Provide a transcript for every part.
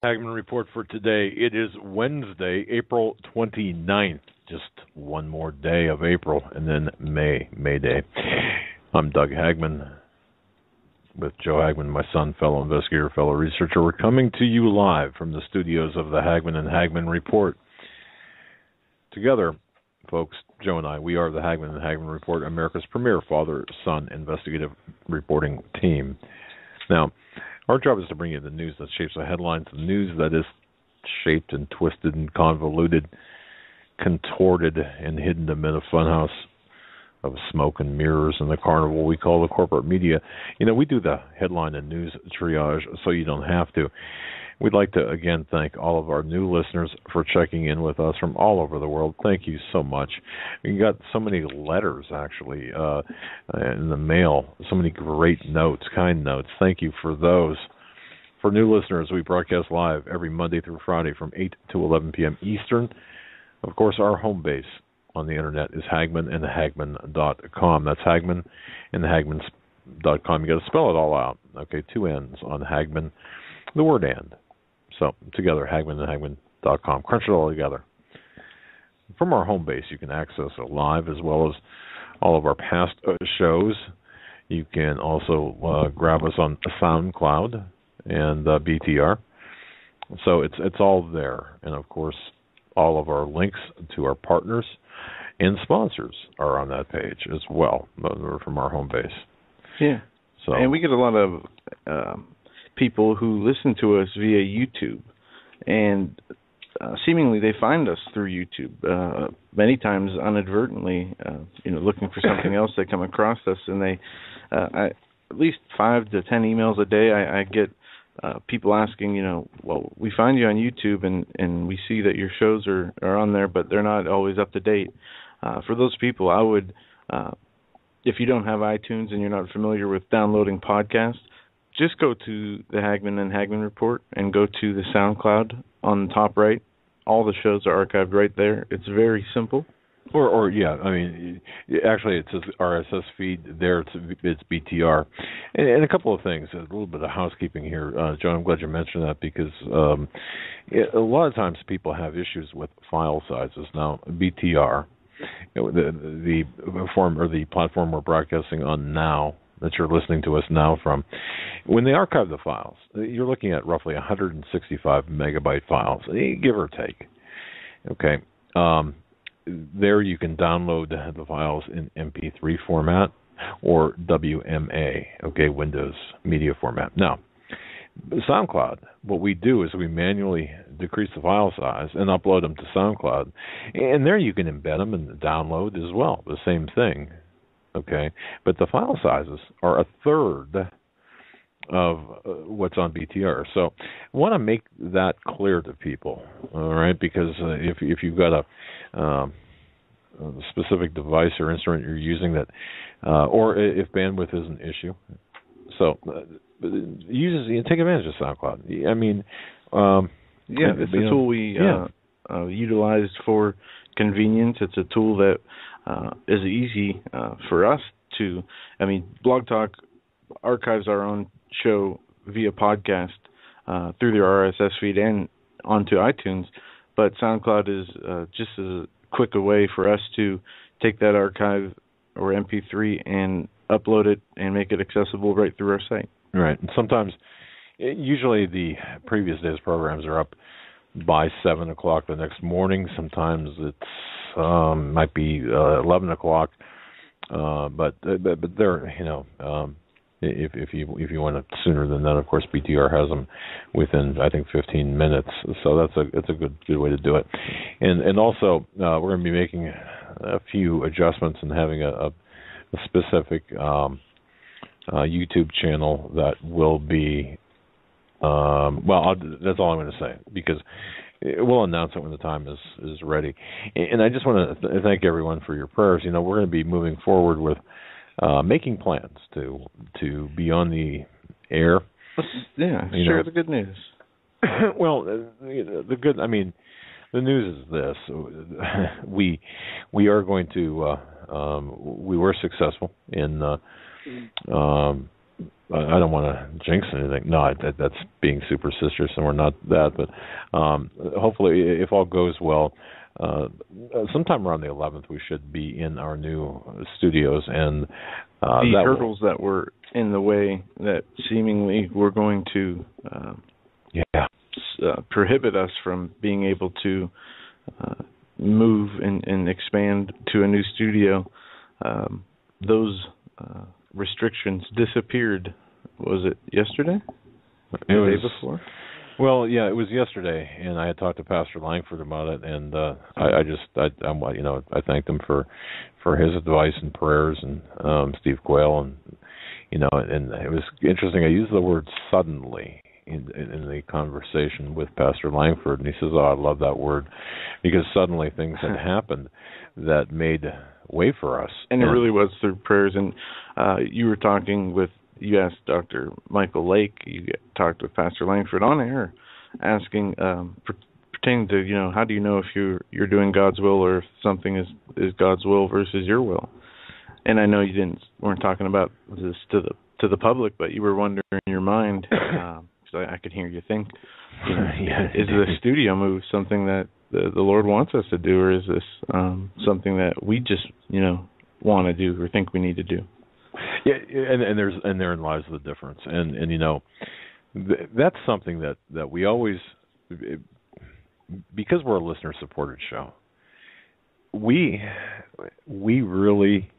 Hagmann Report for today. It is Wednesday, April 29th. Just one more day of April, and then May Day. I'm Doug Hagmann with Joe Hagmann, my son, fellow investigator, fellow researcher. We're coming to you live from the studios of the Hagmann and Hagmann Report. Together, folks, Joe and I, we are the Hagmann and Hagmann Report, America's premier father-son investigative reporting team. Now, our job is to bring you the news that shapes the headlines, the news that is shaped and twisted and convoluted, contorted and hidden amid a funhouse of smoke and mirrors in the carnival we call the corporate media. You know, we do the headline and news triage so you don't have to. We'd like to, again, thank all of our new listeners for checking in with us from all over the world. Thank you so much. We got so many letters, actually, in the mail, so many great notes, kind notes. Thank you for those. For new listeners, we broadcast live every Monday through Friday from 8 to 11 p.m. Eastern. Of course, our home base on the Internet is HagmannandHagmann.com. That's Hagmann and Hagmann.com. You got to spell it all out. Okay, two N's on Hagmann, the word and. So, together, HagmannandHagmann.com. Crunch it all together. From our home base, you can access it live as well as all of our past shows. You can also grab us on SoundCloud and BTR. So, it's all there. And, of course, all of our links to our partners and sponsors are on that page as well from our home base. Yeah. So, and we get a lot of people who listen to us via YouTube, and seemingly they find us through YouTube. Many times, inadvertently, looking for something else, they come across us, and they at least 5 to 10 emails a day. I get people asking, well, we find you on YouTube, and we see that your shows are on there, but they're not always up to date. For those people, I would, if you don't have iTunes and you're not familiar with downloading podcasts, just go to the Hagmann and Hagmann Report and go to the SoundCloud on the top right. All the shows are archived right there. It's very simple. Or I mean, actually, it says RSS feed there. It's BTR, and a couple of things. A little bit of housekeeping here, John. I'm glad you mentioned that because a lot of times people have issues with file sizes. Now, BTR, the form or the platform we're broadcasting on now, that you're listening to us now from, when they archive the files, you're looking at roughly 165 megabyte files, give or take. Okay. There you can download the files in MP3 format or WMA, okay, Windows Media format. Now, SoundCloud, what we do is we manually decrease the file size and upload them to SoundCloud. And there you can embed them and download as well, the same thing. Okay, but the file sizes are a third of what's on BTR. So I want to make that clear to people, all right? Because if you've got a specific device or instrument you're using that, or if bandwidth is an issue, so take advantage of SoundCloud. I mean, it's a tool we utilized for convenience. It's a tool that is easy for us to. I mean, Blog Talk archives our own show via podcast through their RSS feed and onto iTunes, but SoundCloud is just as quick a way for us to take that archive or MP3 and upload it and make it accessible right through our site. Right. And sometimes, usually the previous day's programs are up by 7 o'clock the next morning. Sometimes it's might be 11 o'clock, but they're if you want it sooner than that, of course BTR has them within I think 15 minutes. So that's a good way to do it. And also we're going to be making a few adjustments and having a specific YouTube channel that will be that's all I'm going to say because we'll announce it when the time is ready. And I just want to thank everyone for your prayers. We're going to be moving forward with making plans to be on the air. Share the good news. Well, the good. I mean, the news is this: we are going to. We were successful in I don't want to jinx anything. No, that's being superstitious, and we're not that. But hopefully, if all goes well, sometime around the 11th, we should be in our new studios. And the hurdles that were in the way that seemingly were going to prohibit us from being able to move and expand to a new studio, those restrictions disappeared. Was it yesterday? The day before? Well, yeah, it was yesterday, and I had talked to Pastor Langford about it, and I thanked him for his advice and prayers, and Steve Quayle, and and it was interesting. I used the word suddenly in the conversation with Pastor Langford, and he says, "Oh, I love that word," because suddenly things had happened that made way for us, and it really was through prayers. And you asked Dr. Michael Lake, you talked with Pastor Langford on air, asking pertaining to how do you know if you're doing God's will or if something is God's will versus your will. And I know you weren't talking about this to the public, but you were wondering in your mind, so I could hear you think, is the studio move something that the Lord wants us to do, or is this something that we just want to do or think we need to do? Yeah, and therein lies the difference, and that's something that we always, because we're a listener supported show, we really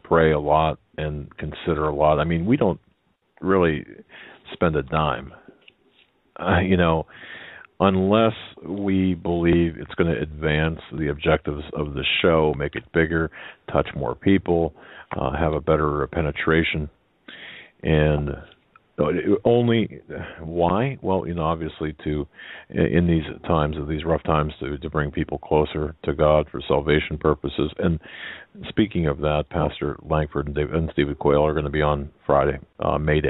pray a lot and consider a lot. I mean, we don't really spend a dime, unless we believe it's going to advance the objectives of the show, make it bigger, touch more people, have a better penetration. And only why? Well, obviously in these times, of these rough times, to bring people closer to God for salvation purposes. And speaking of that, Pastor Langford and Stephen Quayle are going to be on Friday, May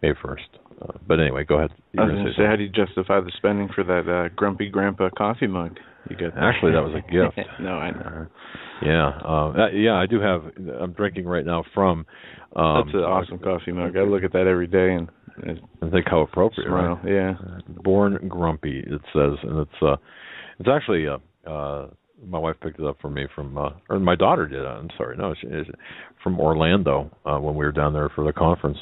1st. But anyway, go ahead. I was going to say, how do you justify the spending for that Grumpy Grandpa coffee mug you got? Actually, that was a gift. No, I know. I do have. I'm drinking right now from. That's an awesome coffee mug. I look at that every day and think how appropriate. Smile. Right? Yeah. Born Grumpy, it says, and it's actually my wife picked it up for me from, or my daughter did. I'm sorry, no, from Orlando when we were down there for the conference.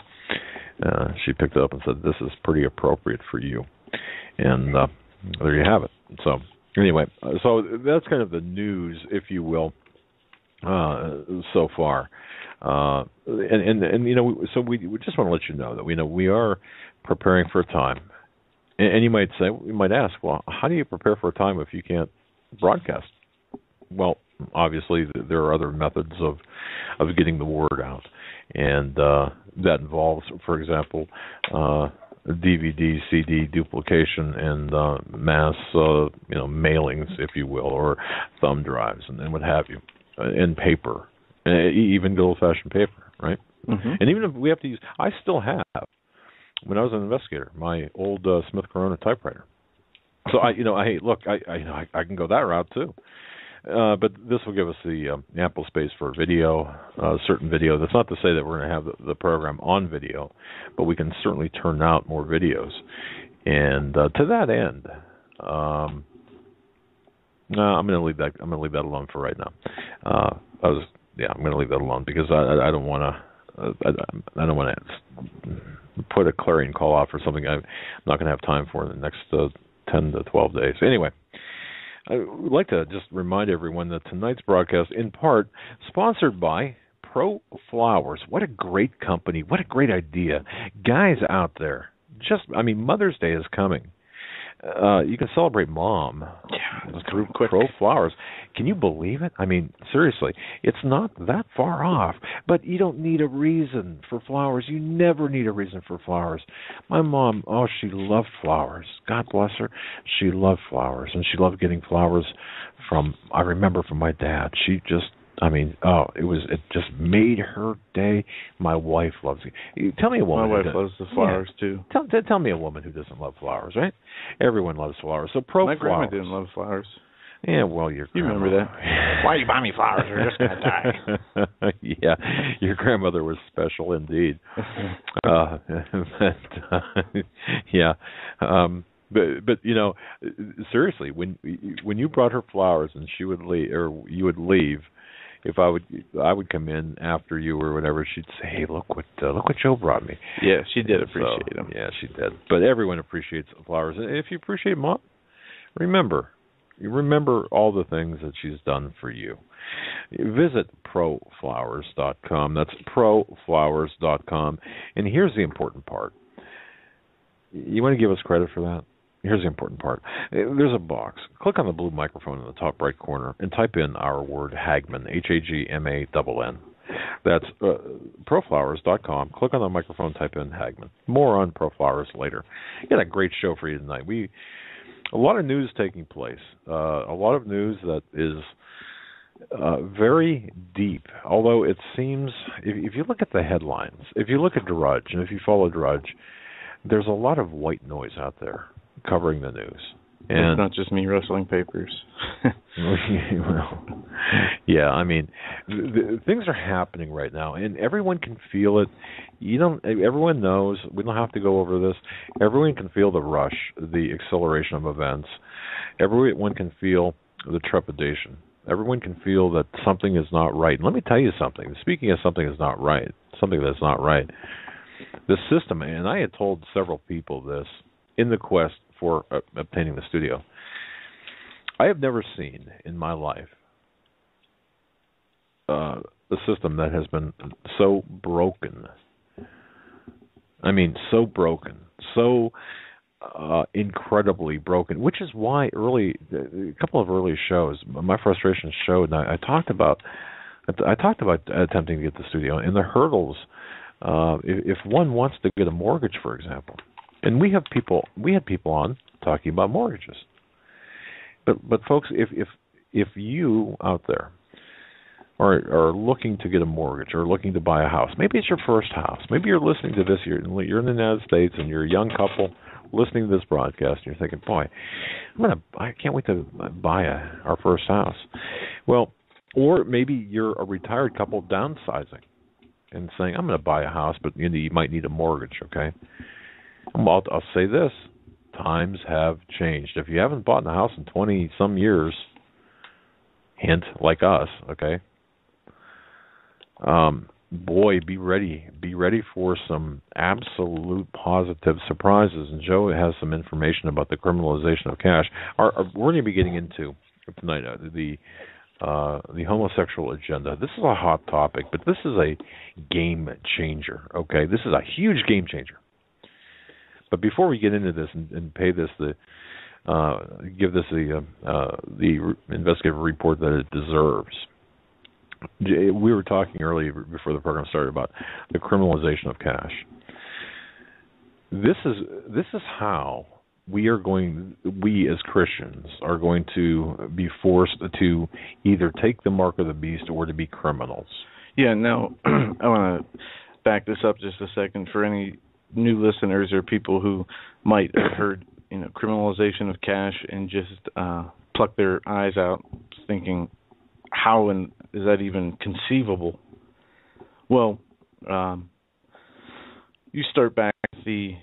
She picked it up and said, "This is pretty appropriate for you," and there you have it. So anyway, so that's kind of the news, if you will, so far. So we just want to let you know that we are preparing for a time, and you might ask, well, how do you prepare for a time if you can't broadcast? Well, obviously there are other methods of getting the word out, and that involves, for example, DVD, CD duplication, and mass mailings, if you will, or thumb drives, and what have you, and paper. Even good old-fashioned paper, right? Mm-hmm. And even if we have to use, I still have, when I was an investigator, my old Smith Corona typewriter. So I can go that route too. But this will give us the ample space for video, certain video. That's not to say that we're going to have the program on video, but we can certainly turn out more videos. And to that end, I'm going to leave that. I'm going to leave that alone for right now. I'm going to leave that alone because I don't want to. I don't want to put a clarion call out for something I'm not going to have time for in the next 10 to 12 days. Anyway, I would like to just remind everyone that tonight's broadcast, in part, sponsored by Pro Flowers. What a great company! What a great idea, guys out there. Mother's Day is coming. You can celebrate Mom through Pro Flowers. Can you believe it? Seriously, it's not that far off. But you don't need a reason for flowers. You never need a reason for flowers. My mom, she loved flowers. God bless her. She loved flowers, and she loved getting flowers from my dad. She just, it just made her day. My wife loves it. Tell me a woman. My wife loves the flowers too. Tell me a woman who doesn't love flowers, right? Everyone loves flowers. So my grandma didn't love flowers. Yeah, well, you remember that? Why you buy me flowers? You're just gonna die. Yeah, your grandmother was special indeed. Yeah, but you know, seriously, when you brought her flowers and she would leave or you would leave, if I would come in after you or whatever, she'd say, "Hey, look what Joe brought me." Yeah, she did appreciate them. Yeah, she did. But everyone appreciates flowers. And if you appreciate Mom, remember all the things that she's done for you. Visit proflowers.com. That's proflowers.com. And here's the important part. You want to give us credit for that? Here's the important part. There's a box. Click on the blue microphone in the top right corner and type in our word Hagmann, Hagmann. That's proflowers.com. Click on the microphone, type in Hagmann. More on Proflowers later. We got a great show for you tonight. A lot of news taking place. A lot of news that is very deep. Although it seems, if you look at the headlines, if you look at Drudge, and if you follow Drudge, there's a lot of white noise out there covering the news. And it's not just me rustling papers. Well, yeah, I mean, things are happening right now, and everyone can feel it. Everyone knows. We don't have to go over this. Everyone can feel the rush, the acceleration of events. Everyone can feel the trepidation. Everyone can feel that something is not right. And let me tell you something. Speaking of something that's not right, the system, and I had told several people this in the quest for obtaining the studio. I have never seen in my life a system that has been so broken. I mean, so broken, so incredibly broken. Which is why a couple of early shows, my frustration showed. And I talked about attempting to get the studio and the hurdles. If one wants to get a mortgage, for example. And we had people on talking about mortgages. But folks, if you out there are looking to get a mortgage or looking to buy a house, maybe it's your first house. Maybe you're listening to this. You're in the United States and you're a young couple listening to this broadcast, and you're thinking, "Boy, I can't wait to buy our first house." Well, or maybe you're a retired couple downsizing and saying, "I'm going to buy a house, but you might need a mortgage." Okay. I'll say this. Times have changed. If you haven't bought a house in 20-some years, hint, like us, okay, boy, be ready. Be ready for some absolute positive surprises. And Joe has some information about the criminalization of cash. We're going to be getting into tonight the homosexual agenda. This is a hot topic, but this is a game changer, okay? This is a huge game changer. But before we get into this and pay this give this the investigative report that it deserves, we were talking earlier before the program started about the criminalization of cash. This is how we as Christians are going to be forced to either take the mark of the beast or to be criminals. Yeah. Now I want to back this up just a second for any new listeners or people who might have heard, criminalization of cash and just pluck their eyes out thinking, how and is that even conceivable? Well, you start back the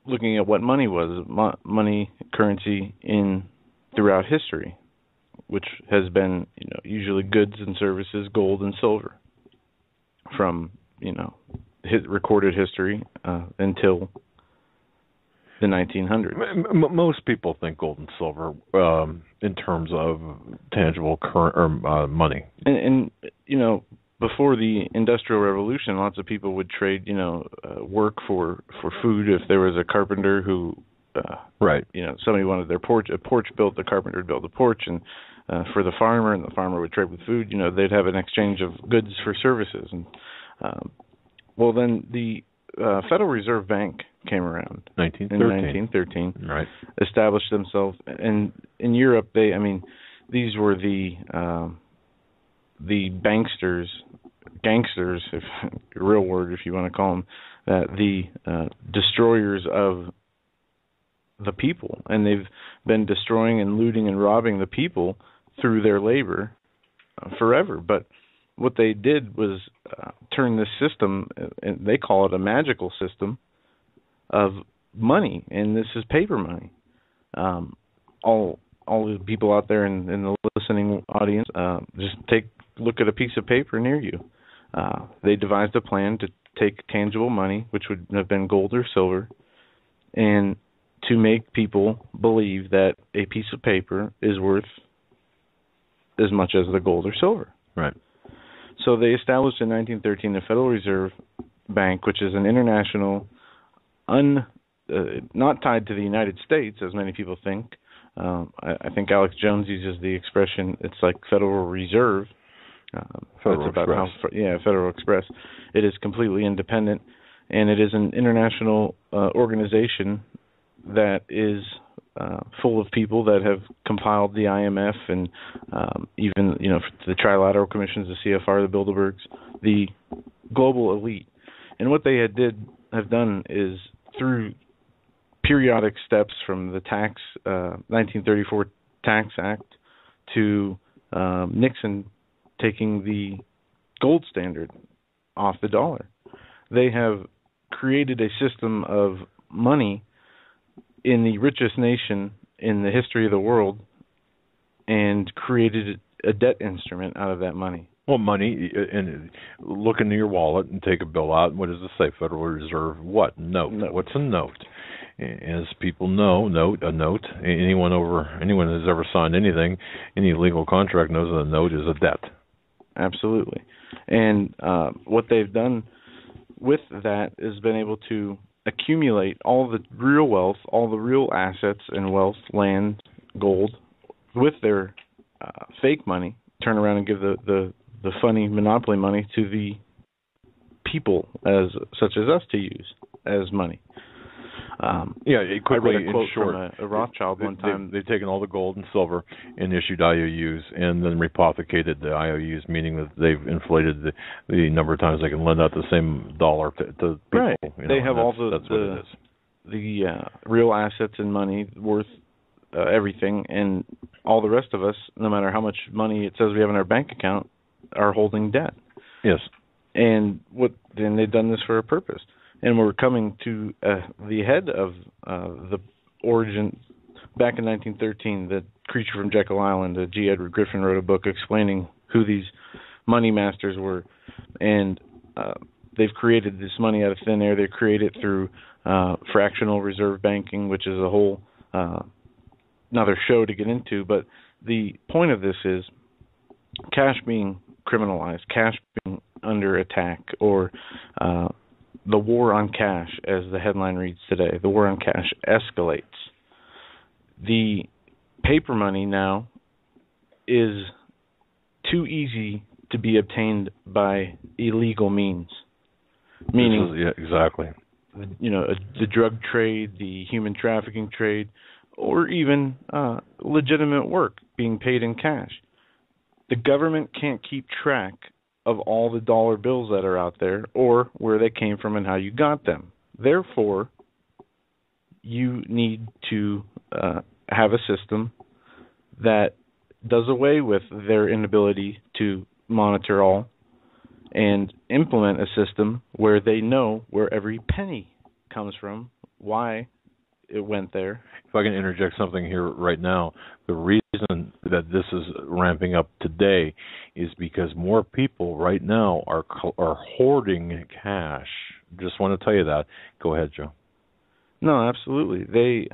looking at what money was, money, currency throughout history, which has been, usually goods and services, gold and silver, from, recorded history until the 1900s. Most people think gold and silver in terms of tangible current or money. And before the Industrial Revolution, lots of people would trade, work for food. If there was a carpenter who, right, somebody wanted a porch built, the carpenter would build a porch, and for the farmer, and the farmer would trade with food. They'd have an exchange of goods for services. And well, then the Federal Reserve Bank came around in 1913. Right, established themselves, and in Europe, these were the gangsters, if a real word, if you want to call them, the destroyers of the people, and they've been destroying and looting and robbing the people through their labor forever. But what they did was turn this system, and they call it a magical system, of money, and this is paper money. All the people out there in the listening audience, just look at a piece of paper near you. They devised a plan to take tangible money, which would have been gold or silver, and to make people believe that a piece of paper is worth as much as the gold or silver. Right. So they established in 1913 the Federal Reserve Bank, which is an international, not tied to the United States, as many people think. I think Alex Jones uses the expression, it's like Federal Reserve. Federal Express. Federal Express. It is completely independent, and it is an international organization that is full of people that have compiled the IMF and even the Trilateral Commissions, the CFR, the Bilderbergs, the global elite. And what they have done is through periodic steps from the 1934 Tax Act to Nixon taking the gold standard off the dollar. They have created a system of money in the richest nation in the history of the world and created a debt instrument out of that money. Well, money, and look into your wallet and take a bill out. What does it say? Federal Reserve what? Note. What's a note? As people know, a note. Anyone who's ever signed anything, any legal contract knows that a note is a debt. Absolutely. And what they've done with that is been able to accumulate all the real wealth, all the real assets and wealth, land, gold, with their fake money, turn around and give the funny monopoly money to the people, such as us, to use as money. Quickly, I read a quote in short, from a Rothschild one time. They've taken all the gold and silver and issued IOUs, and then repothecated the IOUs, meaning that they've inflated the number of times they can lend out the same dollar to people. Right. They have all the real assets and money worth everything, and all the rest of us, no matter how much money it says we have in our bank account, are holding debt. Yes. And they've done this for a purpose. And we're coming to the head of the origin. Back in 1913, the Creature from Jekyll Island, G. Edward Griffin wrote a book explaining who these money masters were. And they've created this money out of thin air. They create it through fractional reserve banking, which is a whole another show to get into. But the point of this is cash being criminalized, cash being under attack, or the war on cash, as the headline reads today. The war on cash escalates. The paper money now is too easy to be obtained by illegal means. Meaning, exactly. The drug trade, the human trafficking trade, or even legitimate work being paid in cash. The government can't keep track of all the dollar bills that are out there, or where they came from and how you got them. Therefore, you need to have a system that does away with their inability to monitor all, and implement a system where they know where every penny comes from, why it went there. If I can interject something here right now, the reason that this is ramping up today is because more people right now are hoarding cash. Just want to tell you that. Go ahead, Joe. No, absolutely. They,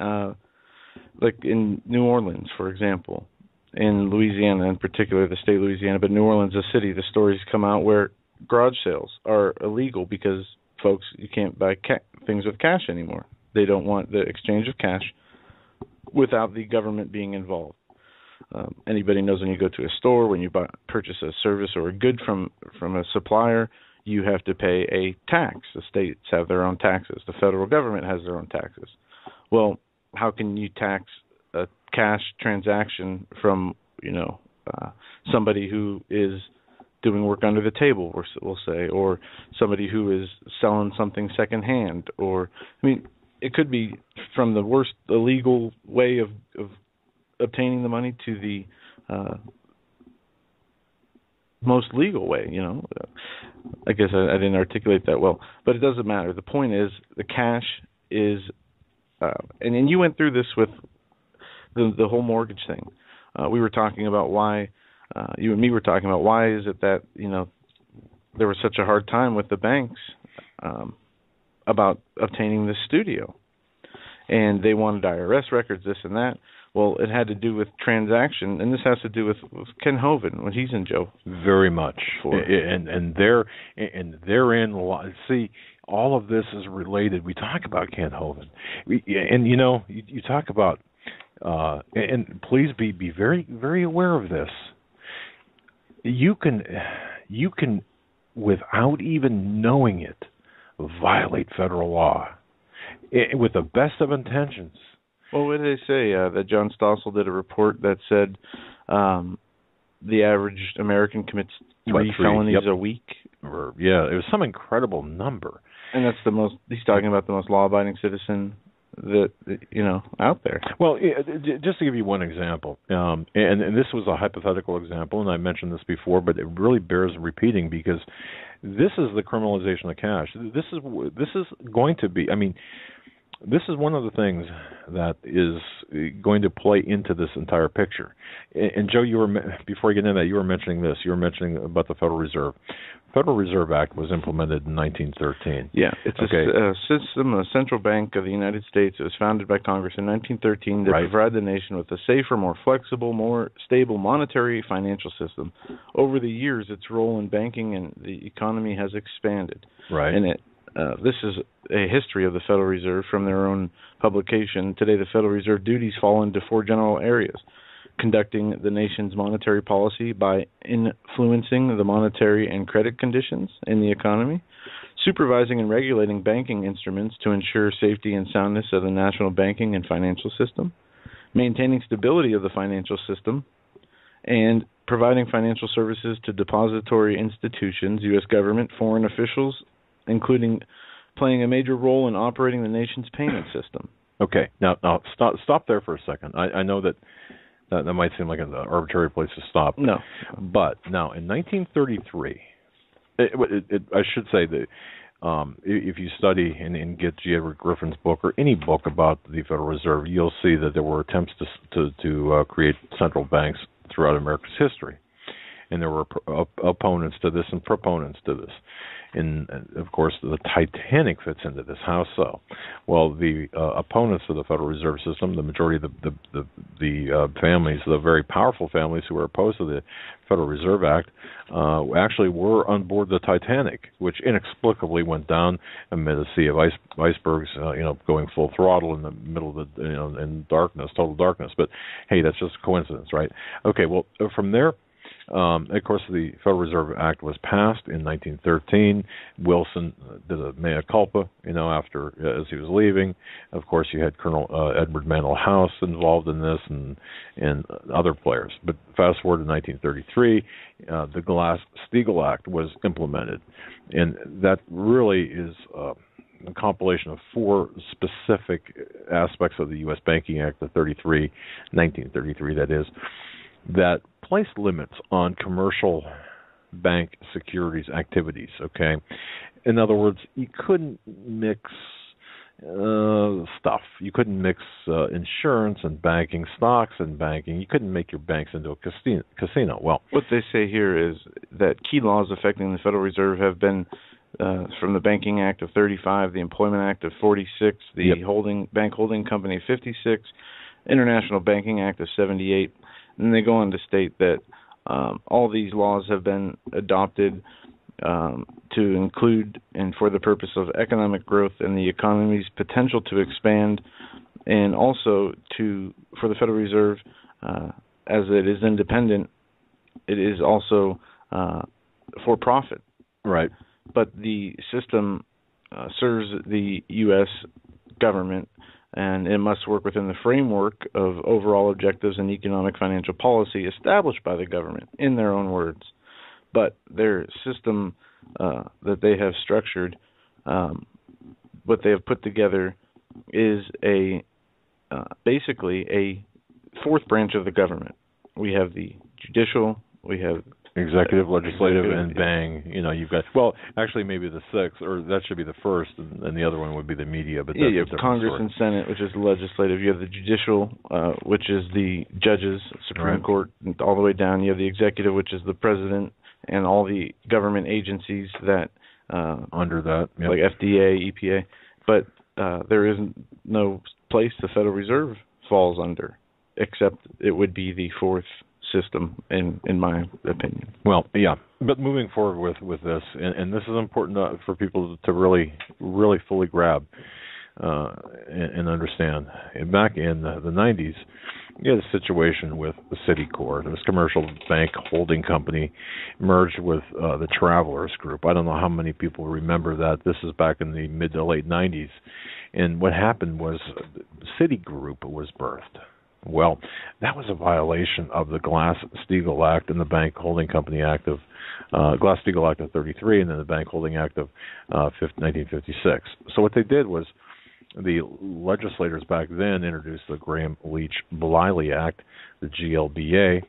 like in New Orleans, for example, in Louisiana in particular, the state of Louisiana, but New Orleans, the city, the stories come out where garage sales are illegal because, folks, you can't buy things with cash anymore. They don't want the exchange of cash without the government being involved. Anybody knows when you go to a store, when you purchase a service or a good from a supplier, you have to pay a tax. The states have their own taxes. The federal government has their own taxes. Well, how can you tax a cash transaction from somebody who is doing work under the table, we'll say, or somebody who is selling something secondhand? Or, it could be from the worst illegal way of obtaining the money to the most legal way. I guess I didn't articulate that well, but it doesn't matter. The point is, the cash is, and you went through this with the whole mortgage thing. We were talking about why, you and me were talking about why is it that there was such a hard time with the banks about obtaining this studio, and they wanted IRS records, this and that. Well, it had to do with transaction, and this has to do with Ken Hovind when he's in jail. Very much, and therein, see, all of this is related. We talk about Ken Hovind, and you talk about, and please be very, very aware of this. You can, without even knowing it, violate federal law with the best of intentions. Well, what did they say? That John Stossel did a report that said the average American commits three felonies a week. It was some incredible number. And that's the most. He's talking about the most law-abiding citizen that out there. Well, just to give you one example, and this was a hypothetical example, and I mentioned this before, but it really bears repeating because this is the criminalization of cash. This is going to be. I mean, this is one of the things that is going to play into this entire picture. And Joe, before you get into that, you were mentioning this. You were mentioning about the Federal Reserve. Federal Reserve Act was implemented in 1913. Yeah, it's a system, a central bank of the United States. It was founded by Congress in 1913 to provide the nation with a safer, more flexible, more stable monetary financial system. Over the years, its role in banking and the economy has expanded. Right. And this is a history of the Federal Reserve from their own publication. Today, the Federal Reserve duties fall into four general areas: conducting the nation's monetary policy by influencing the monetary and credit conditions in the economy, supervising and regulating banking instruments to ensure safety and soundness of the national banking and financial system, maintaining stability of the financial system, and providing financial services to depository institutions, U.S. government, foreign officials, including playing a major role in operating the nation's payment system. Okay, now stop there for a second. I know that might seem like an arbitrary place to stop. No. But now, in 1933, I should say that if you study and get G. Edward Griffin's book or any book about the Federal Reserve, you'll see that there were attempts to create central banks throughout America's history. And there were opponents to this and proponents to this. And, of course, the Titanic fits into this. How so? Well, the opponents of the Federal Reserve System, the majority of the families, the very powerful families who were opposed to the Federal Reserve Act, actually were on board the Titanic, which inexplicably went down amid a sea of icebergs, going full throttle in the middle of the, in darkness, total darkness. But hey, that's just a coincidence, right? Okay, well, from there. Of course, the Federal Reserve Act was passed in 1913. Wilson did a mea culpa, after as he was leaving. Of course, you had Colonel Edward Mandell House involved in this, and other players. But fast forward to 1933, the Glass-Steagall Act was implemented, and that really is a compilation of four specific aspects of the U.S. Banking Act of 1933, that is, that placed limits on commercial bank securities activities, okay? In other words, you couldn't mix stuff. You couldn't mix insurance and banking, stocks and banking. You couldn't make your banks into a casino. Well, what they say here is that key laws affecting the Federal Reserve have been from the Banking Act of 35, the Employment Act of 46, the Bank Holding Company of 56, International Banking Act of 78. And they go on to state that all these laws have been adopted to include and for the purpose of economic growth and the economy's potential to expand, and also for the Federal Reserve, as it is independent, it is also for profit. Right. But the system serves the U.S. government, and it must work within the framework of overall objectives and economic financial policy established by the government, in their own words. But their system that they have structured, what they have put together, is basically a fourth branch of the government. We have the judicial, we have executive, legislative, and bang, you've got, well, actually maybe the sixth, or that should be the first, and the other one would be the media. But you have Congress and Senate, which is the legislative. You have the judicial, which is the judges, Supreme Court, and all the way down. You have the executive, which is the president, and all the government agencies that under that, like FDA, EPA. But there is no place the Federal Reserve falls under, except it would be the fourth system, in my opinion. Well, yeah, but moving forward with this, and this is important for people to really fully grab and understand. Back in the 90s, you had a situation with the Citicorp. This commercial bank holding company merged with the Travelers Group. I don't know how many people remember that. This is back in the mid to late 90s. And what happened was Citigroup was birthed. Well, that was a violation of the Glass-Steagall Act and the Bank Holding Company Act of Glass-Steagall Act of 33, and then the Bank Holding Act of 1956. So what they did was the legislators back then introduced the Graham-Leach-Bliley Act, the GLBA,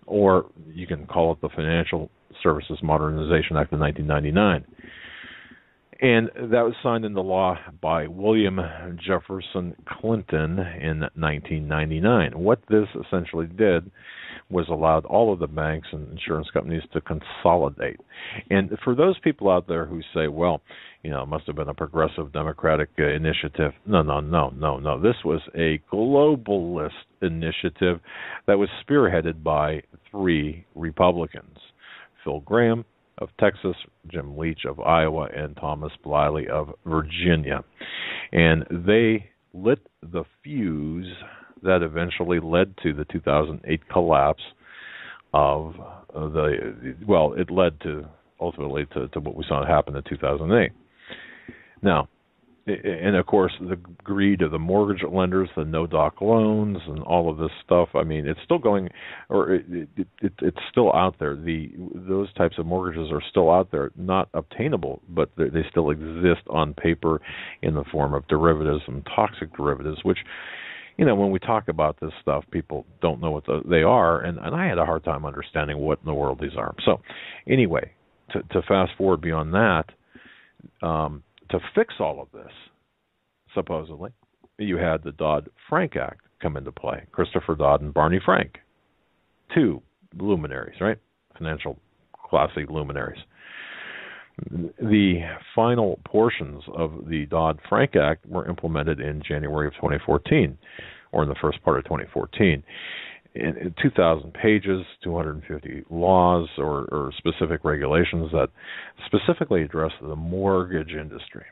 or you can call it the Financial Services Modernization Act of 1999. And that was signed into law by William Jefferson Clinton in 1999. What this essentially did was allowed all of the banks and insurance companies to consolidate. And for those people out there who say, well, it must have been a progressive democratic initiative. No. This was a globalist initiative that was spearheaded by three Republicans: Phil Gramm of Texas, Jim Leach of Iowa, and Thomas Bliley of Virginia. And they lit the fuse that eventually led to the 2008 collapse of it led to ultimately to what we saw happen in 2008. Now, and of course, the greed of the mortgage lenders, the no-doc loans, and all of this stuff. I mean, it's still going, or it's still out there. Those types of mortgages are still out there, not obtainable, but they still exist on paper in the form of derivatives and toxic derivatives, which, when we talk about this stuff, people don't know what they are, and I had a hard time understanding what in the world these are. So, anyway, to fast forward beyond that. To fix all of this, supposedly, you had the Dodd-Frank Act come into play. Christopher Dodd and Barney Frank, two luminaries, right? Financial classy luminaries. The final portions of the Dodd-Frank Act were implemented in January of 2014, or in the first part of 2014. In 2,000 pages, 250 laws or specific regulations that specifically address the mortgage industry.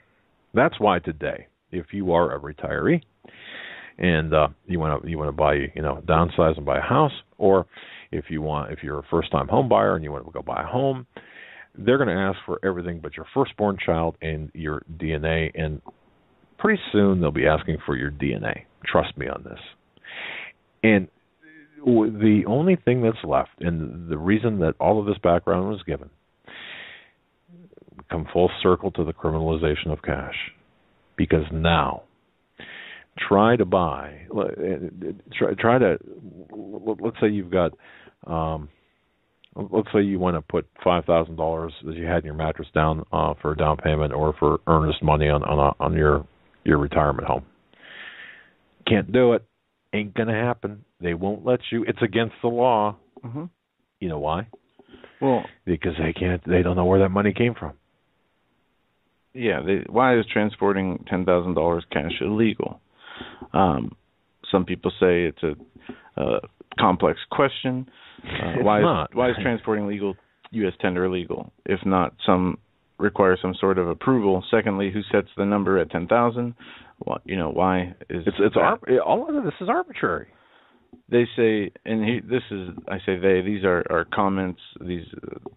That's why today, if you are a retiree and you want to buy, downsize and buy a house, or if you're a first-time home buyer and you want to go buy a home, they're going to ask for everything but your firstborn child and your DNA, and pretty soon they'll be asking for your DNA. Trust me on this. And the only thing that's left, and the reason that all of this background was given, come full circle to the criminalization of cash. Because now, let's say you've got, let's say you want to put $5,000 that you had in your mattress down for a down payment or for earnest money on your retirement home. Can't do it. Ain't going to happen. They won't let you. It's against the law. Mm-hmm. You know why? Well, because they don't know where that money came from. Yeah. Why is transporting $10,000 cash illegal? Some people say it's a complex question. Why is transporting legal U.S. tender illegal? If not, require some sort of approval. Secondly, who sets the number at 10,000? Why is all of this is arbitrary? They say, these are comments, these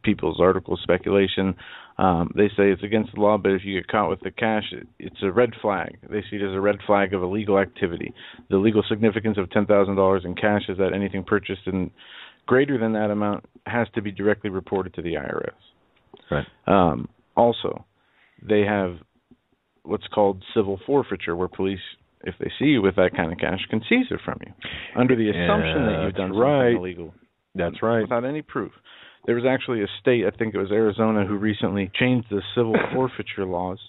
people's article speculation. They say it's against the law, but if you get caught with the cash, it's a red flag. They see it as a red flag of illegal activity. The legal significance of $10,000 in cash is that anything purchased in greater than that amount has to be directly reported to the IRS. Right. Also, they have what's called civil forfeiture, where police if they see you with that kind of cash, can seize it from you under the assumption that you've done something illegal. That's right. Without any proof. There was actually a state, I think it was Arizona, who recently changed the civil forfeiture laws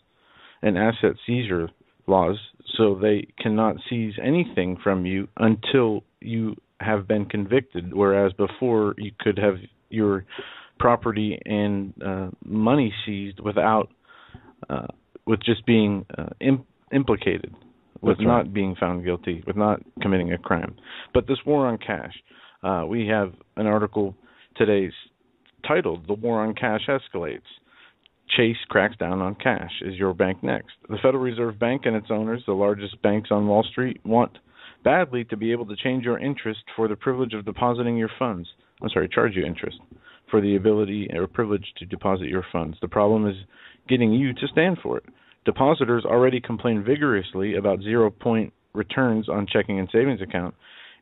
and asset seizure laws so they cannot seize anything from you until you have been convicted, whereas before you could have your property and money seized without with just being implicated, with not being found guilty, with not committing a crime. But this war on cash, we have an article today titled "The War on Cash Escalates. Chase cracks down on cash. Is your bank next?" The Federal Reserve Bank and its owners, the largest banks on Wall Street, want badly to be able to change your interest for the privilege of depositing your funds. Charge you interest for the ability or privilege to deposit your funds. The problem is getting you to stand for it. Depositors already complain vigorously about 0-point returns on checking and savings account.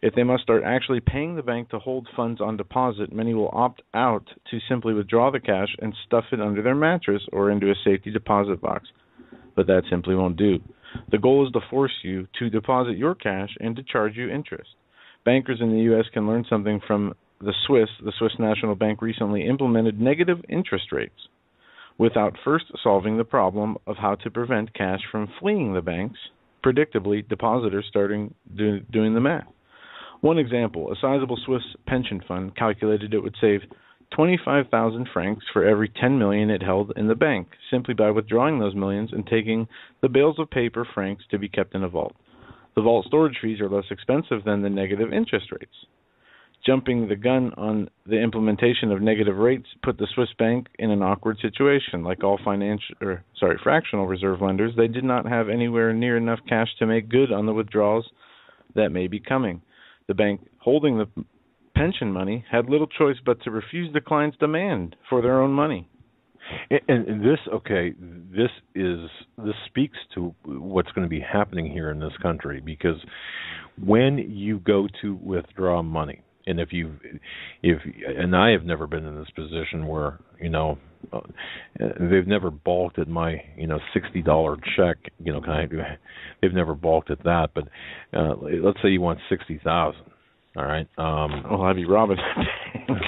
If they must start actually paying the bank to hold funds on deposit, many will opt out to simply withdraw the cash and stuff it under their mattress or into a safety deposit box. But that simply won't do. The goal is to force you to deposit your cash and to charge you interest. Bankers in the U.S. can learn something from the Swiss. The Swiss National Bank recently implemented negative interest rates without first solving the problem of how to prevent cash from fleeing the banks. Predictably, depositors starting doing the math. One example, a sizable Swiss pension fund calculated it would save 25,000 francs for every 10 million it held in the bank, simply by withdrawing those millions and taking the bales of paper francs to be kept in a vault. The vault storage fees are less expensive than the negative interest rates. Jumping the gun on the implementation of negative rates put the Swiss bank in an awkward situation. Like all fractional reserve lenders, they did not have anywhere near enough cash to make good on the withdrawals that may be coming. The bank holding the pension money had little choice but to refuse the client's demand for their own money. And this speaks to what's going to be happening here in this country, because when you go to withdraw money, and and I have never been in this position where they've never balked at my $60 check, they've never balked at that. But let's say you want 60,000. All right. I'd be robbing.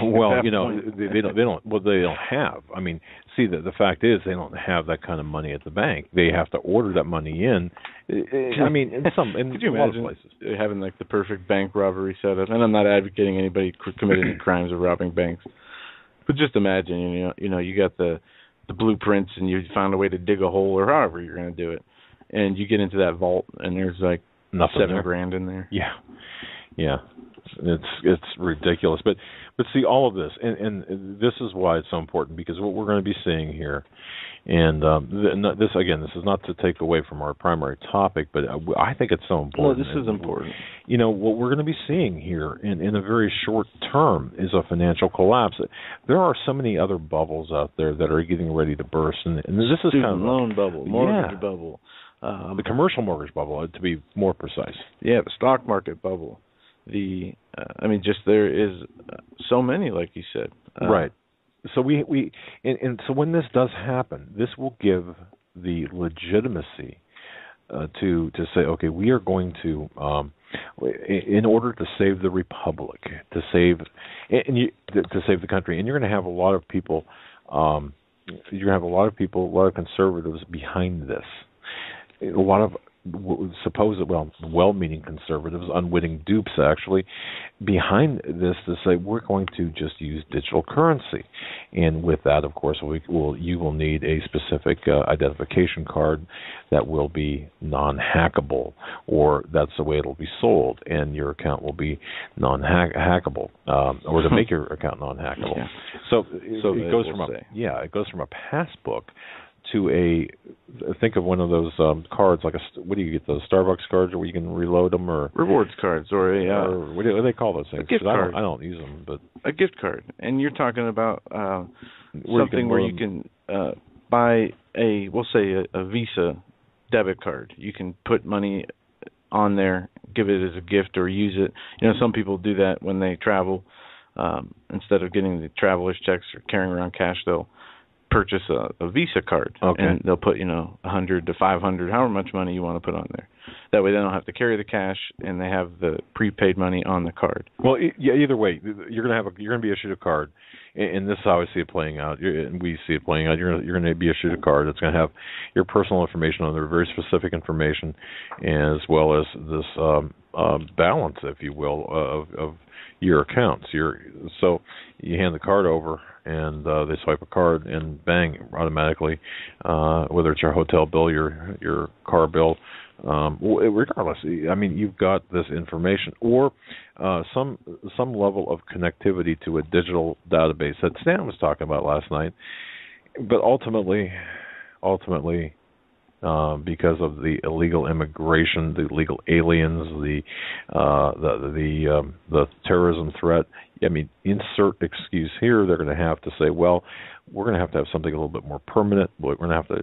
Well, they don't have. I mean, see, the fact is they don't have that kind of money at the bank. They have to order that money in. I mean, could you imagine having like the perfect bank robbery setup? And I'm not advocating anybody committing the crimes of robbing banks, but just imagine, you got the blueprints and you found a way to dig a hole or however you're going to do it, and you get into that vault and there's like $7,000 in there. Yeah. It's ridiculous, but see, all of this, and this is why it's so important, because what we're going to be seeing here, and this is not to take away from our primary topic, but I think it's so important. Well, this is important. What we're going to be seeing here in a very short term is a financial collapse. There are so many other bubbles out there that are getting ready to burst, and this is kind of loan bubble, mortgage bubble, the commercial mortgage bubble, to be more precise. Yeah, the stock market bubble. There is so many, like you said. Right. So so when this does happen, this will give the legitimacy to say, okay, we are going to, in order to save the republic, to save the country, and you're going to have a lot of people, a lot of conservatives behind this, a lot of well-meaning conservatives, unwitting dupes actually, behind this to say we're going to just use digital currency, and with that, of course, you will need a specific identification card that will be non-hackable, or that's the way it'll be sold, and your account will be non-hackable, or to make your account non-hackable. Yeah. So it goes from a passbook to think of one of those cards, like what do you get, those Starbucks cards, where you can reload them, or rewards cards, or what do they call those things? A gift card. I don't use them, but a gift card. And you're talking about something where you can buy a Visa debit card. You can put money on there, give it as a gift, or use it. Some people do that when they travel. Instead of getting the traveler's checks or carrying around cash, they'll purchase a Visa card, and they'll put $100 to $500, however much money you want to put on there. That way, they don't have to carry the cash, and they have the prepaid money on the card. Well, yeah. Either way, you're going to be issued a card, and this is how I see it playing out. And we see it playing out. You're going to be issued a card that's going to have your personal information on there, very specific information, as well as this balance, if you will, of your accounts. So you hand the card over, and they swipe a card, and bang, automatically, whether it's your hotel bill, your car bill, regardless, I mean, you've got this information, or some level of connectivity to a digital database that Stan was talking about last night. But ultimately, because of the illegal immigration, the illegal aliens, the terrorism threat, I mean, insert excuse here. They're going to have to say, well, we're going to have something a little bit more permanent. We're going to have to.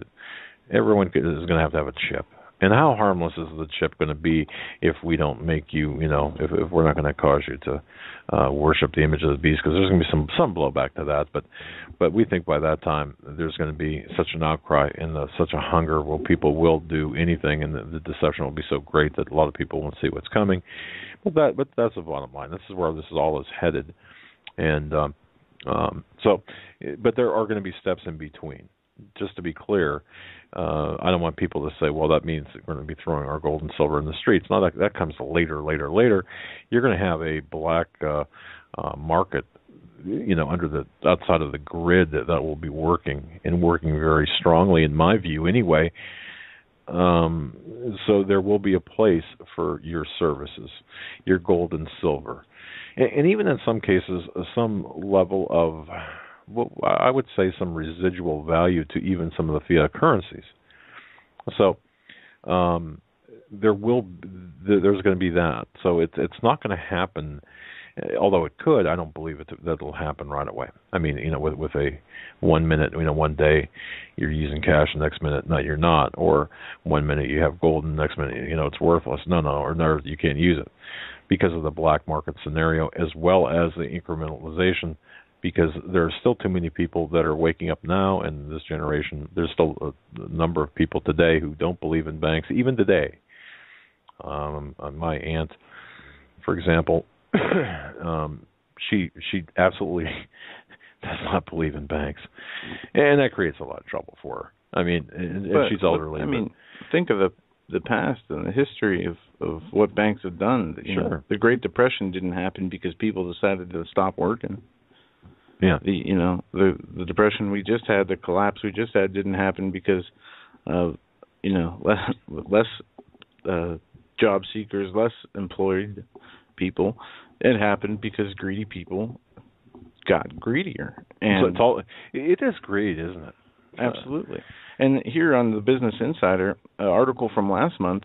Everyone is going to have a chip. And how harmless is the chip going to be if we don't make you, if we're not going to cause you to worship the image of the beast? Because there's going to be some blowback to that. But we think by that time there's going to be such an outcry and such a hunger where people will do anything, and the deception will be so great that a lot of people won't see what's coming. But that's the bottom line. This is where this is all is headed. And but there are going to be steps in between. Just to be clear, I don't want people to say, well, that means we're going to be throwing our gold and silver in the streets. No, that comes later. You're going to have a black market, outside of the grid that will be working very strongly, in my view, anyway. So there will be a place for your services, your gold and silver, and even in some cases, some level of, I would say, some residual value to even some of the fiat currencies. So there's going to be that. So it's not going to happen, although it could. I don't believe that'll happen right away. I mean, with a 1 minute, one day you're using cash, the next minute no, you're not, or 1 minute you have gold, and the next minute it's worthless. No, you can't use it because of the black market scenario, as well as the incrementalization. Because there are still too many people that are waking up now, and this generation, there's still a number of people today who don't believe in banks, even today. My aunt, for example, she absolutely does not believe in banks, and that creates a lot of trouble for her. I mean, she's elderly. I mean, think of the past and the history of what banks have done. Sure. The Great Depression didn't happen because people decided to stop working. Yeah. The depression we just had, the collapse we just had, didn't happen because of less job seekers, less employed people. It happened because greedy people got greedier, and so it is greed, isn't it? Absolutely. And here on the Business Insider, an article from last month,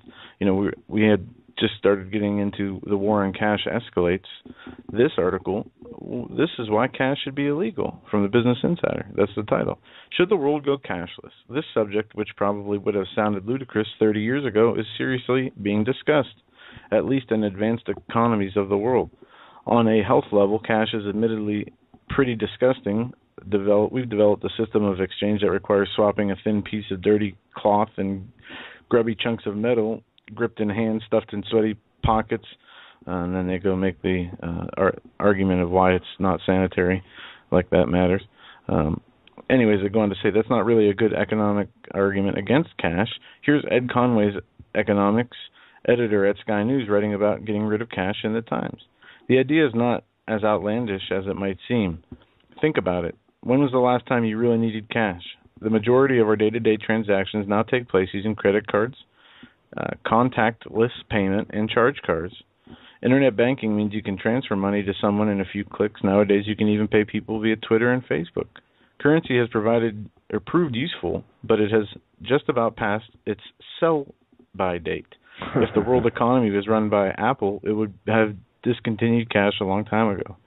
we had just started getting into the war on cash escalates. This article, this is why cash should be illegal, from the Business Insider. That's the title. Should the world go cashless? This subject, which probably would have sounded ludicrous 30 years ago, is seriously being discussed, at least in advanced economies of the world. On a health level, cash is admittedly pretty disgusting. We've developed a system of exchange that requires swapping a thin piece of dirty cloth and grubby chunks of metal gripped in hands, stuffed in sweaty pockets, and then they go make the argument of why it's not sanitary, like that matters. Anyways, they go on to say that's not really a good economic argument against cash. Here's Ed Conway's economics editor at Sky News writing about getting rid of cash in the Times. The idea is not as outlandish as it might seem. Think about it. When was the last time you really needed cash? The majority of our day-to-day transactions now take place using credit cards, contactless payment, and charge cards. Internet banking means you can transfer money to someone in a few clicks. Nowadays, you can even pay people via Twitter and Facebook. Currency has proved useful, but it has just about passed its sell-by date. If the world economy was run by Apple, it would have discontinued cash a long time ago.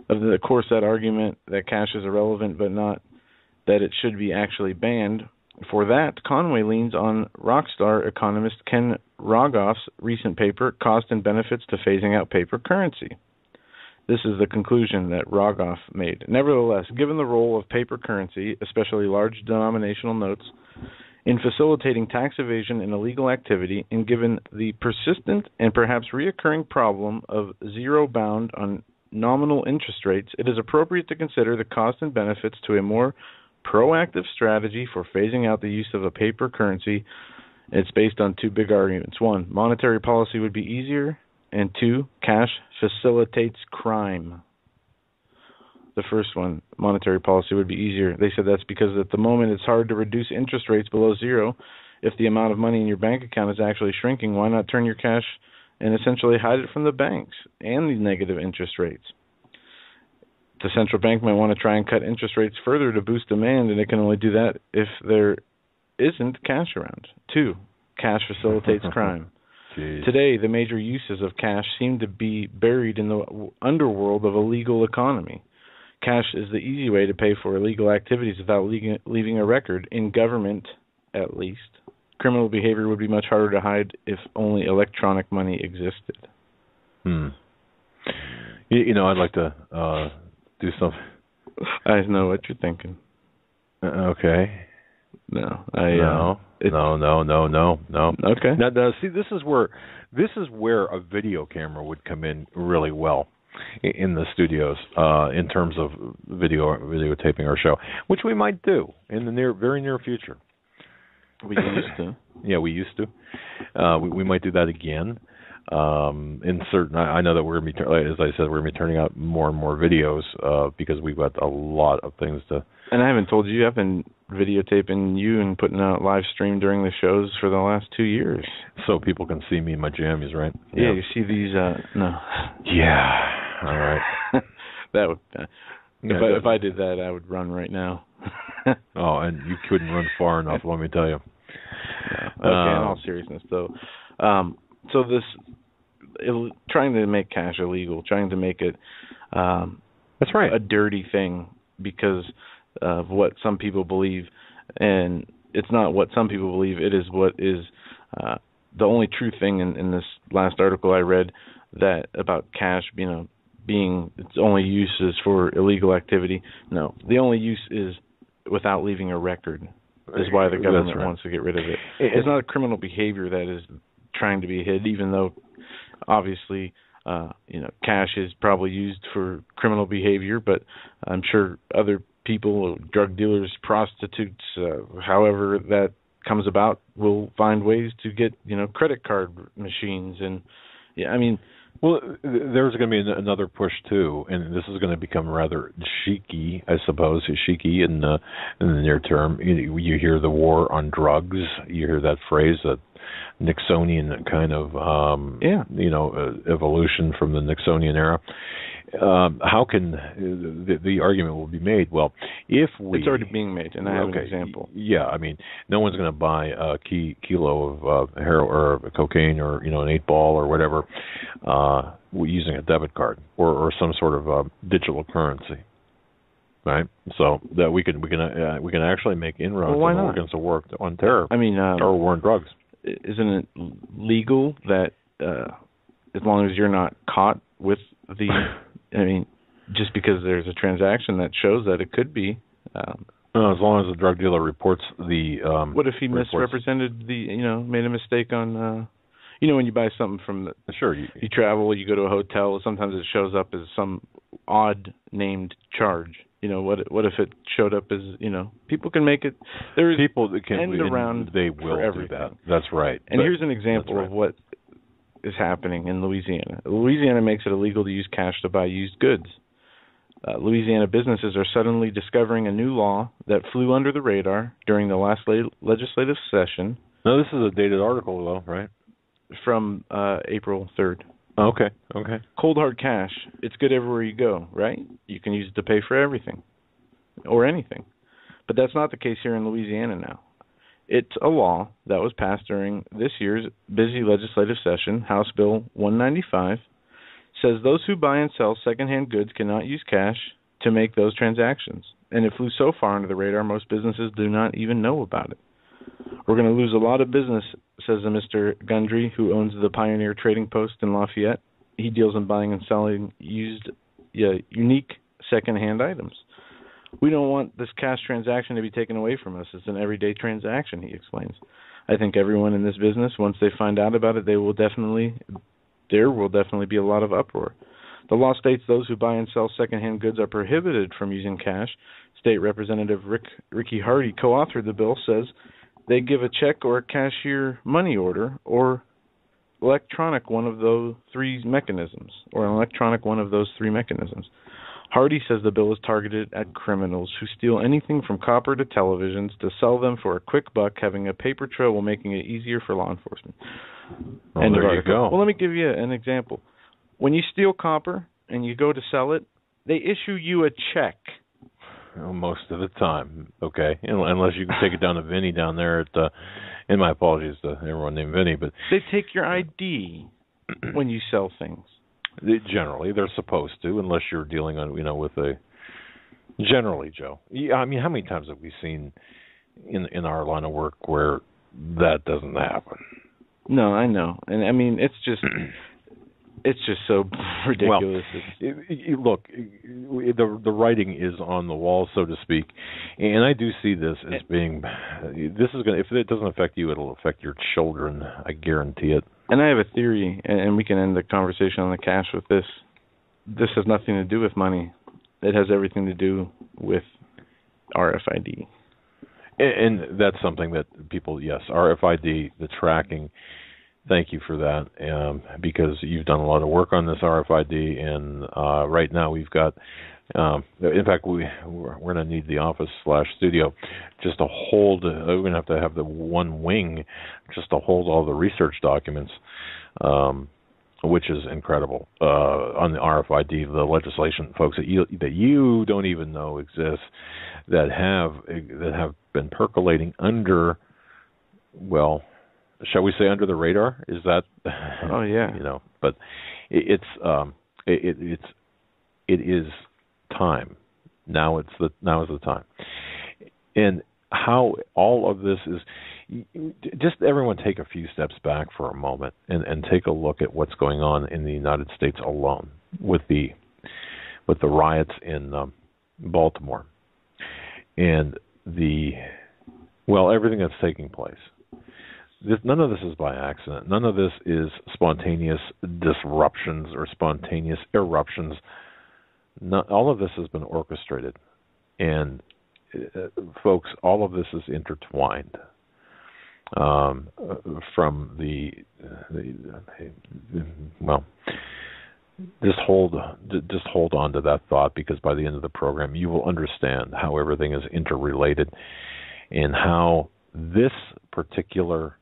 Of course, that argument that cash is irrelevant, but not that it should be actually banned, for that, Conway leans on rockstar economist Ken Rogoff's recent paper, Cost and Benefits to Phasing Out Paper Currency. This is the conclusion that Rogoff made. Nevertheless, given the role of paper currency, especially large denominational notes, in facilitating tax evasion and illegal activity, and given the persistent and perhaps reoccurring problem of zero bound on nominal interest rates, it is appropriate to consider the costs and benefits to a more proactive strategy for phasing out the use of a paper currency. It's based on two big arguments. One, monetary policy would be easier, and two, cash facilitates crime. The first one, monetary policy would be easier. They said that's because at the moment it's hard to reduce interest rates below zero. If the amount of money in your bank account is actually shrinking, why not turn your cash and essentially hide it from the banks and the negative interest rates? The central bank might want to try and cut interest rates further to boost demand, and it can only do that if there isn't cash around. Two, cash facilitates crime. Jeez. Today, the major uses of cash seem to be buried in the underworld of a legal economy. Cash is the easy way to pay for illegal activities without leaving a record, in government at least. Criminal behavior would be much harder to hide if only electronic money existed. You know, I'd like to do something. I know what you're thinking. Okay. No. No. Okay. Now, see, this is where a video camera would come in really well in the studios in terms of videotaping our show, which we might do in the very near future. We used to. Yeah, we used to. We might do that again. In certain, I know that we're going to be, as I said, we're going to be turning out more and more videos because we've got a lot of things to. And I haven't told you, I've been videotaping you and putting out live stream during the shows for the last 2 years. So people can see me in my jammies, right? Yeah, you see these, no. Yeah, all right. That would, if I did that, I would run right now. Oh, and you couldn't run far enough, let me tell you. No. Okay, in all seriousness, though. So trying to make cash illegal, trying to make it that's right, a dirty thing because of what some people believe, and it's not what some people believe, it is what is the only true thing in this last article I read that about cash, being its only use is for illegal activity. No, the only use is without leaving a record is why the government wants to get rid of it. It's not a criminal behavior that is trying to be hid, even though obviously cash is probably used for criminal behavior, but I'm sure other people, drug dealers, prostitutes, however that comes about, will find ways to get credit card machines. And well, there's going to be another push too, and this is going to become rather cheeky, I suppose, in the near term. You hear the war on drugs. You hear that phrase, that Nixonian kind of evolution from the Nixonian era. How can the argument will be made? Well, if we... It's already being made, and I have an example. Yeah, no one's going to buy a kilo of heroin or cocaine or an 8-ball or whatever using a debit card or some sort of digital currency, right? So that we can actually make inroads against the war on terror. Or war on drugs. Isn't it legal that as long as you're not caught with the... just because there's a transaction that shows that it could be. As long as the drug dealer reports the... what if he misrepresented made a mistake on... when you buy something from the... Sure. You travel, you go to a hotel, sometimes it shows up as some odd named charge. What if it showed up as, people can make it... There is people that can end around they will for everything. Do that. That's right. And here's an example of what is happening in Louisiana. Louisiana makes it illegal to use cash to buy used goods. Louisiana businesses are suddenly discovering a new law that flew under the radar during the last legislative session. No, this is a dated article, though, right? From April 3rd. Okay. Cold hard cash, it's good everywhere you go, right? You can use it to pay for everything or anything. But that's not the case here in Louisiana now. It's a law that was passed during this year's busy legislative session. House Bill 195 says those who buy and sell secondhand goods cannot use cash to make those transactions. And it flew so far under the radar, most businesses do not even know about it. We're going to lose a lot of business, says a Mr. Gundry, who owns the Pioneer Trading Post in Lafayette. He deals in buying and selling used unique secondhand items. We don't want this cash transaction to be taken away from us. It's an everyday transaction, he explains. I think everyone in this business, once they find out about it, there will definitely be a lot of uproar. The law states those who buy and sell secondhand goods are prohibited from using cash. State Representative Ricky Hardy, co-authored the bill, says they give a check or a cashier money order or electronic one of those three mechanisms. Hardy says the bill is targeted at criminals who steal anything from copper to televisions to sell them for a quick buck, having a paper trail while making it easier for law enforcement. Well, there you go. Well, let me give you an example. When you steal copper and you go to sell it, they issue you a check. Well, most of the time, okay, unless you can take it down to Vinny down there at, and my apologies to everyone named Vinny, but they take your ID when you sell things. Generally, they're supposed to, unless you're dealing on, with a. Generally, Joe. Yeah, I mean, how many times have we seen in our line of work where that doesn't happen? No, I know, and I mean, it's just so ridiculous. Well, look, the writing is on the wall, so to speak, and I do see this as being. This is going. If it doesn't affect you, it'll affect your children. I guarantee it. And I have a theory, and we can end the conversation on the cash with this. This has nothing to do with money. It has everything to do with RFID. And that's something that people, yes, RFID, the tracking. Thank you for that, because you've done a lot of work on this RFID, and right now we've got. In fact, we're going to need the office/studio just to hold. We're going to have the one wing just to hold all the research documents, which is incredible. On the RFID, the legislation, folks, that you don't even know exists, that have been percolating under, well, shall we say under the radar? Is that? Oh yeah. But it is time. Now is the time. And how all of this is, just everyone take a few steps back for a moment and take a look at what's going on in the United States alone with the riots in Baltimore and everything that's taking place. None of this is by accident. None of this is spontaneous disruptions or spontaneous eruptions. All of this has been orchestrated, and folks, all of this is intertwined. From just hold on to that thought, because by the end of the program, you will understand how everything is interrelated, and how this particular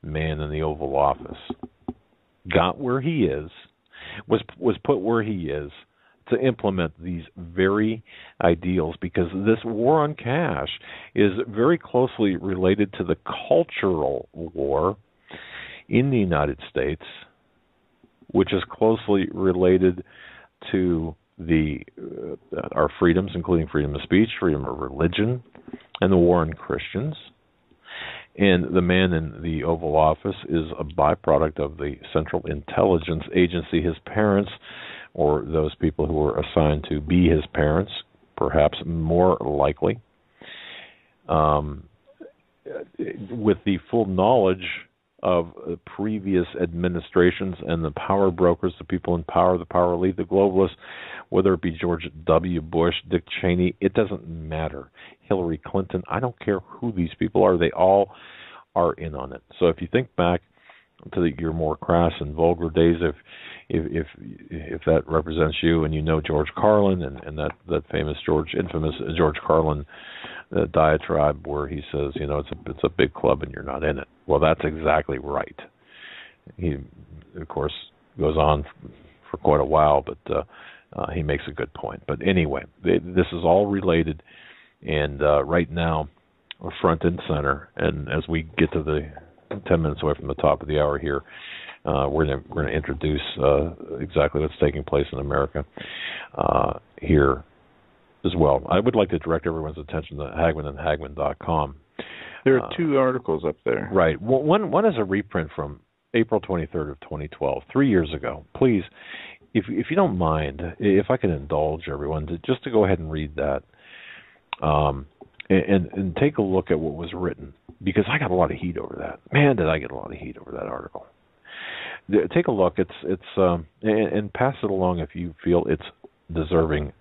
man in the Oval Office got where he is, was put where he is, to implement these very ideals, because this war on cash is very closely related to the cultural war in the United States, which is closely related to our freedoms, including freedom of speech, freedom of religion, and the war on Christians. And the man in the Oval Office is a byproduct of the Central Intelligence Agency. His parents, or those people who were assigned to be his parents, perhaps more likely, with the full knowledge of previous administrations and the power brokers, the people in power, the power elite, the globalists, whether it be George W. Bush, Dick Cheney, it doesn't matter. Hillary Clinton, I don't care who these people are, they all are in on it. So if you think back to your more crass and vulgar days, if that represents you, and you know George Carlin and that infamous George Carlin diatribe where he says, it's a big club and you're not in it. Well, that's exactly right. He, of course, goes on for quite a while, but he makes a good point. But anyway, this is all related, and right now, front and center. And as we get to the 10 minutes away from the top of the hour here, we're going to introduce exactly what's taking place in America here as well. I would like to direct everyone's attention to HagmannandHagmann.com. There are two articles up there. Right. One is a reprint from April 23rd of 2012, 3 years ago. Please, if you don't mind, if I can indulge everyone just to go ahead and read that, and take a look at what was written, because I got a lot of heat over that. Man, did I get a lot of heat over that article. Take a look. It's and pass it along if you feel it's deserving.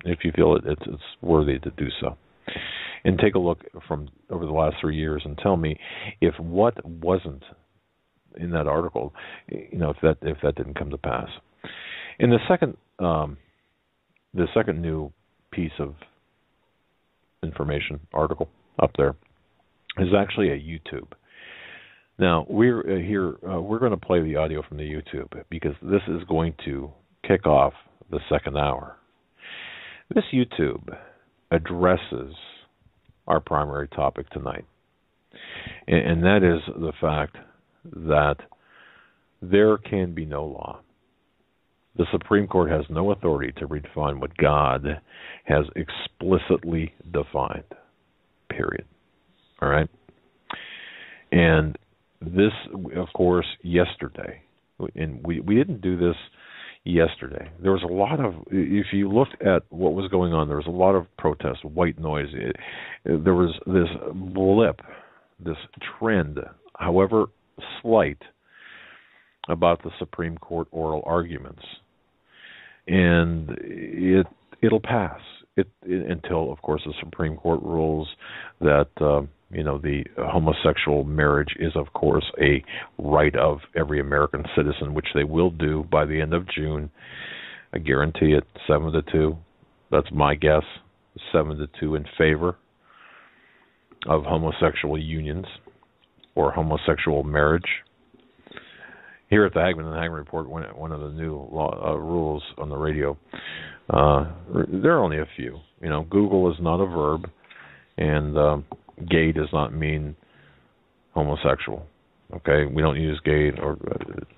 If you feel it's worthy to do so. And take a look from over the last 3 years and tell me if what wasn't in that article, if that didn't come to pass. And the second new piece of information article up there is actually a YouTube. Now we're going to play the audio from the YouTube because this is going to kick off the second hour. This YouTube addresses our primary topic tonight, and that is the fact that there can be no law. The Supreme Court has no authority to redefine what God has explicitly defined, period. All right? And this, of course, yesterday, and we didn't do this yesterday. There was a lot of, if you looked at what was going on, there was a lot of protest, white noise. There was this blip, this trend, however slight, about the Supreme Court oral arguments. And it'll pass until, of course, the Supreme Court rules that the homosexual marriage is, of course, a right of every American citizen, which they will do by the end of June. I guarantee it, 7-2. That's my guess, 7-2 in favor of homosexual unions or homosexual marriage. Here at the Hagmann Hagmann Report, one of the new rules on the radio, there are only a few. Google is not a verb, and gay does not mean homosexual. Okay, we don't use gay or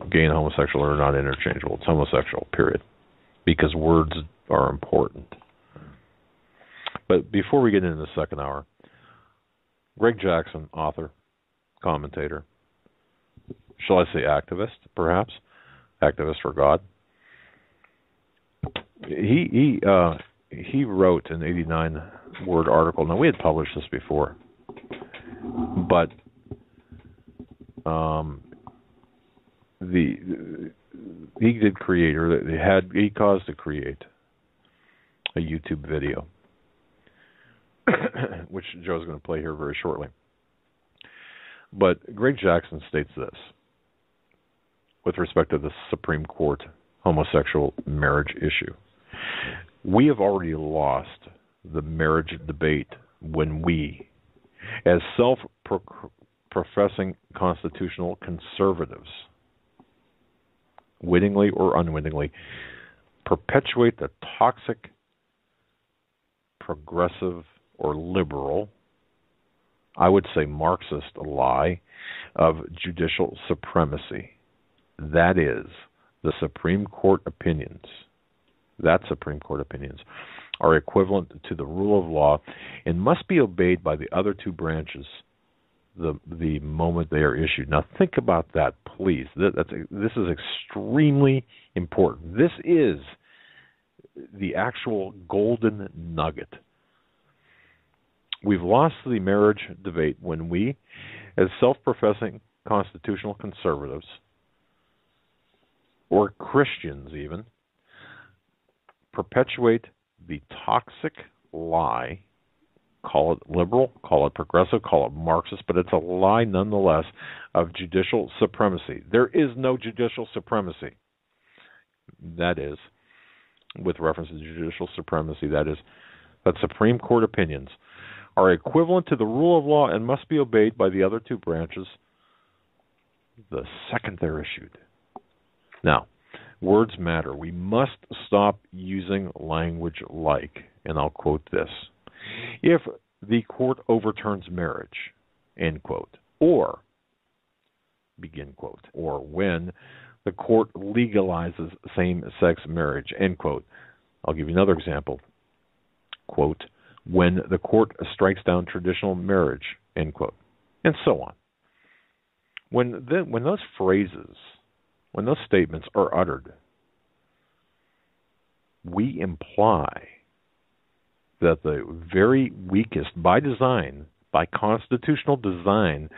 gay and homosexual are not interchangeable. It's homosexual, period, because words are important. But before we get into the second hour, Greg Jackson, author, commentator, shall I say activist, perhaps? Activist for God. He wrote an 89-word article. Now, we had published this before, but he did create, or he caused to create a YouTube video, which Joe's going to play here very shortly. But Greg Jackson states this with respect to the Supreme Court homosexual marriage issue. We have already lost the marriage debate when we, as self-professing constitutional conservatives, wittingly or unwittingly, perpetuate the toxic, progressive, or liberal, I would say Marxist lie of judicial supremacy. That is, the Supreme Court opinions, are equivalent to the rule of law and must be obeyed by the other two branches the moment they are issued. Now think about that, please. This is extremely important. This is the actual golden nugget. We've lost the marriage debate when we, as self-professing constitutional conservatives, or Christians even, perpetuate the toxic lie, call it liberal, call it progressive, call it Marxist, but it's a lie nonetheless, of judicial supremacy. There is no judicial supremacy. That is, with reference to judicial supremacy, that Supreme Court opinions are equivalent to the rule of law and must be obeyed by the other two branches the second they're issued. Now, words matter. We must stop using language like, and I'll quote this, if the court overturns marriage, end quote, or, begin quote, or when the court legalizes same-sex marriage, end quote. I'll give you another example, quote, when the court strikes down traditional marriage, end quote, and so on. When those phrases when those statements are uttered, we imply that the very weakest, by design, by constitutional design,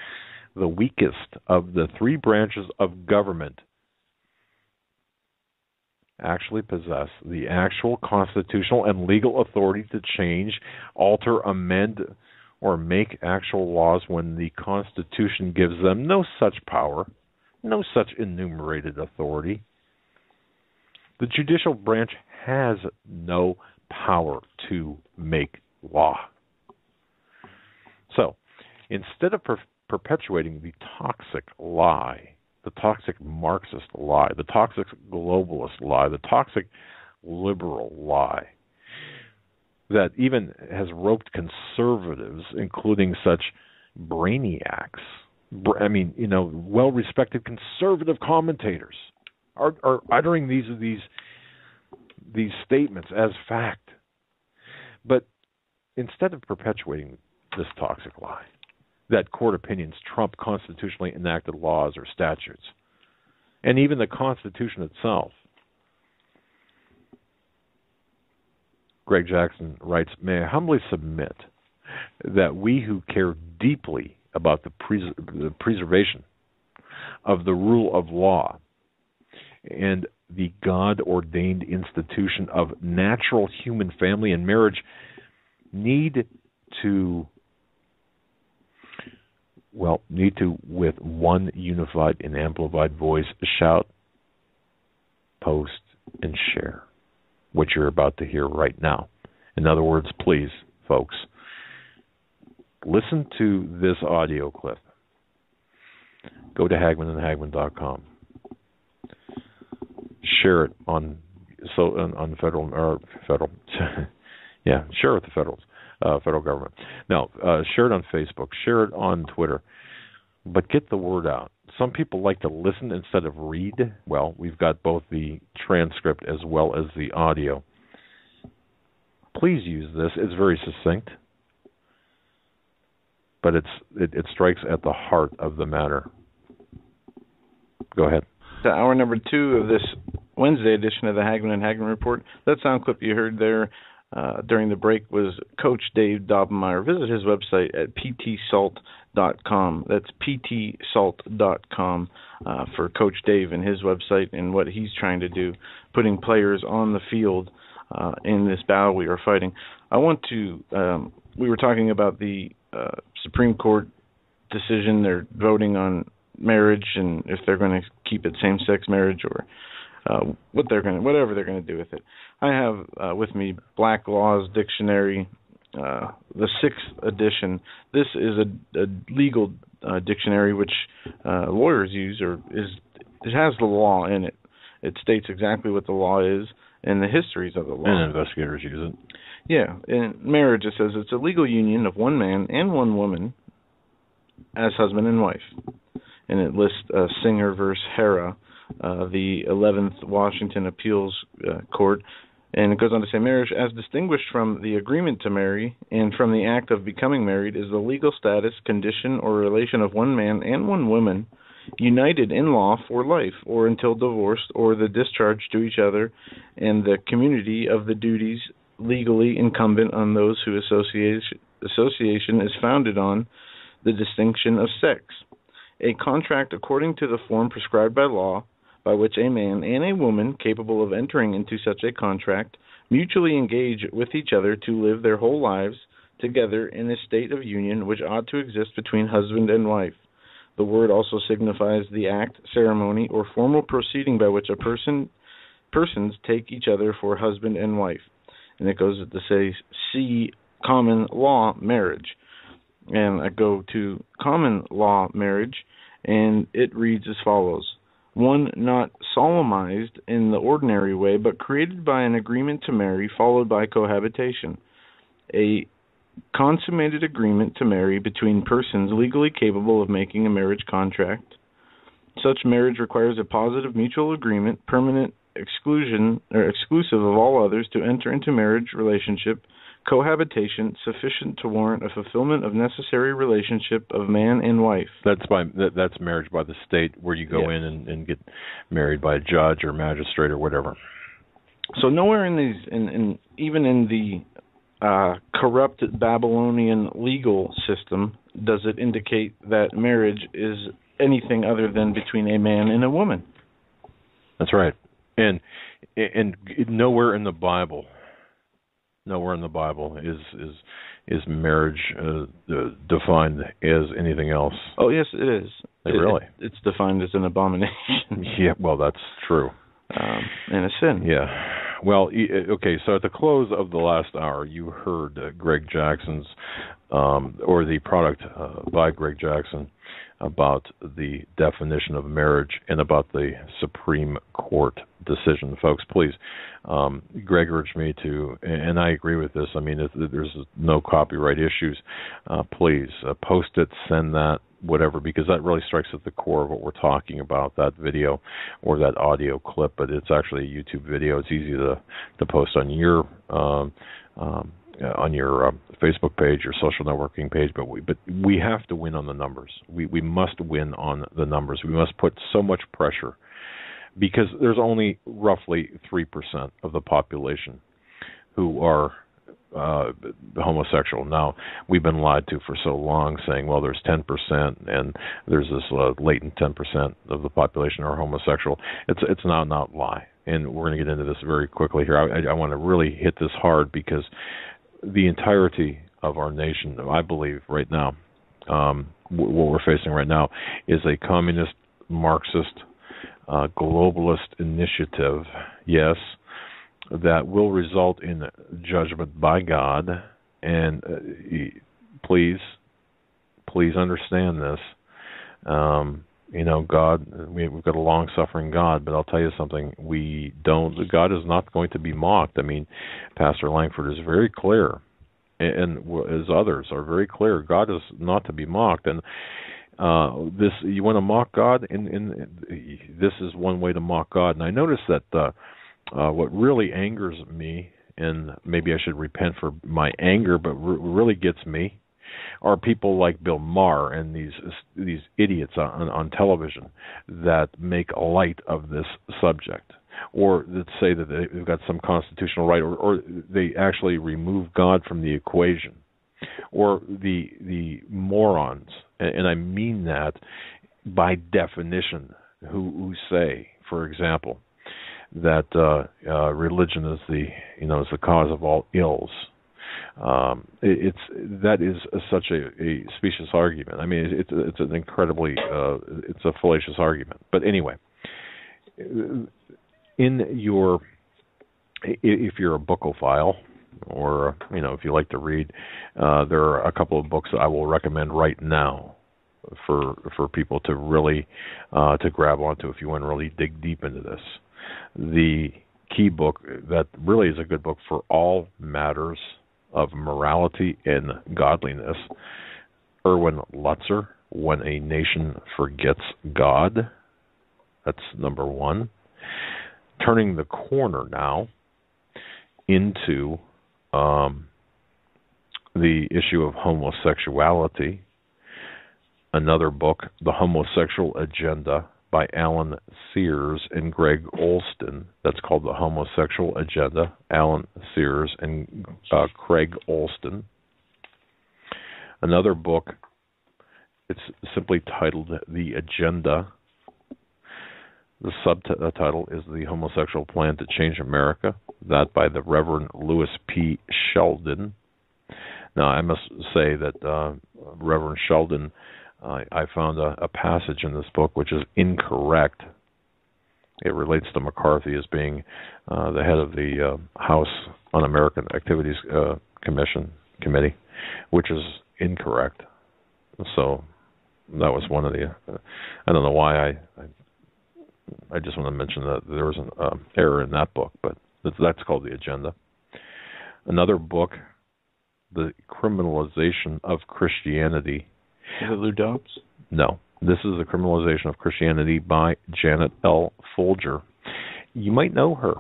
the weakest of the three branches of government actually possess the actual constitutional and legal authority to change, alter, amend, or make actual laws when the Constitution gives them no such power, no such enumerated authority. The judicial branch has no power to make law. So, instead of perpetuating the toxic lie, the toxic Marxist lie, the toxic globalist lie, the toxic liberal lie that even has roped conservatives, including such brainiacs, well-respected conservative commentators, are uttering these statements as fact. But instead of perpetuating this toxic lie, that court opinions trump constitutionally enacted laws or statutes, and even the Constitution itself, Greg Jackson writes, "May I humbly submit that we who care deeply about the preservation of the rule of law and the God-ordained institution of natural human family and marriage need to, with one unified and amplified voice, shout, post, and share what you're about to hear right now. In other words, please, folks, listen to this audio clip. Go to HagmannandHagmann.com. Share it on federal, yeah, share it with the federal government. Now, share it on Facebook, share it on Twitter, but get the word out. Some people like to listen instead of read. Well, we've got both the transcript as well as the audio. Please use this. It's very succinct, but it strikes at the heart of the matter. Go ahead. To hour number 2 of this Wednesday edition of the Hagmann and Hagmann Report. That sound clip you heard there during the break was Coach Dave Dobbenmeyer. Visit his website at ptsalt.com. That's ptsalt.com for Coach Dave and his website and what he's trying to do, putting players on the field in this battle we are fighting. I want to, we were talking about the Supreme Court decision. They're voting on marriage and if they're going to keep it same-sex marriage or whatever they're going to do with it. I have with me Black Laws Dictionary, the 6th edition. This is a legal dictionary which lawyers use, it has the law in it. It states exactly what the law is and the histories of the law. And investigators use it. Yeah. In marriage, it says it's a legal union of one man and one woman as husband and wife. And it lists Singer versus Hera, the 11th Washington Appeals Court. And it goes on to say, marriage, as distinguished from the agreement to marry and from the act of becoming married, is the legal status, condition, or relation of one man and one woman united in law for life or until divorced or the discharge to each other and the community of the duties legally incumbent on those whose association is founded on the distinction of sex. A contract according to the form prescribed by law, by which a man and a woman capable of entering into such a contract mutually engage with each other to live their whole lives together in a state of union which ought to exist between husband and wife. The word also signifies the act, ceremony, or formal proceeding by which persons take each other for husband and wife. And it goes to say, see common law marriage. And I go to common law marriage, and it reads as follows. One not solemnized in the ordinary way, but created by an agreement to marry, followed by cohabitation. A consummated agreement to marry between persons legally capable of making a marriage contract. Such marriage requires a positive mutual agreement, permanent exclusive of all others, to enter into marriage relationship, cohabitation sufficient to warrant a fulfillment of necessary relationship of man and wife. That's marriage by the state, where you go in and get married by a judge or magistrate or whatever. So nowhere in these, even in the corrupt Babylonian legal system, does it indicate that marriage is anything other than between a man and a woman. That's right. And nowhere in the Bible is marriage defined as anything else. Oh yes, it is. Really? It's defined as an abomination. Yeah, well, that's true. And a sin. Yeah. Well, okay, so at the close of the last hour, you heard Greg Jackson's, or the product by Greg Jackson, about the definition of marriage and about the Supreme Court decision. Folks, please, Greg urged me to, and I agree with this, I mean, if there's no copyright issues, please post it, send that, whatever, because that really strikes at the core of what we're talking about, that video or that audio clip. But it's actually a YouTube video. It's easy to post on your Facebook page or social networking page, but we have to win on the numbers. We must win on the numbers. We must put so much pressure, because there's only roughly 3% of the population who are homosexual. Now, we've been lied to for so long, saying, well, there's 10%, and there's this latent 10% of the population are homosexual. It's now not a lie, and we're going to get into this very quickly here. I want to really hit this hard, because the entirety of our nation, I believe, right now, what we're facing right now is a communist, Marxist, globalist initiative, yes, that will result in judgment by God. And please understand this. God, we've got a long-suffering God, but I'll tell you something, God is not going to be mocked. I mean, Pastor Langford is very clear, and as others are very clear, God is not to be mocked. And this, you want to mock God, and this is one way to mock God. And I noticed that what really angers me, and maybe I should repent for my anger, but really gets me, are people like Bill Maher and these idiots on television that make light of this subject, or that say that they've got some constitutional right, or they actually remove God from the equation, or the morons, and I mean that by definition, who say, for example, that religion is the cause of all ills. That is such a specious argument. I mean, it's an incredibly it's a fallacious argument. But anyway, if you're a bookophile, or if you like to read, there are a couple of books that I will recommend right now for people to really to grab onto if you want to really dig deep into this. The key book that really is a good book for all matters of morality and godliness, Erwin Lutzer, When a Nation Forgets God. That's number one. Turning the corner now into the issue of homosexuality. Another book, The Homosexual Agenda, by Alan Sears and Greg Olston. That's called The Homosexual Agenda, Alan Sears and Craig Olston. Another book, it's simply titled The Agenda. The subtitle is The Homosexual Plan to Change America, that by the Reverend Louis P. Sheldon. Now, I must say that Reverend Sheldon, I found a passage in this book which is incorrect. It relates to McCarthy as being the head of the House Un-American Activities Committee, which is incorrect. So that was one of the. I don't know why I just want to mention that there was an error in that book, but that's called The Agenda. Another book, The Criminalization of Christianity. Is it Lou Dobbs? No. This is The Criminalization of Christianity by Janet L. Folger. You might know her.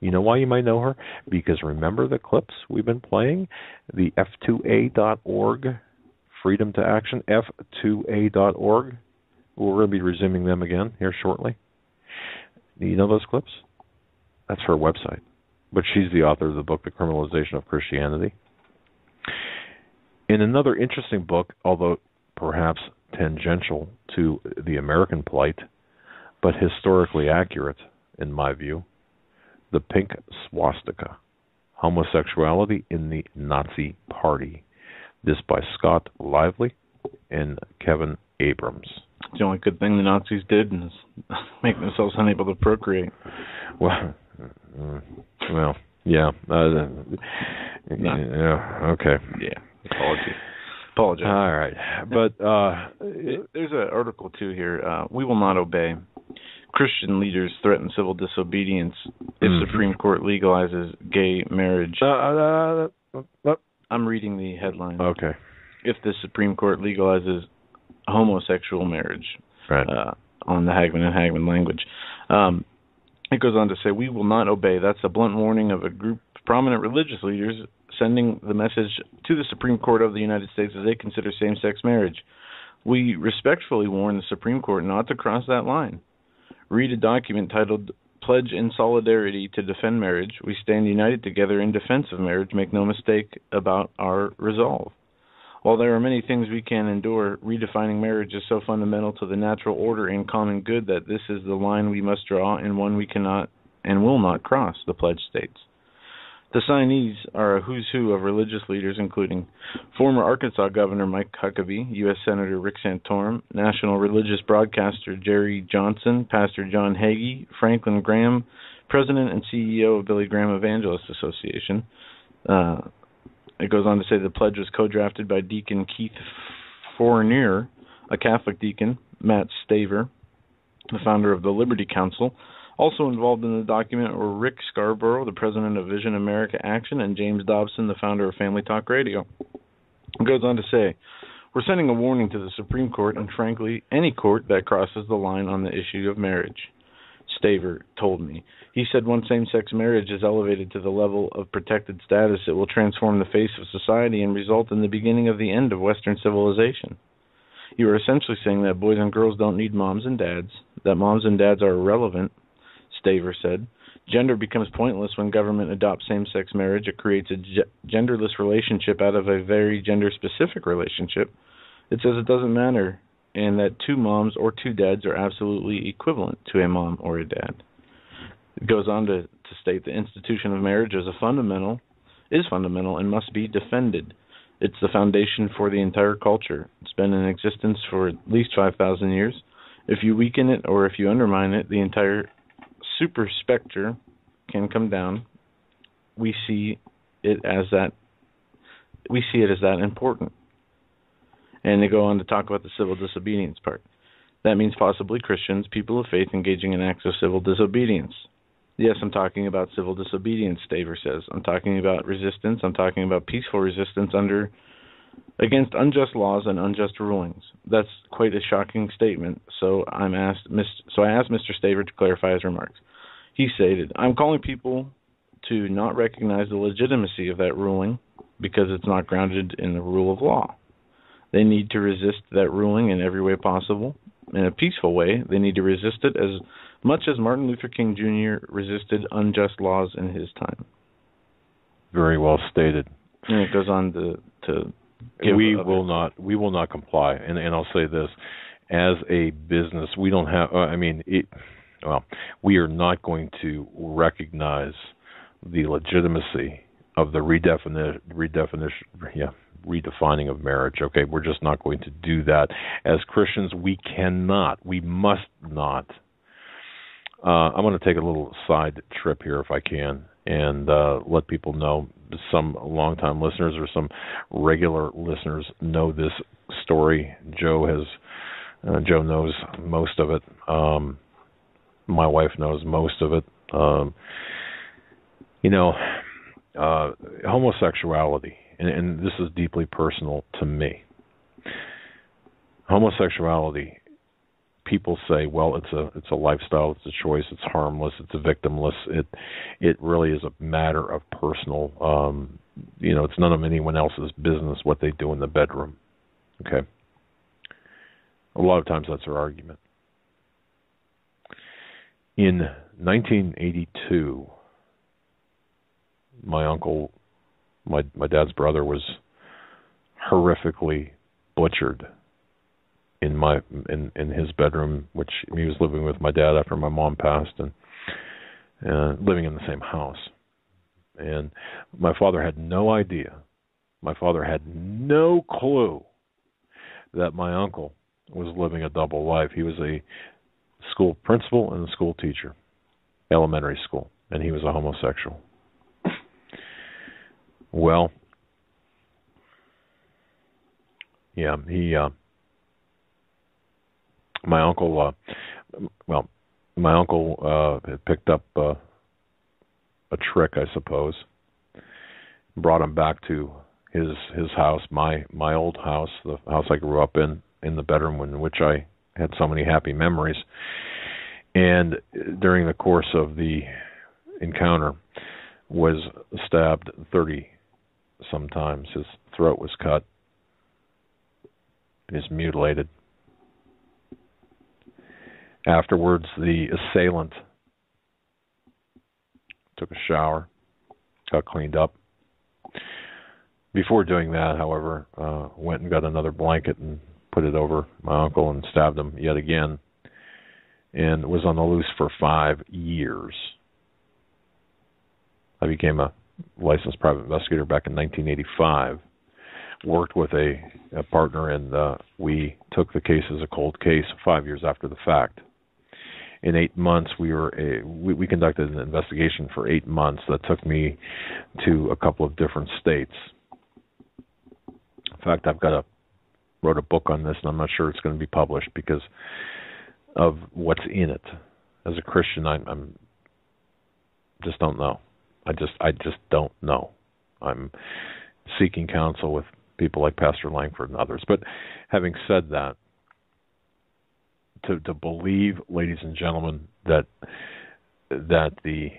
You know why you might know her? Because remember the clips we've been playing? The F2A.org, Freedom to Action, F2A.org. We're going to be resuming them again here shortly. Do you know those clips? That's her website. But she's the author of the book, The Criminalization of Christianity. In another interesting book, although perhaps tangential to the American plight, but historically accurate, in my view, The Pink Swastika, Homosexuality in the Nazi Party. This by Scott Lively and Kevin Abrams. The only good thing the Nazis did is make themselves unable to procreate. Well, yeah. Yeah, okay. Yeah, apologize. All right. But there's an article, too, here. We will not obey. Christian leaders threaten civil disobedience if Supreme Court legalizes gay marriage. I'm reading the headline. Okay. If the Supreme Court legalizes homosexual marriage, right. On the Hagmann and Hagmann language. It goes on to say, we will not obey. That's a blunt warning of a group of prominent religious leaders sending the message to the Supreme Court of the United States as they consider same-sex marriage. We respectfully warn the Supreme Court not to cross that line. Read a document titled Pledge in Solidarity to Defend Marriage. We stand united together in defense of marriage. Make no mistake about our resolve. While there are many things we can endure, redefining marriage is so fundamental to the natural order and common good that this is the line we must draw and one we cannot and will not cross, the pledge states. The signees are a who's who of religious leaders, including former Arkansas Governor Mike Huckabee, U.S. Senator Rick Santorum, national religious broadcaster Jerry Johnson, Pastor John Hagee, Franklin Graham, President and CEO of Billy Graham Evangelist Association. It goes on to say the pledge was co-drafted by Deacon Keith Fournier, a Catholic deacon, Matt Staver, the founder of the Liberty Council. Also involved in the document were Rick Scarborough, the president of Vision America Action, and James Dobson, the founder of Family Talk Radio. It goes on to say, we're sending a warning to the Supreme Court and, frankly, any court that crosses the line on the issue of marriage. Staver told me. He said once same-sex marriage is elevated to the level of protected status, it will transform the face of society and result in the beginning of the end of Western civilization. You are essentially saying that boys and girls don't need moms and dads, that moms and dads are irrelevant, Staver said. Gender becomes pointless when government adopts same-sex marriage. It creates a genderless relationship out of a very gender-specific relationship. It says it doesn't matter and that two moms or two dads are absolutely equivalent to a mom or a dad. It goes on to state the institution of marriage is fundamental and must be defended. It's the foundation for the entire culture. It's been in existence for at least 5,000 years. If you weaken it or if you undermine it, the entire super specter can come down. We see it as that important. And they go on to talk about the civil disobedience part. That means possibly Christians, people of faith, engaging in acts of civil disobedience. Yes, I'm talking about civil disobedience, Staver says. I'm talking about resistance. I'm talking about peaceful resistance against unjust laws and unjust rulings. That's quite a shocking statement, so I asked Mr. Staver to clarify his remarks. He stated, I'm calling people to not recognize the legitimacy of that ruling because it's not grounded in the rule of law. They need to resist that ruling in every way possible. In a peaceful way, they need to resist it as much as Martin Luther King Jr. resisted unjust laws in his time. Very well stated. And it goes on to give we will not comply. And I'll say this, as a business, we don't have. We are not going to recognize the legitimacy of the redefining of marriage. Okay, we're just not going to do that. As Christians, we must not. I'm going to take a little side trip here if I can and let people know, some longtime listeners or some regular listeners know this story. Joe knows most of it. My wife knows most of it. Homosexuality, and this is deeply personal to me. Homosexuality people say, well, it's a lifestyle, it's a choice, it's harmless, it's a victimless. It really is a matter of personal. It's none of anyone else's business what they do in the bedroom. Okay. A lot of times that's their argument. In 1982, my uncle, my dad's brother, was horrifically butchered in his bedroom, which he was living with my dad after my mom passed, and living in the same house. And my father had no idea. My father had no clue that my uncle was living a double life. He was a school principal and a school teacher, elementary school, and he was a homosexual. Well, yeah, my uncle had picked up a trick, I suppose, brought him back to his house, my old house, the house I grew up in the bedroom in which I had so many happy memories. And during the course of the encounter, was stabbed 30 sometimes. His throat was cut. He was mutilated. Afterwards, the assailant took a shower, got cleaned up. Before doing that, however, went and got another blanket and put it over my uncle and stabbed him yet again, and was on the loose for 5 years. I became a licensed private investigator back in 1985, worked with a partner, and we took the case as a cold case 5 years after the fact. In 8 months, we conducted an investigation for 8 months that took me to a couple of different states. In fact, wrote a book on this, and I'm not sure it's going to be published because of what's in it. As a Christian, I'm just don't know. I just don't know. I'm seeking counsel with people like Pastor Langford and others. But having said that, to believe, ladies and gentlemen, that the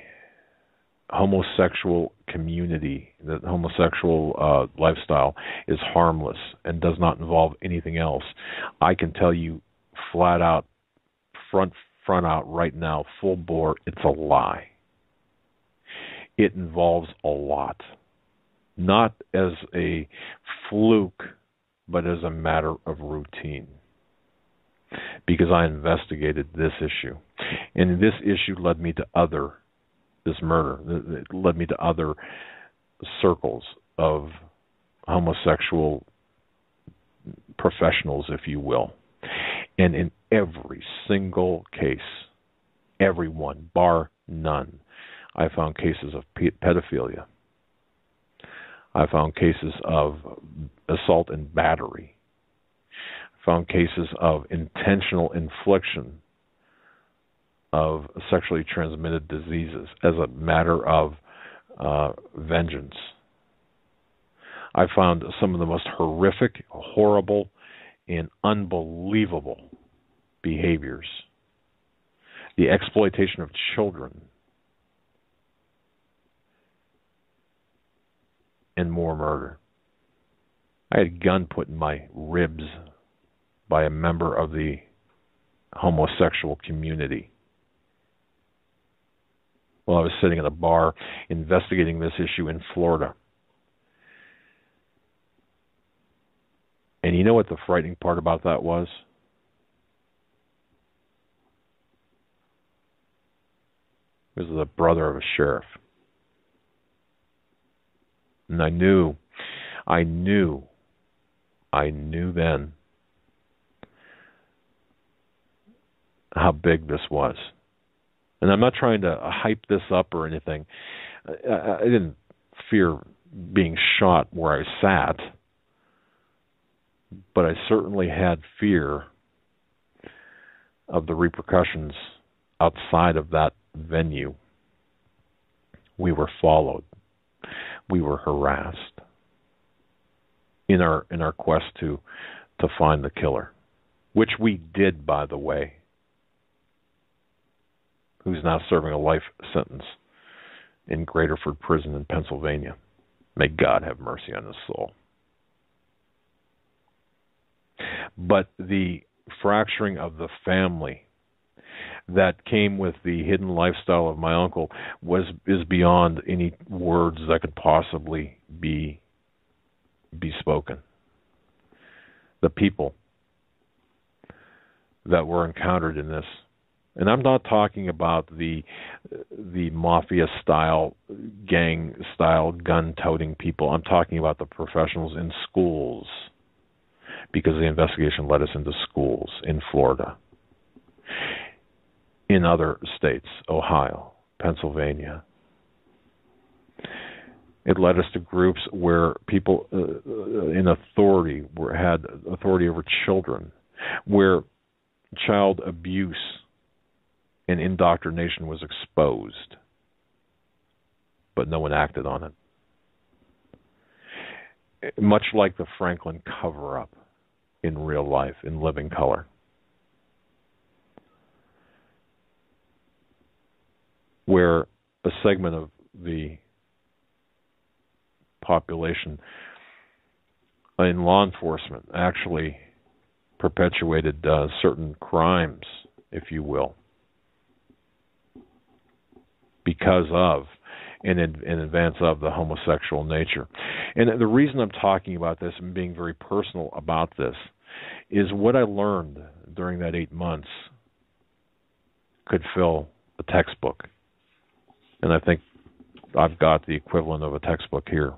homosexual community, the homosexual lifestyle is harmless and does not involve anything else, I can tell you flat out, front out right now, full bore, it's a lie. It involves a lot, not as a fluke, but as a matter of routine. Because I investigated this issue, and this issue led me to this murder. It led me to other circles of homosexual professionals, if you will. And in every single case, everyone, bar none, I found cases of pedophilia. I found cases of assault and battery. I found cases of intentional infliction of sexually transmitted diseases as a matter of vengeance. I found some of the most horrific, horrible, and unbelievable behaviors. The exploitation of children. And more murder. I had a gun put in my ribs by a member of the homosexual community while I was sitting at a bar investigating this issue in Florida. And you know what the frightening part about that was? It was the brother of a sheriff. And I knew then how big this was. And I'm not trying to hype this up or anything. I didn't fear being shot where I sat, but I certainly had fear of the repercussions outside of that venue. We were followed. We were harassed in our quest to find the killer. which we did, by the way, who's now serving a life sentence in Graterford Prison in Pennsylvania. May God have mercy on his soul. But the fracturing of the family that came with the hidden lifestyle of my uncle is beyond any words that could possibly be spoken. The people that were encountered in this, and I'm not talking about the mafia style, gang style, gun toting people. I'm talking about the professionals in schools, because the investigation led us into schools in Florida, in other states, Ohio, Pennsylvania. It led us to groups where people in authority had authority over children, where child abuse and indoctrination was exposed, but no one acted on it. Much like the Franklin cover-up in real life, in living color. Where a segment of the population in law enforcement actually perpetuated certain crimes, if you will, because of, in advance of, the homosexual nature. And the reason I'm talking about this and being very personal about this is what I learned during that 8 months could fill a textbook. And I think I've got the equivalent of a textbook here.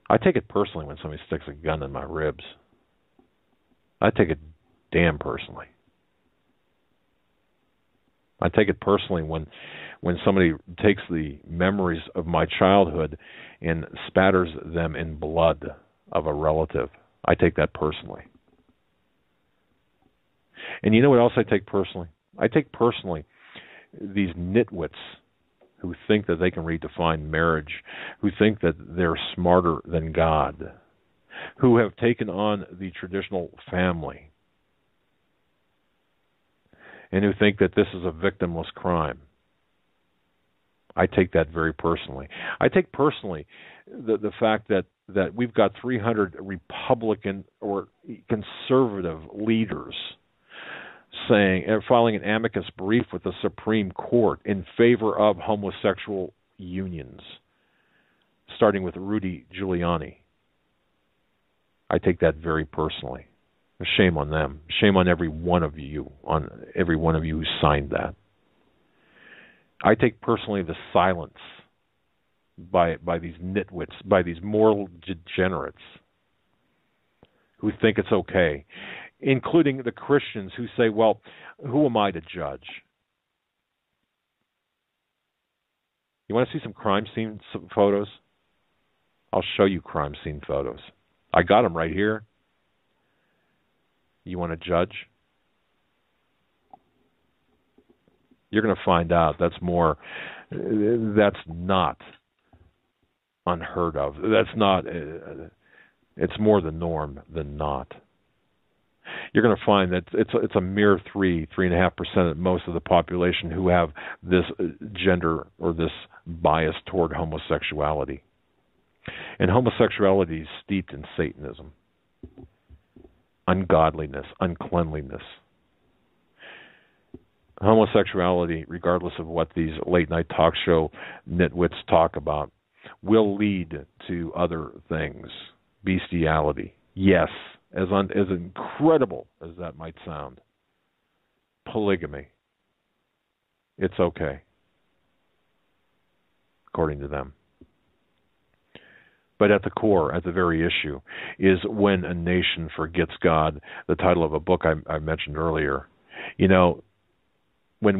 I take it personally when somebody sticks a gun in my ribs. I take it damn personally. I take it personally when somebody takes the memories of my childhood and spatters them in blood of a relative. I take that personally. And you know what else I take personally? I take personally these nitwits who think that they can redefine marriage, who think that they're smarter than God, who have taken on the traditional family, and who think that this is a victimless crime. I take that very personally. I take personally the fact that we've got 300 Republican or conservative leaders filing an amicus brief with the Supreme Court in favor of homosexual unions, starting with Rudy Giuliani. I take that very personally. Shame on them. Shame on every one of you who signed that. I take personally the silence by these nitwits, by these moral degenerates who think it's okay, including the Christians who say, well, who am I to judge? You want to see some crime scene photos? I'll show you crime scene photos. I got them right here. You want to judge? You're going to find out that's not unheard of. It's more the norm than not. You're going to find that it's a mere 3.5% of most of the population who have this gender or this bias toward homosexuality. And homosexuality is steeped in Satanism, ungodliness, uncleanliness. Homosexuality, regardless of what these late-night talk show nitwits talk about, will lead to other things. Bestiality. Yes, as incredible as that might sound. Polygamy. It's okay, according to them. But at the core, at the very issue, is when a nation forgets God, the title of a book I mentioned earlier. You know, when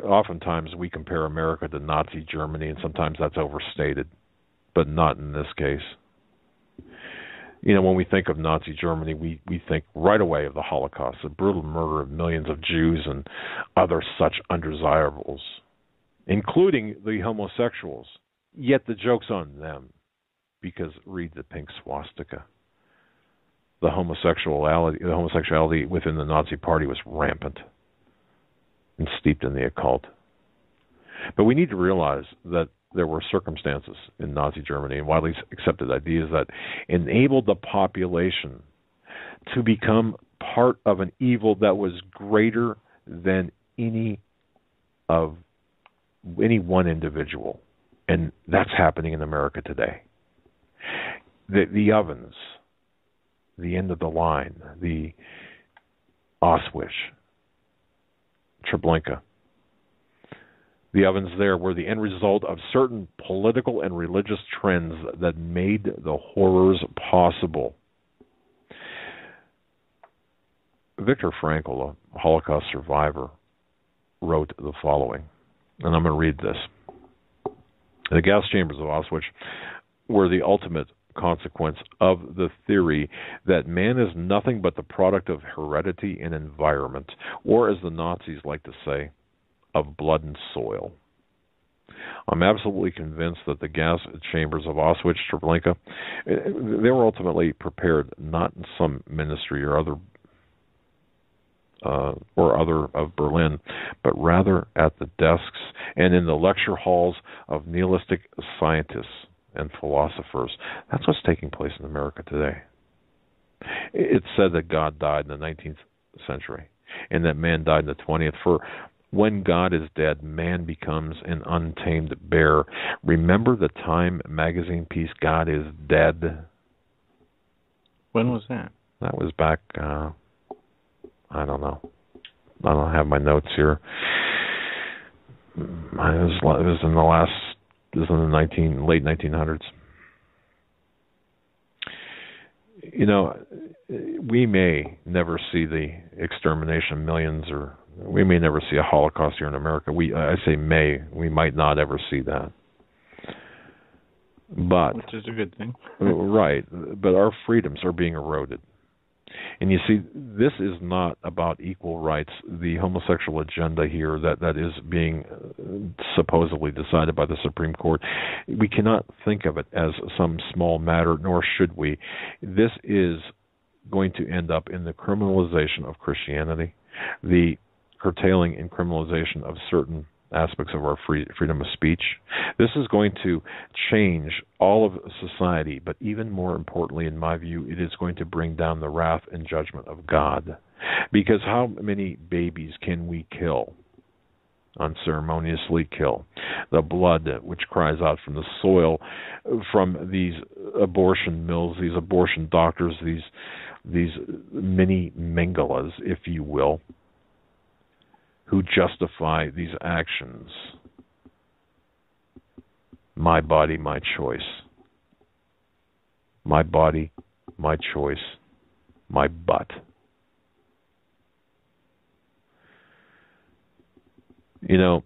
oftentimes we compare America to Nazi Germany, and sometimes that's overstated, but not in this case. You know, when we think of Nazi Germany, we think right away of the Holocaust, the brutal murder of millions of Jews and other such undesirables, including the homosexuals. Yet the joke's on them, because read the pink swastika. the homosexuality within the Nazi Party was rampant and steeped in the occult. But we need to realize that there were circumstances in Nazi Germany and widely accepted ideas that enabled the population to become part of an evil that was greater than any one individual. And that's happening in America today. The ovens, the end of the line, the Auschwitz, Treblinka. The ovens there were the end result of certain political and religious trends that made the horrors possible. Viktor Frankl, a Holocaust survivor, wrote the following, and I'm going to read this. The gas chambers of Auschwitz were the ultimate consequence of the theory that man is nothing but the product of heredity and environment, or as the Nazis like to say, of blood and soil. I'm absolutely convinced that the gas chambers of Auschwitz, Treblinka, they were ultimately prepared not in some ministry or other of Berlin, but rather at the desks and in the lecture halls of nihilistic scientists and philosophers. That's what's taking place in America today. It's said that God died in the 19th century and that man died in the 20th. For when God is dead, man becomes an untamed bear. Remember the Time magazine piece, God is Dead? When was that? That was back, I don't know. I don't have my notes here. It was in the late 1900s. You know, we may never see the extermination of millions, or we may never see a Holocaust here in America. I say may. We might not ever see that. But which is a good thing. Right. But our freedoms are being eroded. And you see, this is not about equal rights. The homosexual agenda here that is being supposedly decided by the Supreme Court, we cannot think of it as some small matter, nor should we. This is going to end up in the criminalization of Christianity, the curtailing and criminalization of certain aspects of our freedom of speech. This is going to change all of society, but even more importantly, in my view, it is going to bring down the wrath and judgment of God. Because how many babies can we kill? Unceremoniously kill. The blood which cries out from the soil, from these abortion mills, these abortion doctors, these mini Mengelas, if you will, who justify these actions. My body, my choice. My body, my choice. My butt. You know,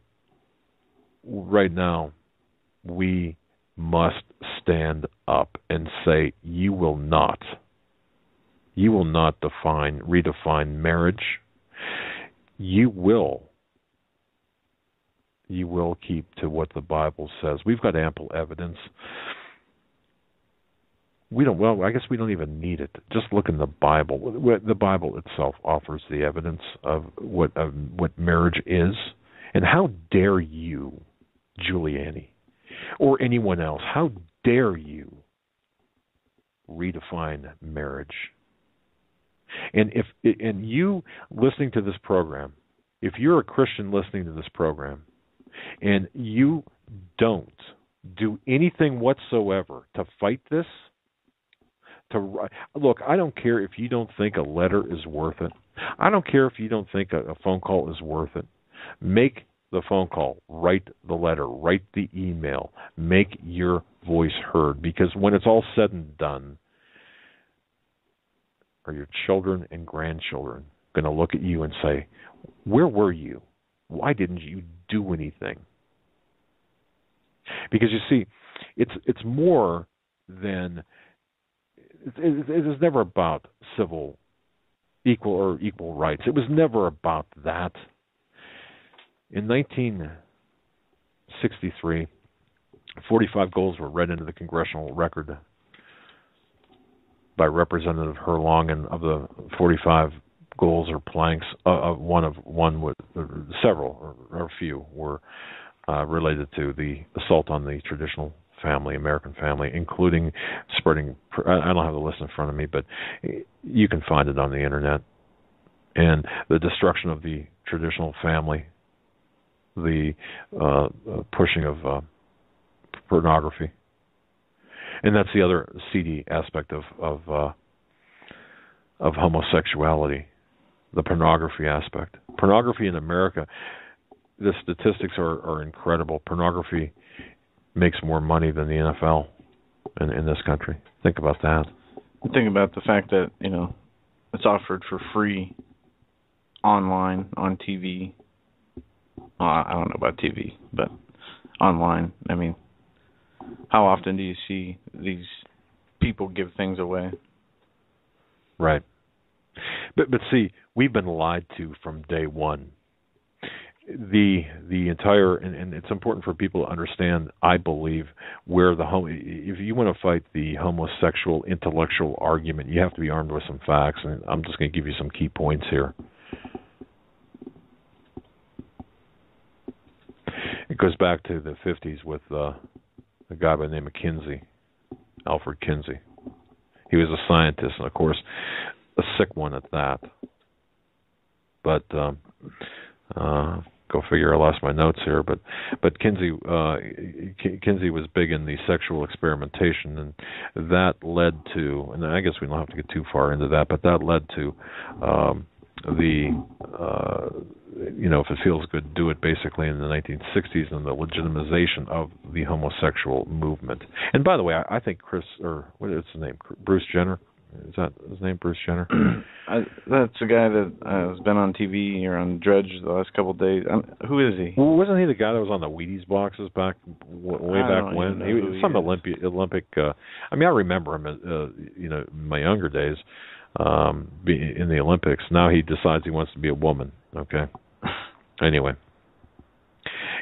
right now, we must stand up and say, you will not redefine marriage. You will keep to what the Bible says. We've got ample evidence. I guess we don't even need it. Just look in the Bible. The Bible itself offers the evidence of what marriage is. And how dare you, Giuliani, or anyone else, how dare you redefine marriage? And and you listening to this program, if you're a Christian listening to this program, and you don't do anything whatsoever to fight this, look, I don't care if you don't think a letter is worth it. I don't care if you don't think a phone call is worth it. Make the phone call, write the letter, write the email, make your voice heard, because when it's all said and done, are your children and grandchildren going to look at you and say, where were you? Why didn't you do anything? Because you see, it's more than, it was never about equal rights. It was never about that. In 1963, 45 goals were read into the congressional record by Representative Herlongen of the 45 goals or planks. One with several or a few were related to the assault on the traditional family, American family, including spreading. I don't have the list in front of me, but you can find it on the internet. And the destruction of the traditional family, the pushing of pornography, and that's the other seedy aspect of homosexuality, the pornography aspect. Pornography in America, the statistics are incredible. Pornography makes more money than the NFL in this country. Think about that. Think about the fact that, it's offered for free online, on TV. I don't know about TV, but online. I mean, how often do you see these people give things away? Right. But see, we've been lied to from day one. The entire, and it's important for people to understand, I believe, where if you want to fight the homosexual intellectual argument, you have to be armed with some facts, and I'm just going to give you some key points here. It goes back to the 50s with a guy by the name of Kinsey, Alfred Kinsey. He was a scientist, and of course, a sick one at that. But go figure, I lost my notes here. But Kinsey was big in the sexual experimentation, and that led to, and I guess we don't have to get too far into that, but that led to if it feels good, do it, basically in the 1960s, and the legitimization of the homosexual movement. And by the way, I think what is his name? Bruce Jenner? Is that his name, Bruce Jenner? That's a guy that has been on TV or on Drudge the last couple of days. Who is he? Well, wasn't he the guy that was on the Wheaties boxes back when? He was some Olympic. I remember him, in my younger days, in the Olympics. Now he decides he wants to be a woman. Okay. Anyway.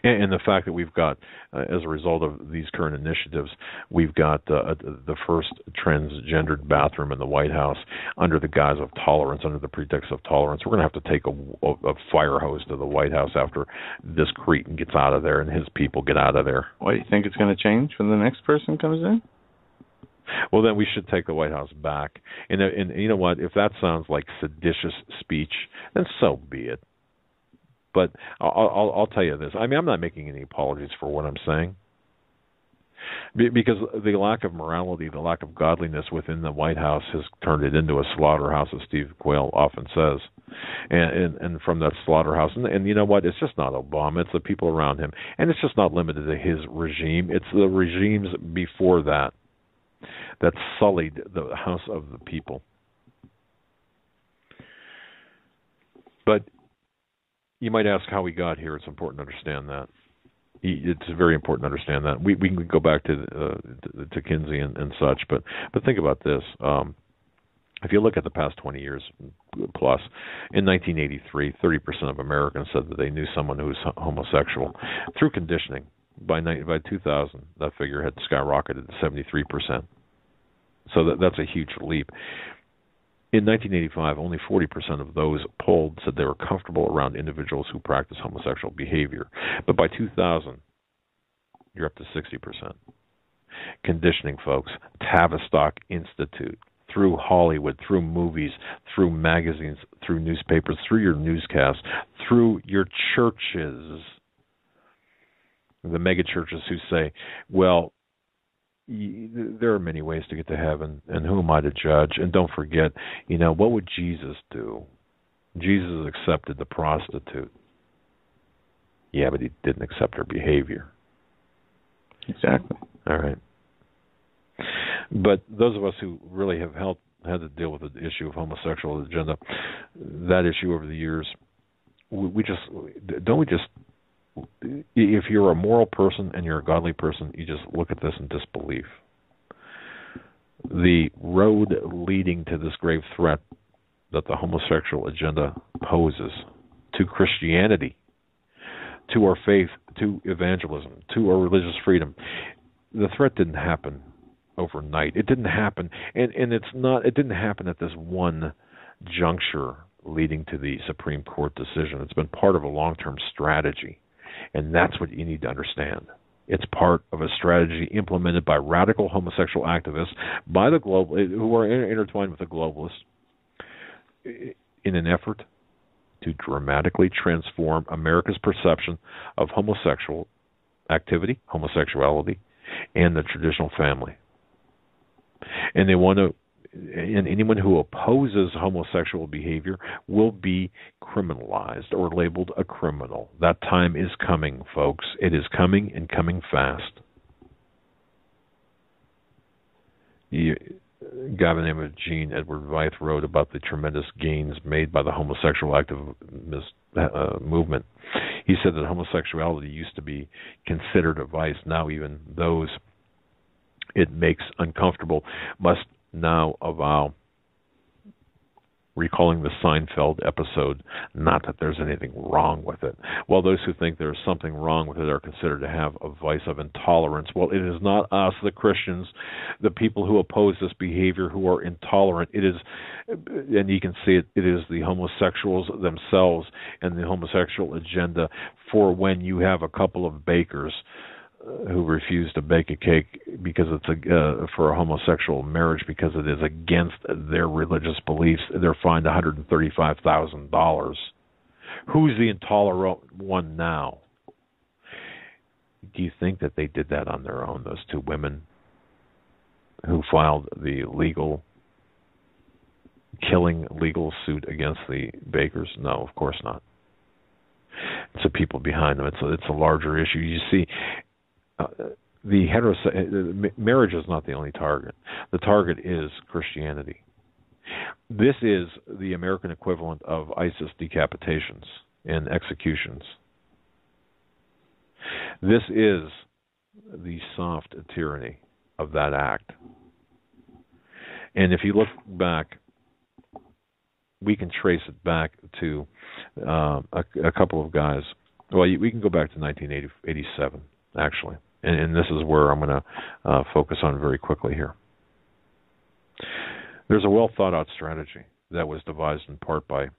And the fact that we've got, as a result of these current initiatives, we've got the first transgendered bathroom in the White House under the guise of tolerance, under the pretext of tolerance. We're going to have to take a fire hose to the White House after this cretin gets out of there and his people get out of there. Why do you think it's going to change when the next person comes in? Well, then we should take the White House back. And you know what? If that sounds like seditious speech, then so be it. But I'll tell you this. I'm not making any apologies for what I'm saying, because the lack of morality, the lack of godliness within the White House has turned it into a slaughterhouse, as Steve Quayle often says. And from that slaughterhouse, and you know what? It's just not Obama. It's the people around him. And it's just not limited to his regime. It's the regimes before that sullied the House of the people. But you might ask how we got here. It's important to understand that. It's very important to understand that. We can go back to Kinsey and such, but think about this. If you look at the past 20 years plus, in 1983, 30% of Americans said that they knew someone who was homosexual. Through conditioning, by 2000, that figure had skyrocketed to 73%. So that's a huge leap. In 1985, only 40% of those polled said they were comfortable around individuals who practice homosexual behavior. But by 2000, you're up to 60%. Conditioning, folks. Tavistock Institute. Through Hollywood, through movies, through magazines, through newspapers, through your newscasts, through your churches. The mega churches who say, well, there are many ways to get to heaven, and who am I to judge? And don't forget, what would Jesus do? Jesus accepted the prostitute. Yeah, but he didn't accept her behavior. Exactly. All right. But those of us who really have had to deal with the issue of homosexual agenda, that issue over the years, if you're a moral person and you're a godly person, you just look at this in disbelief. The road leading to this grave threat that the homosexual agenda poses to Christianity, to our faith, to evangelism, to our religious freedom, the threat didn't happen overnight. It didn't happen, and it didn't happen at this one juncture leading to the Supreme Court decision. It's been part of a long-term strategy, and that's what you need to understand. It's part of a strategy implemented by radical homosexual activists, by the who are intertwined with the globalists, in an effort to dramatically transform America's perception of homosexual activity, homosexuality, and the traditional family. And they want to, and anyone who opposes homosexual behavior will be criminalized or labeled a criminal. That time is coming, folks. It is coming, and coming fast. A guy by the name of Gene Edward Veith wrote about the tremendous gains made by the homosexual activist movement. He said that homosexuality used to be considered a vice. Now even those it makes uncomfortable must now avow, recalling the Seinfeld episode, not that there's anything wrong with it. While those who think there's something wrong with it are considered to have a vice of intolerance, well, it is not us, the Christians, the people who oppose this behavior, who are intolerant. It is, and you can see it, it is the homosexuals themselves and the homosexual agenda. For when you have a couple of bakers who refuse to bake a cake because it's for a homosexual marriage because it is against their religious beliefs, they're fined $135,000. Who's the intolerant one now? Do you think that they did that on their own, those two women who filed the killing legal suit against the bakers? No, of course not. It's the people behind them. It's a larger issue. You see, marriage is not the only target. The target is Christianity. This is the American equivalent of ISIS decapitations and executions. This is the soft tyranny of that act. And if you look back, we can trace it back to a couple of guys. Well, we can go back to 1987, actually. And this is where I'm going to focus on very quickly here. There's a well-thought-out strategy that was devised in part by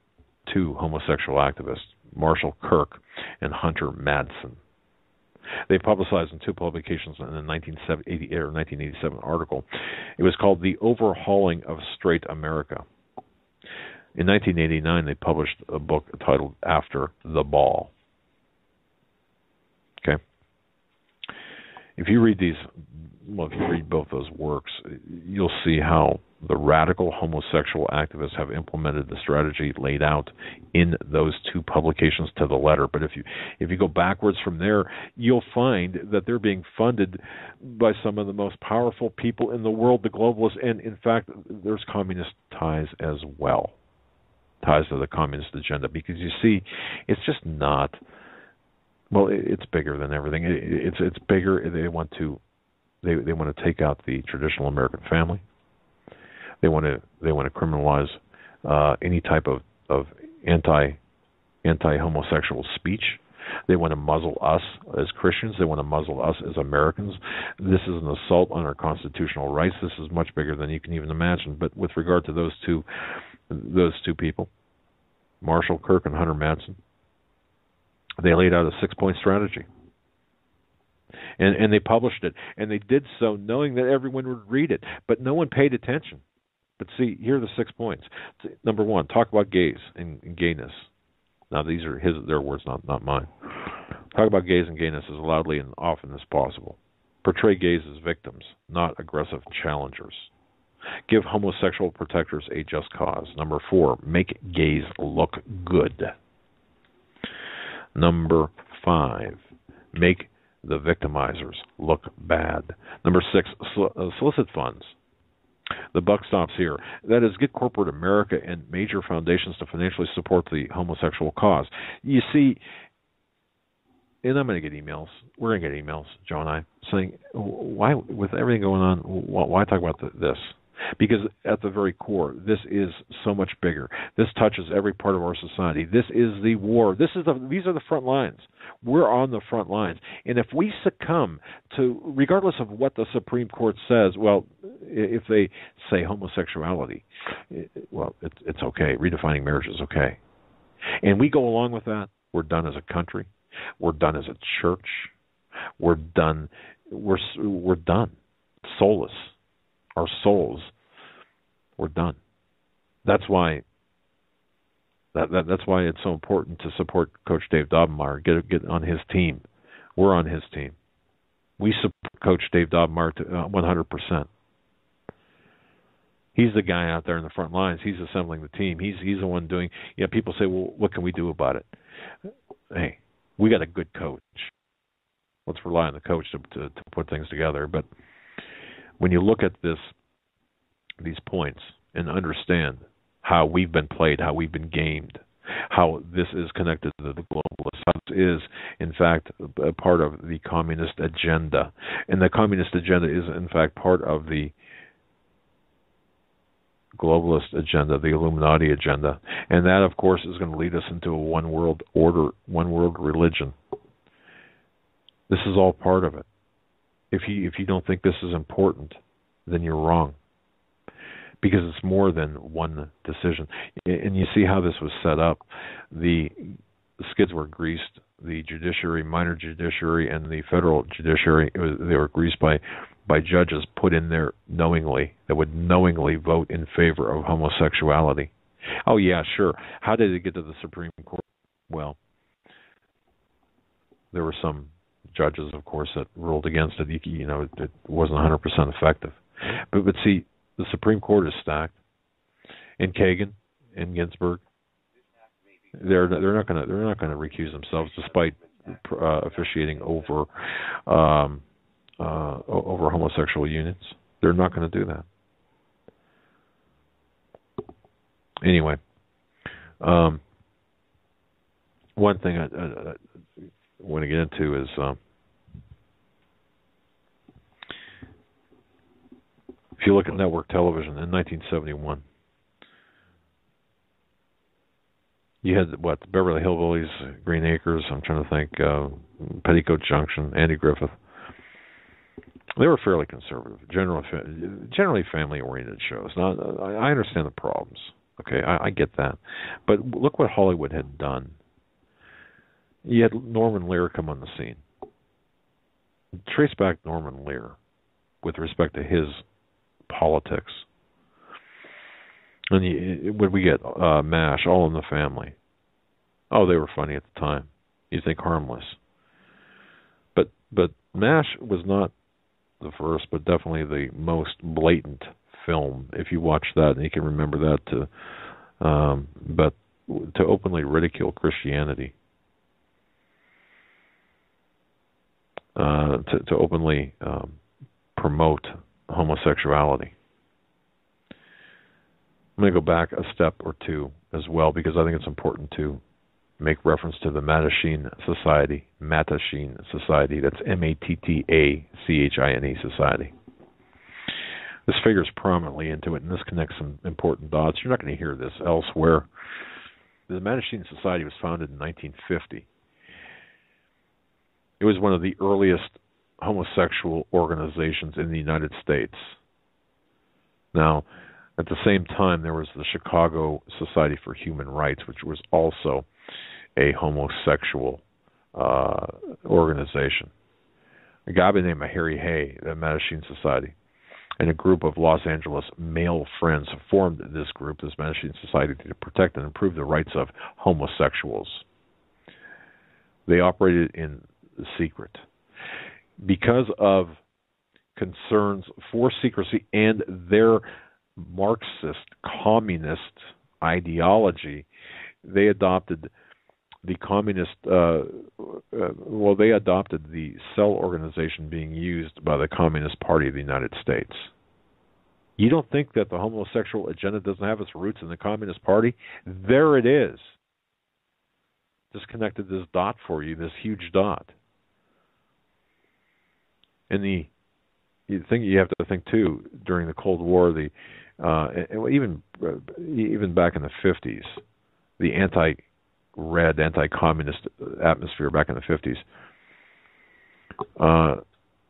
two homosexual activists, Marshall Kirk and Hunter Madsen. They publicized in two publications in a 1987 article. It was called The Overhauling of Straight America. In 1989, they published a book titled After the Ball. Okay. If you read both those works, you'll see how the radical homosexual activists have implemented the strategy laid out in those two publications to the letter. But if you go backwards from there, you'll find that they're being funded by some of the most powerful people in the world, the globalists, and in fact, there's communist ties as well, ties to the communist agenda. Because you see, it's just not. Well, it's bigger than everything. It's bigger. They want to take out the traditional American family. They want to criminalize any type of anti-homosexual speech. They want to muzzle us as Christians. They want to muzzle us as Americans. This is an assault on our constitutional rights. This is much bigger than you can even imagine. But with regard to those two people, Marshall Kirk and Hunter Madsen, they laid out a 6-point strategy. And they published it. And they did so knowing that everyone would read it. But no one paid attention. But see, here are the 6 points. Number 1, talk about gays and gayness. Now, these are their words, not mine. Talk about gays and gayness as loudly and often as possible. Portray gays as victims, not aggressive challengers. Give homosexual protectors a just cause. Number 4, make gays look good. Number 5, make the victimizers look bad. Number 6, solicit funds. The buck stops here. That is, get corporate America and major foundations to financially support the homosexual cause. You see, and I'm going to get emails. We're going to get emails, Joe and I, saying, why, with everything going on, why talk about this? Because at the very core, this is so much bigger. This touches every part of our society. This is the war. These are the front lines. We're on the front lines. And if we succumb to, regardless of what the Supreme Court says, well, if they say homosexuality, well, it's okay. Redefining marriage is okay. And we go along with that, we're done as a country. We're done as a church. We're done. We're done. Soulless. Our souls, we're done. That's why. That's why it's so important to support Coach Dave Daubenmire. Get on his team. We're on his team. We support Coach Dave Daubenmire to 100%. He's the guy out there in the front lines. He's assembling the team. He's the one doing. Yeah, people say, well, what can we do about it? Hey, we got a good coach. Let's rely on the coach to put things together. But when you look at these points and understand how we've been played, how we've been gamed, how this is connected to the globalists, how this is, in fact, a part of the communist agenda. And the communist agenda is, in fact, part of the globalist agenda, the Illuminati agenda. And that, of course, is going to lead us into a one world order, one world religion. This is all part of it. If you don't think this is important, then you're wrong. Because it's more than one decision. And you see how this was set up. The skids were greased. The judiciary, minor judiciary, and the federal judiciary, they were greased by judges put in there knowingly, that would knowingly vote in favor of homosexuality. Oh, yeah, sure. How did it get to the Supreme Court? Well, there were some judges, of course, that ruled against it. It wasn't 100% effective. But see, the Supreme Court is stacked. And Kagan and Ginsburg, they're not going to recuse themselves, despite officiating over homosexual unions. They're not going to do that. Anyway, one thing I want to get into is if you look at network television in 1971, you had Beverly Hillbillies, Green Acres. I'm trying to think, Petticoat Junction, Andy Griffith. They were fairly conservative, generally family-oriented shows. Now, I understand the problems. Okay, I get that. But look what Hollywood had done. You had Norman Lear come on the scene. Trace back Norman Lear with respect to his politics. And what we get? MASH, All in the Family. Oh, they were funny at the time. You think harmless. But MASH was not the first, but definitely the most blatant film. If you watch that, and you can remember that but to openly ridicule Christianity, to openly promote homosexuality. I'm going to go back a step or two as well, because I think it's important to make reference to the Mattachine Society. Mattachine Society. That's Mattachine Society. This figures prominently into it, and this connects some important dots. You're not going to hear this elsewhere. The Mattachine Society was founded in 1950. It was one of the earliest homosexual organizations in the United States. Now, at the same time, there was the Chicago Society for Human Rights, which was also a homosexual organization. A guy by the name of Harry Hay, the Mattachine Society, and a group of Los Angeles male friends formed this group, this Mattachine Society, to protect and improve the rights of homosexuals. They operated in secret because of concerns for secrecy and their Marxist communist ideology. They adopted the communist they adopted the cell organization being used by the Communist Party of the United States. You don't think that the homosexual agenda doesn't have its roots in the Communist Party? There it is. Just connected this dot for you, this huge dot. And the you have to think too. During the Cold War, even back in the 50s, the anti-red, anti-communist atmosphere back in the 50s.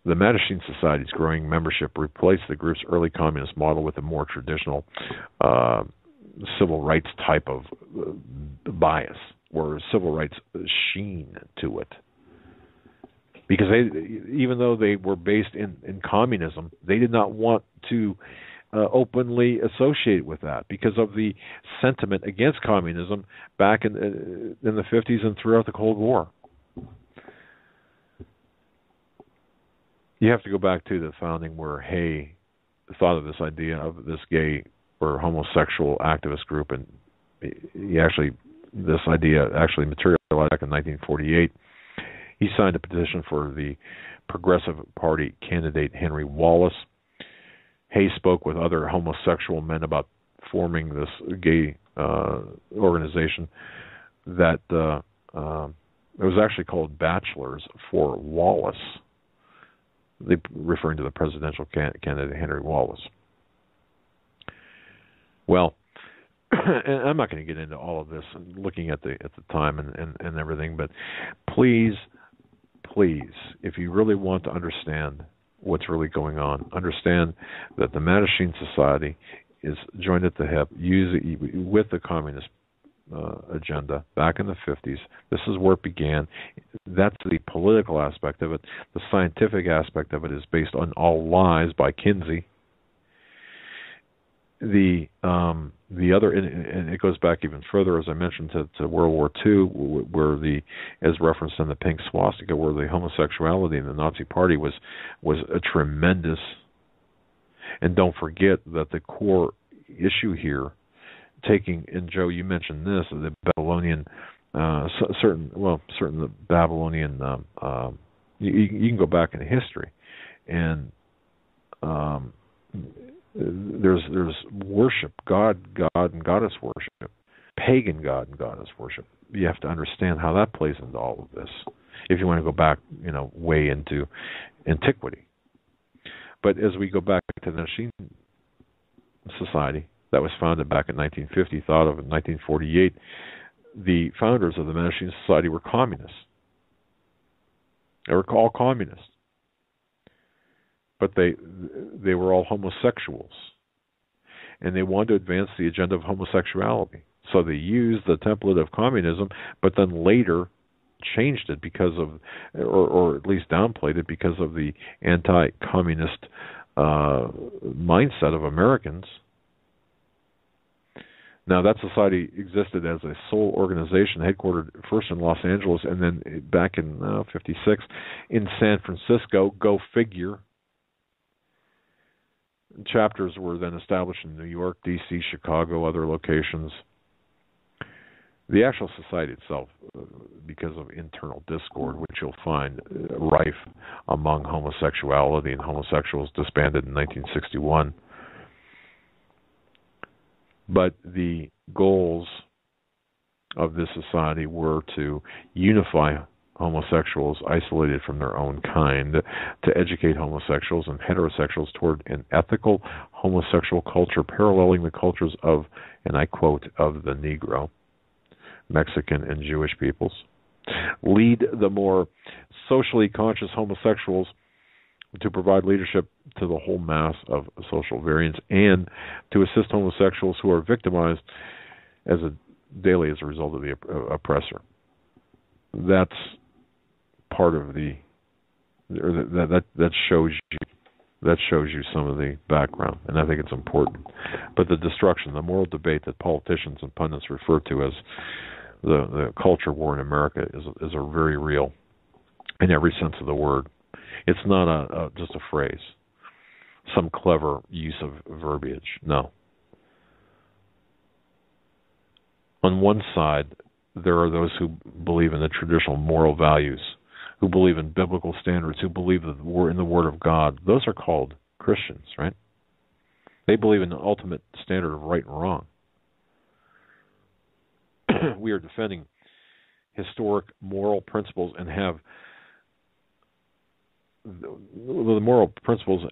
The Mattachine Society's growing membership replaced the group's early communist model with a more traditional civil rights type of bias, or civil rights sheen to it. Because even though they were based in communism, they did not want to openly associate with that because of the sentiment against communism back in the 50s and throughout the Cold War. You have to go back to the founding where Hay thought of this idea of this gay or homosexual activist group, and this idea materialized back in 1948. He signed a petition for the Progressive Party candidate Henry Wallace. Hay spoke with other homosexual men about forming this gay organization that it was actually called Bachelors for Wallace, referring to the presidential candidate Henry Wallace. Well, and I'm not going to get into all of this and looking at the time and everything, but please, if you really want to understand what's really going on, understand that the Mattachine Society is joined at the hip with the communist agenda back in the 50s. This is where it began. That's the political aspect of it. The scientific aspect of it is based on all lies by Kinsey. The other, and it goes back even further, as I mentioned, to World War II, where as referenced in the pink swastika, where the homosexuality in the Nazi Party was a tremendous. And don't forget that the core issue here, and Joe, you mentioned this, the Babylonian, certain the Babylonian. You can go back in history, and there's worship, God and goddess worship, pagan God and goddess worship. You have to understand how that plays into all of this if you want to go back, way into antiquity. But as we go back to the Mattachine Society, that was founded back in 1950, thought of in 1948, the founders of the Mattachine Society were communists. They were all communists. But they were all homosexuals. And they wanted to advance the agenda of homosexuality. So they used the template of communism, but then later changed it because of, or at least downplayed it because of the anti-communist mindset of Americans. Now, that society existed as a sole organization, headquartered first in Los Angeles and then back in 56 in San Francisco. Go figure. Chapters were then established in New York, D.C., Chicago, other locations. The actual society itself, because of internal discord, which you'll find rife among homosexuality and homosexuals, disbanded in 1961. But the goals of this society were to unify homosexuals isolated from their own kind, to educate homosexuals and heterosexuals toward an ethical homosexual culture paralleling the cultures of, and I quote, of the Negro, Mexican, and Jewish peoples. Lead the more socially conscious homosexuals to provide leadership to the whole mass of social variants, and to assist homosexuals who are victimized daily as a result of the oppressor. That's part of that shows you some of the background, and I think it's important. But the destruction, the moral debate that politicians and pundits refer to as the culture war in America is a very real, in every sense of the word. It's not just a phrase, some clever use of verbiage. No. On one side, there are those who believe in the traditional moral values, who believe in biblical standards, who believe that we're in the Word of God. Those are called Christians, right? They believe in the ultimate standard of right and wrong. We are defending historic moral principles and have the moral principles,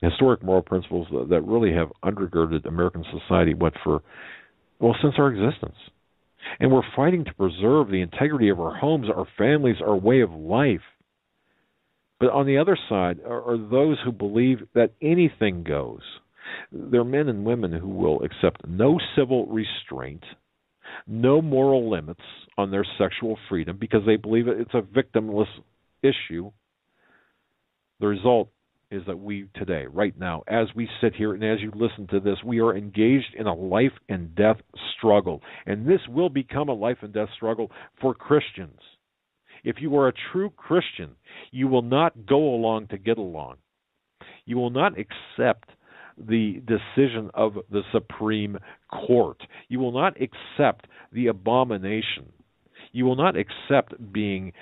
historic moral principles that really have undergirded American society, since our existence. And we're fighting to preserve the integrity of our homes, our families, our way of life. But on the other side are those who believe that anything goes. There are men and women who will accept no civil restraint, no moral limits on their sexual freedom because they believe it's a victimless issue. The result is that we today, right now, as we sit here and as you listen to this, we are engaged in a life and death struggle. And this will become a life and death struggle for Christians. If you are a true Christian, you will not go along to get along. You will not accept the decision of the Supreme Court. You will not accept the abomination. You will not accept being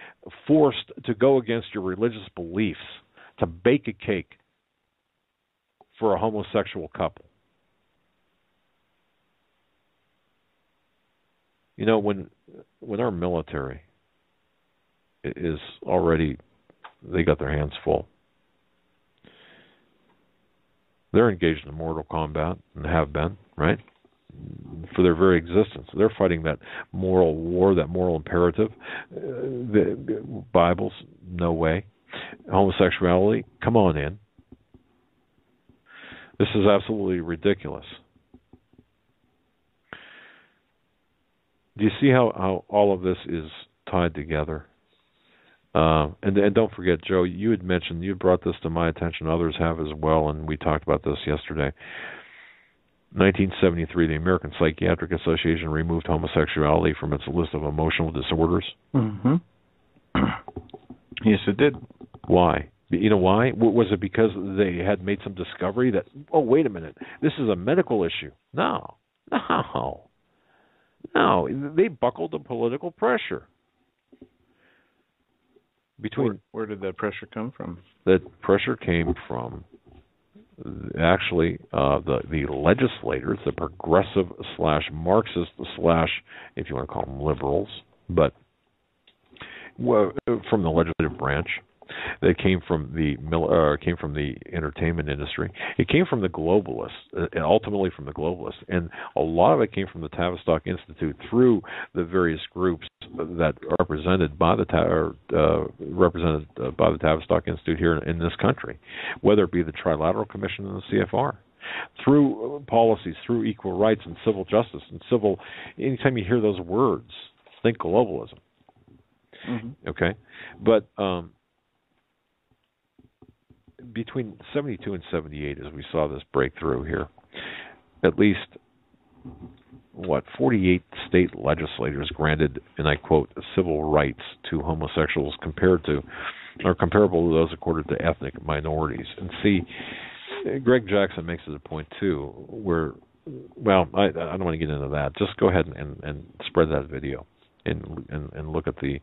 forced to go against your religious beliefs, to bake a cake for a homosexual couple. You know, when our military is already, they got their hands full. They're engaged in mortal combat and have been, right? For their very existence. They're fighting that moral war, that moral imperative. The Bibles, no way. Homosexuality, come on in. This is absolutely ridiculous. Do you see how all of this is tied together? And don't forget, Joe, you had mentioned, you brought this to my attention, others have as well, and we talked about this yesterday. 1973, the American Psychiatric Association removed homosexuality from its list of emotional disorders. Mm-hmm. Yes, it did. Why? You know why? Was it because they had made some discovery that, oh, wait a minute, this is a medical issue? No. They buckled to political pressure. Where did that pressure come from? That pressure came from actually the legislators, the progressive / Marxist / if you want to call them liberals, but from the legislative branch. That came from the entertainment industry. It came from the globalists, and ultimately from the globalists, and a lot of it came from the Tavistock Institute through the various groups that are represented by the Tavistock Institute here in this country, whether it be the Trilateral Commission and the CFR, through policies, through equal rights and civil justice and civil. Anytime you hear those words, think globalism. Mm-hmm. Okay, but between 72 and 78, as we saw this breakthrough here, at least 48 state legislators granted, and I quote, civil rights to homosexuals comparable to those accorded to ethnic minorities. And see, Greg Jackson makes it a point too, where, well, I don't want to get into that. Just go ahead and spread that video. And look at the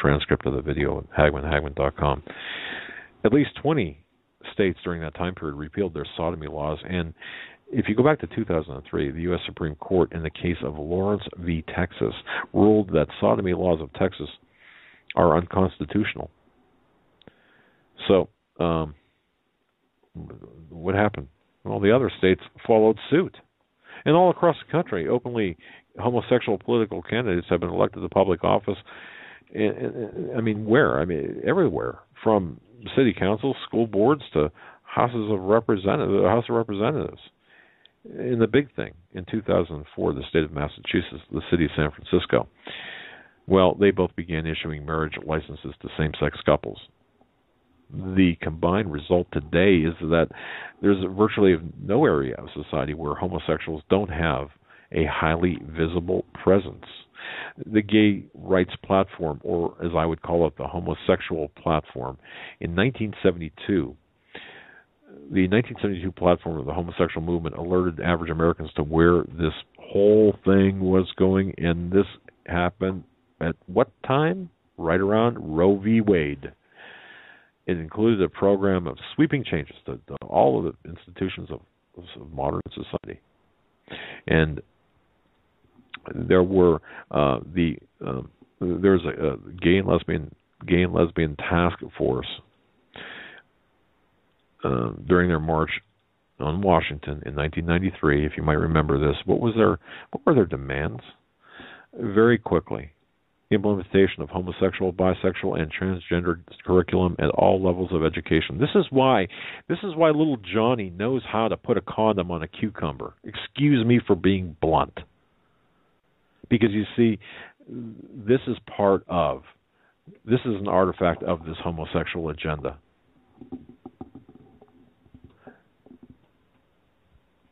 transcript of the video at HagmannHagmann.com. At least 20 states during that time period repealed their sodomy laws, and if you go back to 2003, the U.S. Supreme Court, in the case of Lawrence v. Texas, ruled that sodomy laws of Texas are unconstitutional. So, what happened? Well, the other states followed suit. And all across the country, openly homosexual political candidates have been elected to public office. I mean, where? I mean, everywhere, from city councils, school boards, to House of Representatives. And the big thing, in 2004, the state of Massachusetts, the city of San Francisco, well, they both began issuing marriage licenses to same-sex couples. The combined result today is that there's virtually no area of society where homosexuals don't have a highly visible presence. The gay rights platform, or as I would call it, the homosexual platform, in 1972, the 1972 platform of the homosexual movement alerted average Americans to where this whole thing was going, and this happened at what time? Right around Roe v. Wade. It included a program of sweeping changes to all of the institutions of modern society. And there were there's a gay and lesbian Gay and Lesbian Task Force during their march on Washington in 1993, if you might remember this. What were their demands? Very quickly, implementation of homosexual, bisexual, and transgender curriculum at all levels of education. This is why little Johnny knows how to put a condom on a cucumber. Excuse me for being blunt. Because you see, this is an artifact of this homosexual agenda.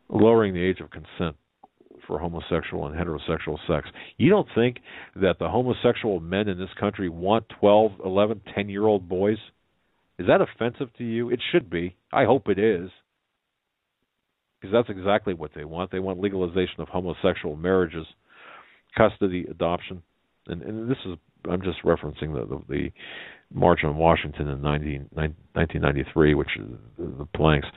Lowering the age of consent for homosexual and heterosexual sex. You don't think that the homosexual men in this country want 12, 11, 10-year-old boys? Is that offensive to you? It should be. I hope it is. Because that's exactly what they want. They want legalization of homosexual marriages, custody, adoption. And this is, I'm just referencing the March on Washington in 1993, which is the planks.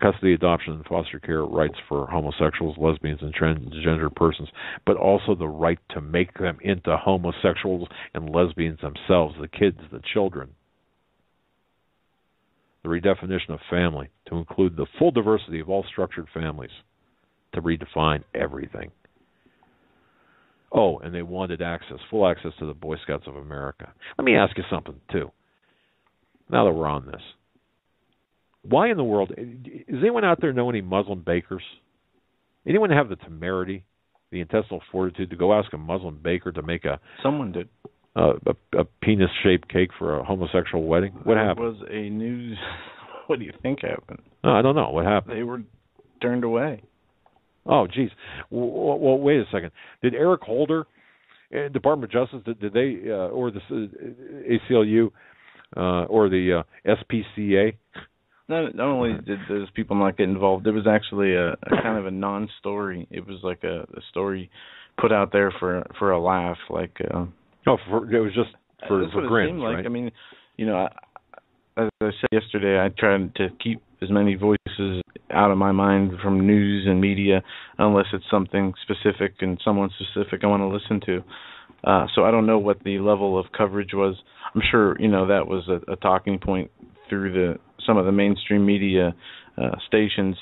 Custody, adoption, and foster care rights for homosexuals, lesbians, and transgender persons, but also the right to make them into homosexuals and lesbians themselves, the kids, the children. The redefinition of family to include the full diversity of all structured families, to redefine everything. Oh, and they wanted full access to the Boy Scouts of America. Let me ask you something, too, now that we're on this. Why in the world, does anyone out there know any Muslim bakers? Anyone have the temerity, the intestinal fortitude to go ask a Muslim baker to make Someone did. A penis-shaped cake for a homosexual wedding? What happened? It was a news... What do you think happened? I don't know. What happened? They were turned away. Oh, geez. Well, wait a second. Did Eric Holder, Department of Justice, did they, or the ACLU, or the SPCA... Not only did those people not get involved, it was actually a kind of a non-story. It was like a story put out there for a laugh, like. It was just for grins, like. Right? I mean, as I said yesterday, I tried to keep as many voices out of my mind from news and media, unless it's something specific and someone specific I want to listen to. So I don't know what the level of coverage was. I'm sure that was a talking point through some of the mainstream media stations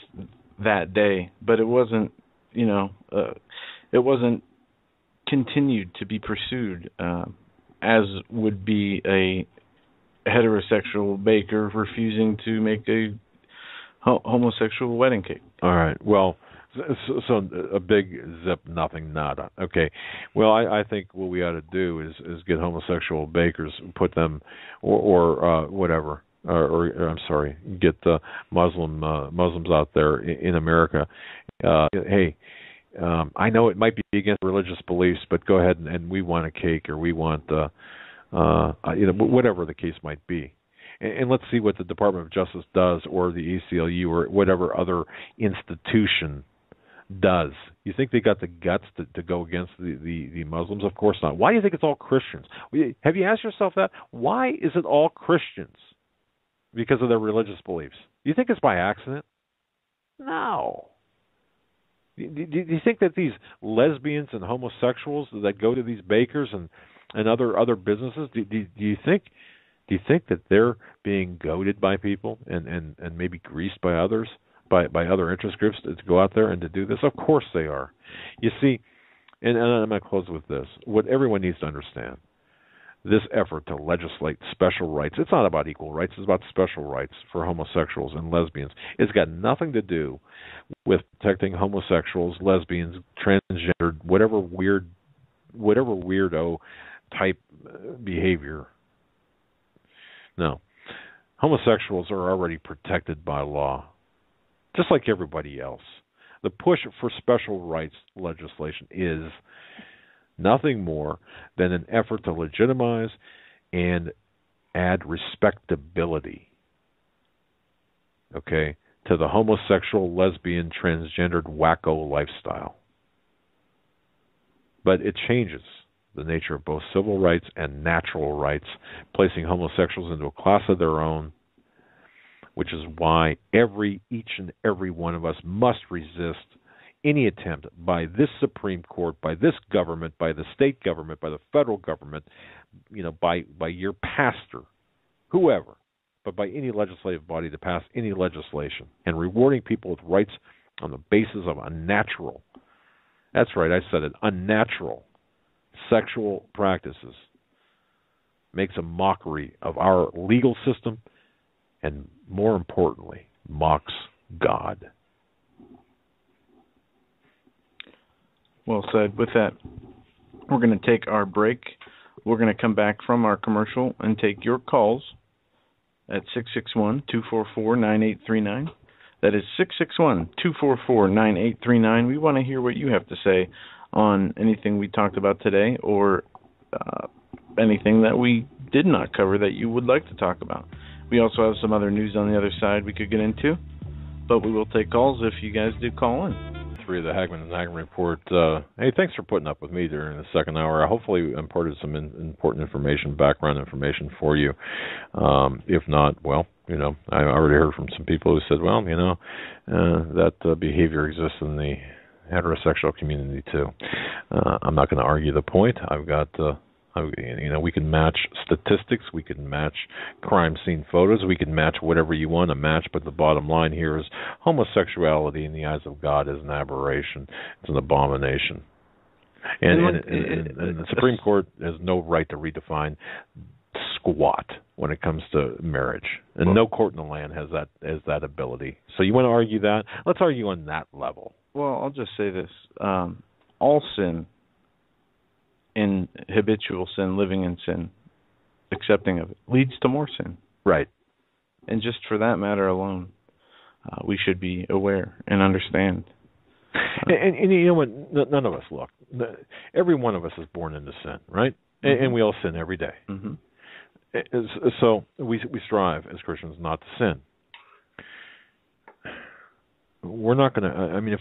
that day, but it wasn't, it wasn't continued to be pursued as would be a heterosexual baker refusing to make a homosexual wedding cake. All right. Well, so a big zip, nothing, nada. Okay. Well, I think what we ought to do is get homosexual bakers, put them, or whatever. Or I'm sorry, get the Muslims out there in America. Hey, I know it might be against religious beliefs, but go ahead and we want a cake, or we want whatever the case might be, and let's see what the Department of Justice does, or the ACLU, or whatever other institution does. You think they got the guts to go against the Muslims? Of course not. Why do you think it's all Christians? Have you asked yourself that? Why is it all Christians? Because of their religious beliefs. Do you think it's by accident? No. Do you think that these lesbians and homosexuals that go to these bakers and other businesses, do you think that they're being goaded by people and maybe greased by others, by other interest groups to go out there and to do this? Of course they are. You see, and I'm going to close with this. What everyone needs to understand, this effort to legislate special rights, it's not about equal rights, it's about special rights for homosexuals and lesbians. It's got nothing to do with protecting homosexuals, lesbians, transgendered, whatever weirdo type behavior. No. Homosexuals are already protected by law, just like everybody else. The push for special rights legislation is nothing more than an effort to legitimize and add respectability, to the homosexual, lesbian, transgendered, wacko lifestyle. But it changes the nature of both civil rights and natural rights, placing homosexuals into a class of their own, which is why each and every one of us must resist any attempt by this Supreme Court, by this government, by the state government, by the federal government, by your pastor, whoever, but by any legislative body to pass any legislation and rewarding people with rights on the basis of unnatural, that's right, I said it, unnatural sexual practices makes a mockery of our legal system and, more importantly, mocks God. Well said. With that, we're going to take our break. We're going to come back from our commercial and take your calls at 661-244-9839. That is 661-244-9839. We want to hear what you have to say on anything we talked about today or anything that we did not cover that you would like to talk about. We also have some other news on the other side we could get into, but we will take calls if you guys do call in. Of the Hagmann Hagmann report. Hey, thanks for putting up with me during the second hour. I hopefully imparted some important information, background information for you. If not, well, I already heard from some people who said, well, that behavior exists in the heterosexual community too. I'm not going to argue the point. I've got we can match statistics, we can match crime scene photos, we can match whatever you want to match, but the bottom line here is homosexuality in the eyes of God is an aberration. It's an abomination. And the Supreme Court has no right to redefine squat when it comes to marriage. And no court in the land has that ability. So you want to argue that? Let's argue on that level. Well, I'll just say this. All sin, in habitual sin, living in sin, accepting of it, leads to more sin. Right. And just for that matter alone, we should be aware and understand. And you know what? None of us, look, every one of us is born into sin, right? Mm-hmm. And we all sin every day. Mm-hmm. So we strive as Christians not to sin. We're not going to. I mean, if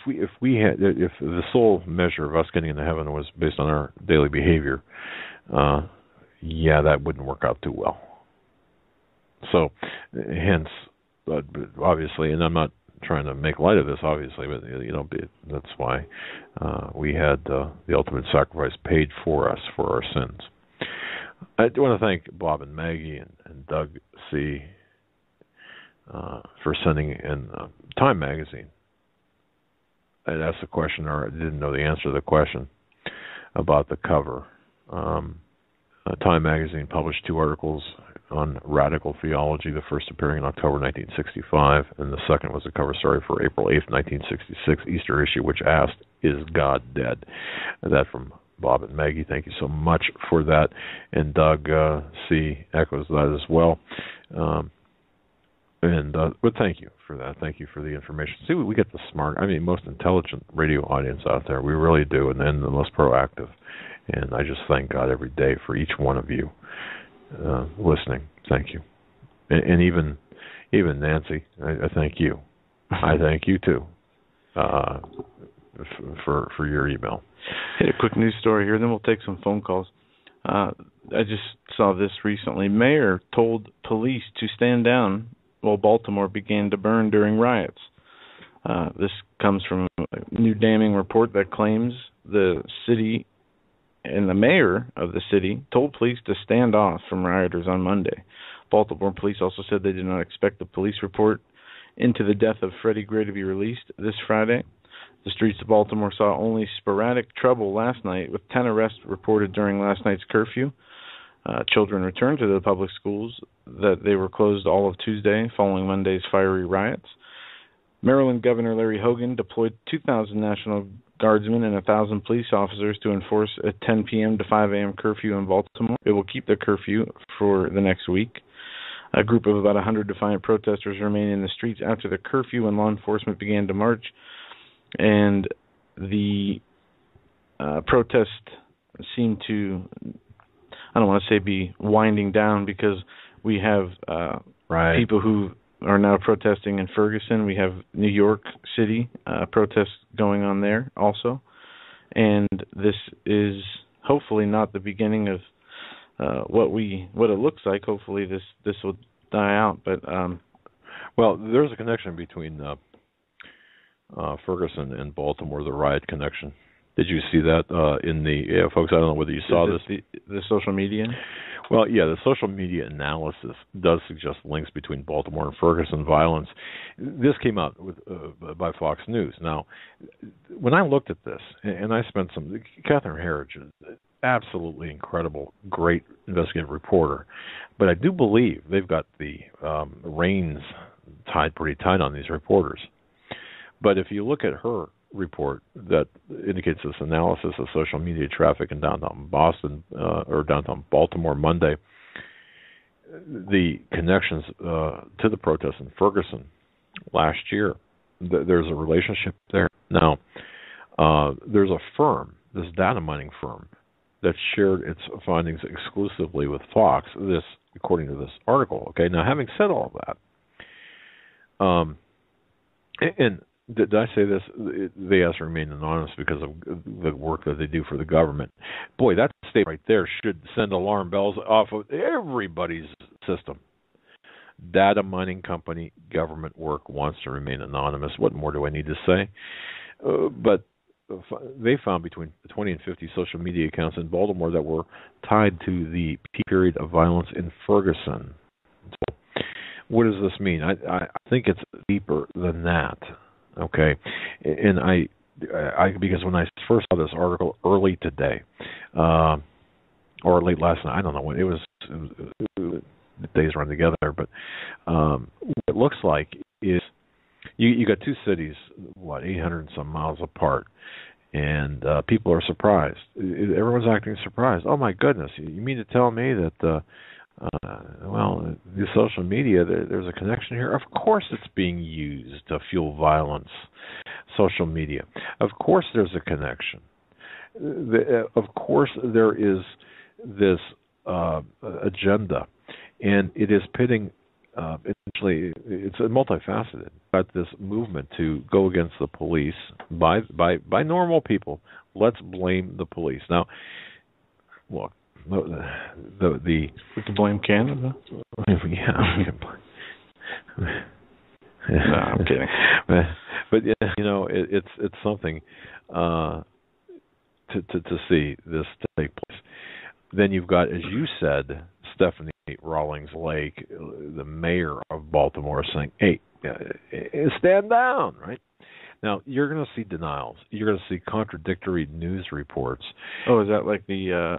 the sole measure of us getting into heaven was based on our daily behavior, that wouldn't work out too well. So, hence, obviously, and I'm not trying to make light of this, obviously, but that's why we had the ultimate sacrifice paid for us for our sins. I want to thank Bob and Maggie and Doug C. For sending in Time Magazine. I asked a question, or I didn't know the answer to the question about the cover. Time Magazine published 2 articles on radical theology, the first appearing in October 1965, and the second was a cover story for April 8th, 1966, Easter issue, which asked, "Is God dead?" And that from Bob and Maggie. Thank you so much for that. And Doug C. echoes that as well. But thank you for that. Thank you for the information. See, we get the most intelligent radio audience out there. We really do, and then the most proactive. And I just thank God every day for each one of you listening. Thank you. And even Nancy, I thank you. I thank you too for your email. Hit a quick news story here, then we'll take some phone calls. I just saw this recently. Mayor told police to stand down while Baltimore began to burn during riots. This comes from a new damning report that claims the city and the mayor of the city told police to stand off from rioters on Monday. Baltimore police also said they did not expect the police report into the death of Freddie Gray to be released this Friday. The streets of Baltimore saw only sporadic trouble last night, with 10 arrests reported during last night's curfew. Children returned to the public schools that they were closed all of Tuesday following Monday's fiery riots. Maryland Governor Larry Hogan deployed 2,000 National Guardsmen and 1,000 police officers to enforce a 10 p.m. to 5 a.m. curfew in Baltimore. It will keep the curfew for the next week. A group of about 100 defiant protesters remain in the streets after the curfew when law enforcement began to march. And the protest seemed to, I don't want to say be winding down, because we have people who are now protesting in Ferguson. We have New York City protests going on there also. And this is hopefully not the beginning of what it looks like. Hopefully this will die out. But well, there's a connection between Ferguson and Baltimore, the riot connection. Did you see that in the folks? I don't know whether you saw this. The social media? Well, yeah, the social media analysis does suggest links between Baltimore and Ferguson violence. This came out by Fox News. Now, when I looked at this, and I spent Catherine Herridge, absolutely incredible, great investigative reporter, but I do believe they've got the reins tied pretty tight on these reporters. But if you look at her report that indicates this analysis of social media traffic in downtown Boston or downtown Baltimore Monday, the connections to the protests in Ferguson last year, there's a relationship there. Now, there's a firm, this data mining firm, that shared its findings exclusively with Fox, this according to this article. Okay, now having said all of that, and did I say this? They asked to remain anonymous because of the work that they do for the government. Boy, that statement right there should send alarm bells off of everybody's system. Data mining company, government work, wants to remain anonymous. What more do I need to say? But they found between 20 and 50 social media accounts in Baltimore that were tied to the peak period of violence in Ferguson. So what does this mean? I think it's deeper than that. Okay, and I because when I first saw this article early today, or late last night, I don't know when it was the days run together, but what it looks like is you got two cities, 800 and some miles apart, and people are surprised. Everyone's acting surprised. Oh my goodness! You mean to tell me that? Well, the social media, there's a connection here. Of course it's being used to fuel violence, social media. Of course there's a connection. Of course there is this agenda, and it is pitting, essentially, it's multifaceted. Got this movement to go against the police by normal people. Let's blame the police. Now, look, we can blame Canada. Yeah. No, I'm kidding. But you know, it's something to see this take place. Then you've got, as you said, Stephanie Rawlings Lake, the mayor of Baltimore, saying, "Hey, stand down!" Right? Now, you're going to see denials. You're going to see contradictory news reports. Oh, is that like the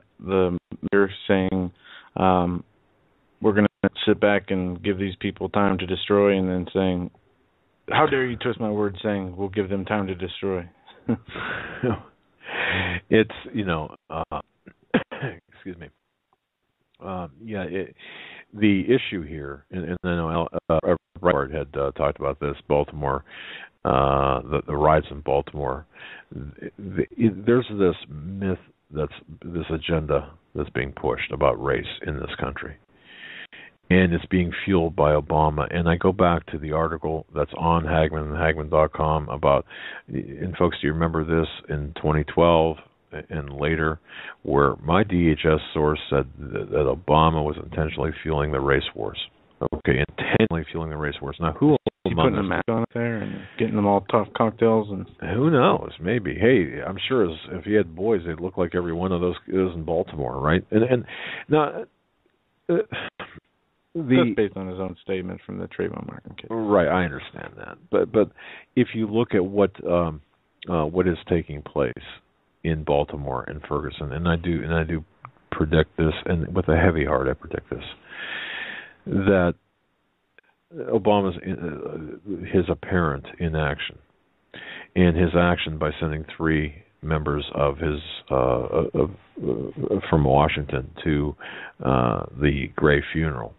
mayor saying, we're going to sit back and give these people time to destroy, and then saying, how dare you twist my words, saying we'll give them time to destroy? It's, excuse me. The issue here, and I know Robert had talked about this, Baltimore, the riots in Baltimore. There's this myth, this agenda that's being pushed about race in this country, and it's being fueled by Obama. And I go back to the article that's on Hagmann and Hagmann.com about, and folks, do you remember this in 2012 and later, where my DHS source said that Obama was intentionally fueling the race wars. Okay, intentionally fueling the race wars. Now, who is putting a mask on there and getting them all tough cocktails? And who knows? Maybe. Hey, I'm sure if he had boys, they'd look like every one of those is in Baltimore, right? And now, that's based on his own statement from the Trayvon Martin case. Right, I understand that. But if you look at what is taking place in Baltimore and Ferguson, and I do predict this, and with a heavy heart, I predict this, that Obama's his apparent inaction and his action by sending 3 members of his from Washington to the Gray funeral,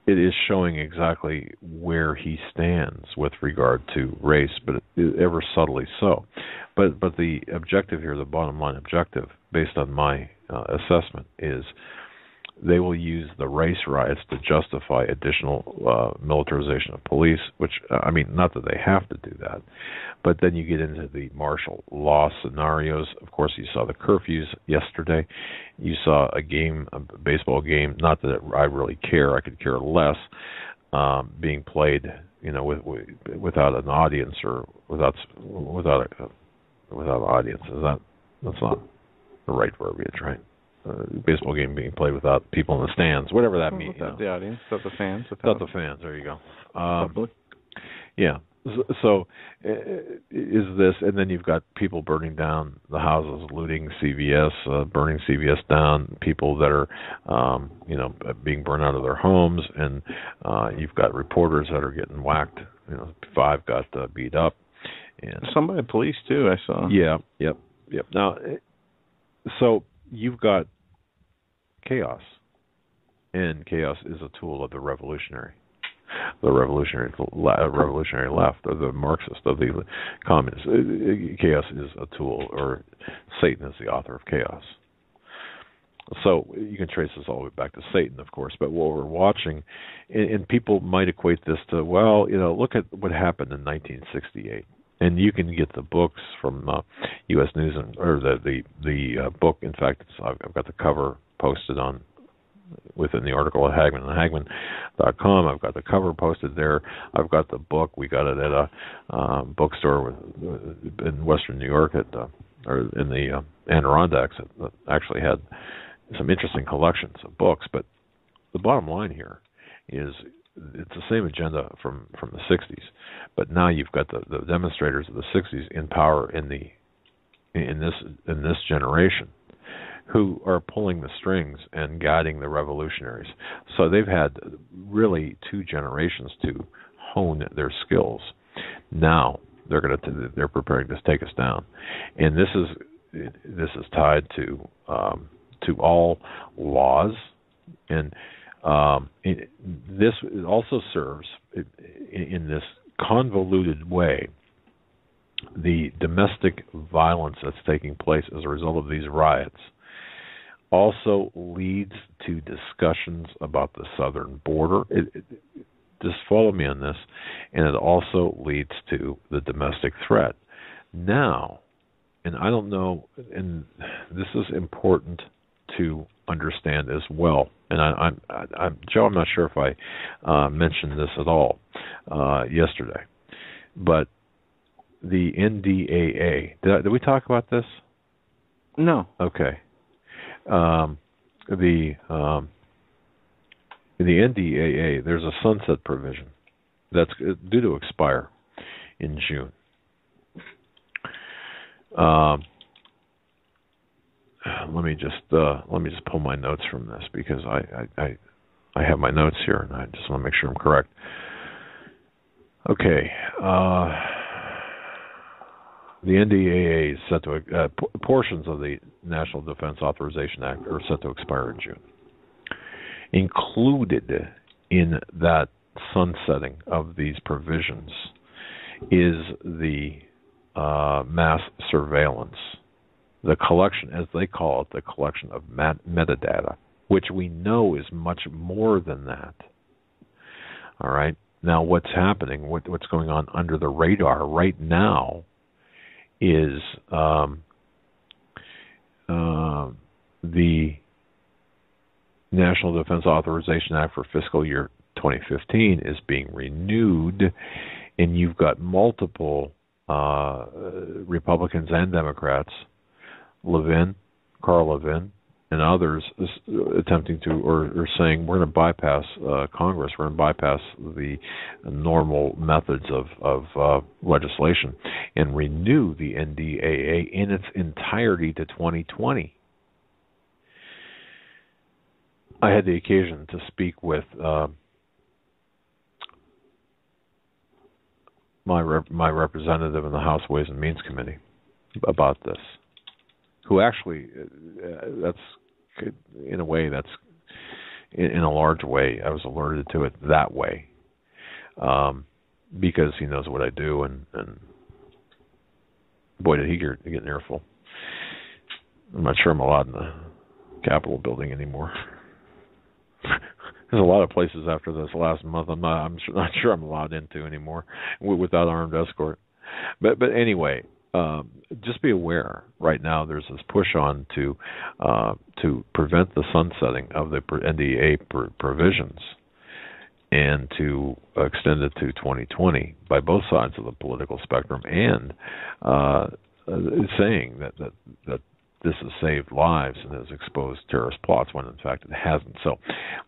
it is showing exactly where he stands with regard to race, but ever subtly so. But the objective here, the bottom line objective, based on my assessment, is they will use the race riots to justify additional militarization of police, which, I mean, not that they have to do that, but then you get into the martial law scenarios. Of course, you saw the curfews yesterday. You saw a baseball game, not that I really care, I could care less, being played without an audience or without an audience. That's not the right verbiage, right? Baseball game being played without people in the stands, whatever that means. Without the audience, without the fans. Without the fans, there you go. Public. Yeah. So is this, and then you've got people burning down the houses, looting CVS, burning CVS down, people that are, being burned out of their homes, and you've got reporters that are getting whacked. 5 got beat up. And some by the police, too, I saw. Yeah, yep. Now, so you've got chaos, and chaos is a tool of the revolutionary left, of the Marxist, of the communist. Chaos is a tool, or Satan is the author of chaos. So you can trace this all the way back to Satan, of course. But what we're watching, and people might equate this to, look at what happened in 1968. And you can get the books from U.S. News, or the book. In fact, I've got the cover posted within the article at Hagmann Hagmann.com. I've got the cover posted there. I've got the book. We got it at a bookstore in Western New York or in the Adirondacks that actually had some interesting collections of books. But the bottom line here is it's the same agenda from the 60s, but now you've got the demonstrators of the 60s in power in this generation, who are pulling the strings and guiding the revolutionaries. So they've had really 2 generations to hone their skills. Now they're preparing to take us down, and this is tied to all laws, and this also serves in this convoluted way the domestic violence that's taking place as a result of these riots. Also leads to discussions about the southern border. Just follow me on this. And it also leads to the domestic threat. Now, and I don't know, and this is important to understand as well. And Joe, I'm not sure if I mentioned this at all yesterday, but the NDAA. Did we talk about this? No. Okay. The NDAA, there's a sunset provision that's due to expire in June. Let me just pull my notes from this, because I have my notes here and I just want to make sure I'm correct. Okay. The NDAA is set to portions of the National Defense Authorization Act are set to expire in June. Included in that sunsetting of these provisions is the mass surveillance, the collection, as they call it, the collection of metadata, which we know is much more than that. All right. Now, what's happening? What's going on under the radar right now is the National Defense Authorization Act for fiscal year 2015 is being renewed, and you've got multiple Republicans and Democrats, Carl Levin, and others attempting to, or saying, we're going to bypass Congress, we're going to bypass the normal methods of legislation and renew the NDAA in its entirety to 2020. I had the occasion to speak with my representative in the House Ways and Means Committee about this, who actually, that's in a way, that's in a large way, I was alerted to it that way, because he knows what I do, and boy, did he get an earful. I'm not sure I'm allowed in the Capitol building anymore. There's a lot of places after this last month I'm not sure I'm allowed into anymore without armed escort. But anyway, just be aware. Right now, there's this push on to prevent the sunsetting of the NDAA provisions, and to extend it to 2020 by both sides of the political spectrum, and saying that this has saved lives and has exposed terrorist plots, when in fact it hasn't. So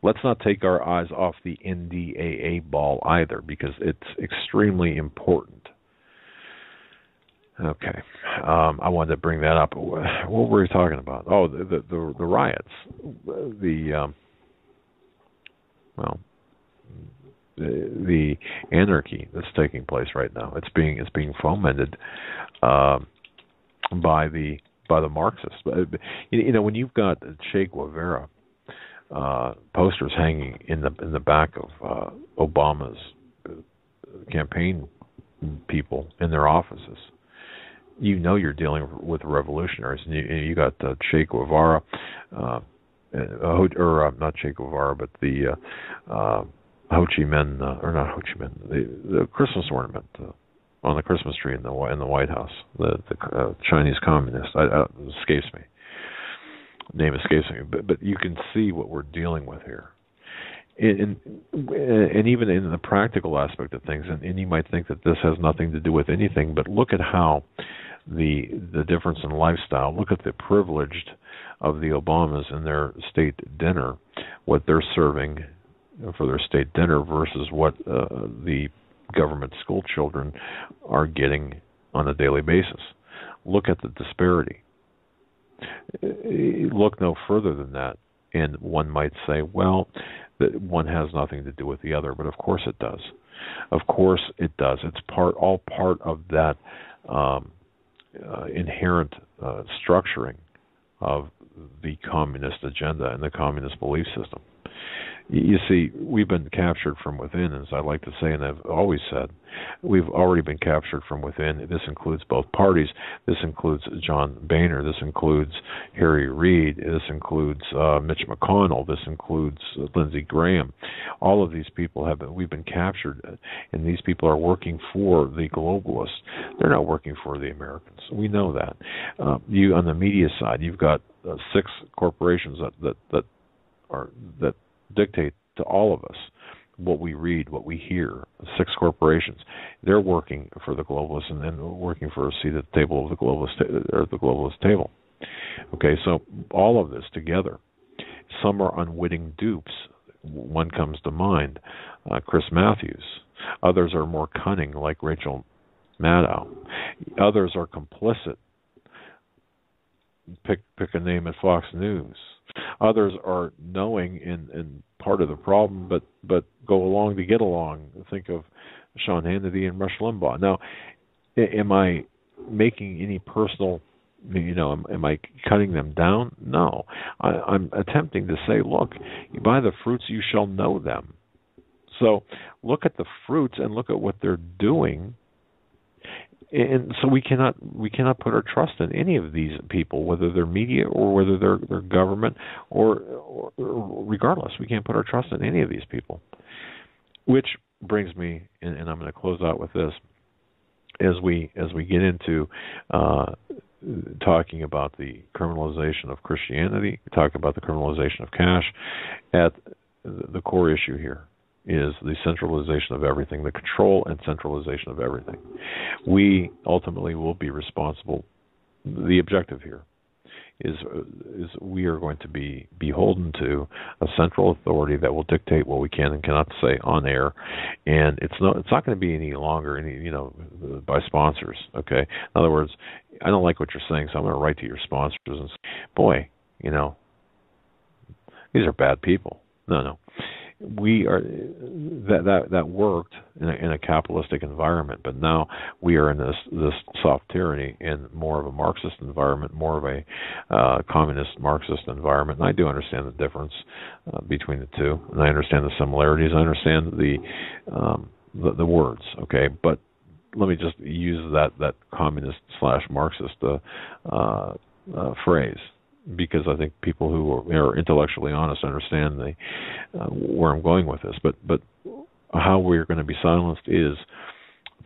let's not take our eyes off the NDAA ball either, because it's extremely important. Okay, I wanted to bring that up. What were we talking about? Oh, the riots, the anarchy that's taking place right now. It's being fomented by the Marxists. You know, when you've got Che Guevara posters hanging in the back of Obama's campaign people in their offices, you know you're dealing with revolutionaries. And you got Che Guevara, not Che Guevara, but the Ho Chi Minh, or not Ho Chi Minh, the Christmas ornament on the Christmas tree in the White House, the Chinese communist. It escapes me. Name escapes me. But you can see what we're dealing with here. And even in the practical aspect of things, and you might think that this has nothing to do with anything, but look at how the difference in lifestyle. Look at the privileged of the Obamas in their state dinner, what they're serving for their state dinner versus what the government school children are getting on a daily basis. Look at the disparity. Look no further than that, and one might say, well, that one has nothing to do with the other, but of course it does. Of course it does. It's all part of that inherent structuring of the communist agenda and the communist belief system. You see, we've been captured from within, as I like to say, and I've always said, we've already been captured from within. This includes both parties. This includes John Boehner. This includes Harry Reid. This includes Mitch McConnell. This includes Lindsey Graham. All of these people we've been captured, and these people are working for the globalists. They're not working for the Americans. We know that. On the media side, you've got 6 corporations that dictate to all of us what we read, what we hear. 6 corporations. They're working for the globalists and working for a seat at the table of the globalist table. Okay, so all of this together. Some are unwitting dupes. One comes to mind, Chris Matthews. Others are more cunning, like Rachel Maddow. Others are complicit. Pick a name at Fox News. Others are knowing and part of the problem, but go along to get along. Think of Sean Hannity and Rush Limbaugh. Now, am I making any personal, am I cutting them down? No. I'm attempting to say, look, by the fruits you shall know them. So look at the fruits and look at what they're doing. And so we cannot put our trust in any of these people, whether they're media or whether they're government, or regardless, we can't put our trust in any of these people. Which brings me, and I'm going to close out with this, as we get into talking about the criminalization of Christianity, talk about the criminalization of cash. At the core issue here is the centralization of everything, the control and centralization of everything. We ultimately will be responsible. The objective here is we are going to be beholden to a central authority that will dictate what we can and cannot say on air, and it's not going to be any longer by sponsors. Okay, in other words, I don't like what you're saying, so I'm going to write to your sponsors and say, boy, these are bad people. No. We are that worked in a capitalistic environment, but now we are in this soft tyranny in more of a Marxist environment, more of a communist Marxist environment. And I do understand the difference between the two, and I understand the similarities. I understand the words. Okay, but let me just use that communist / Marxist phrase, because I think people who are intellectually honest understand where I'm going with this. But how we're going to be silenced is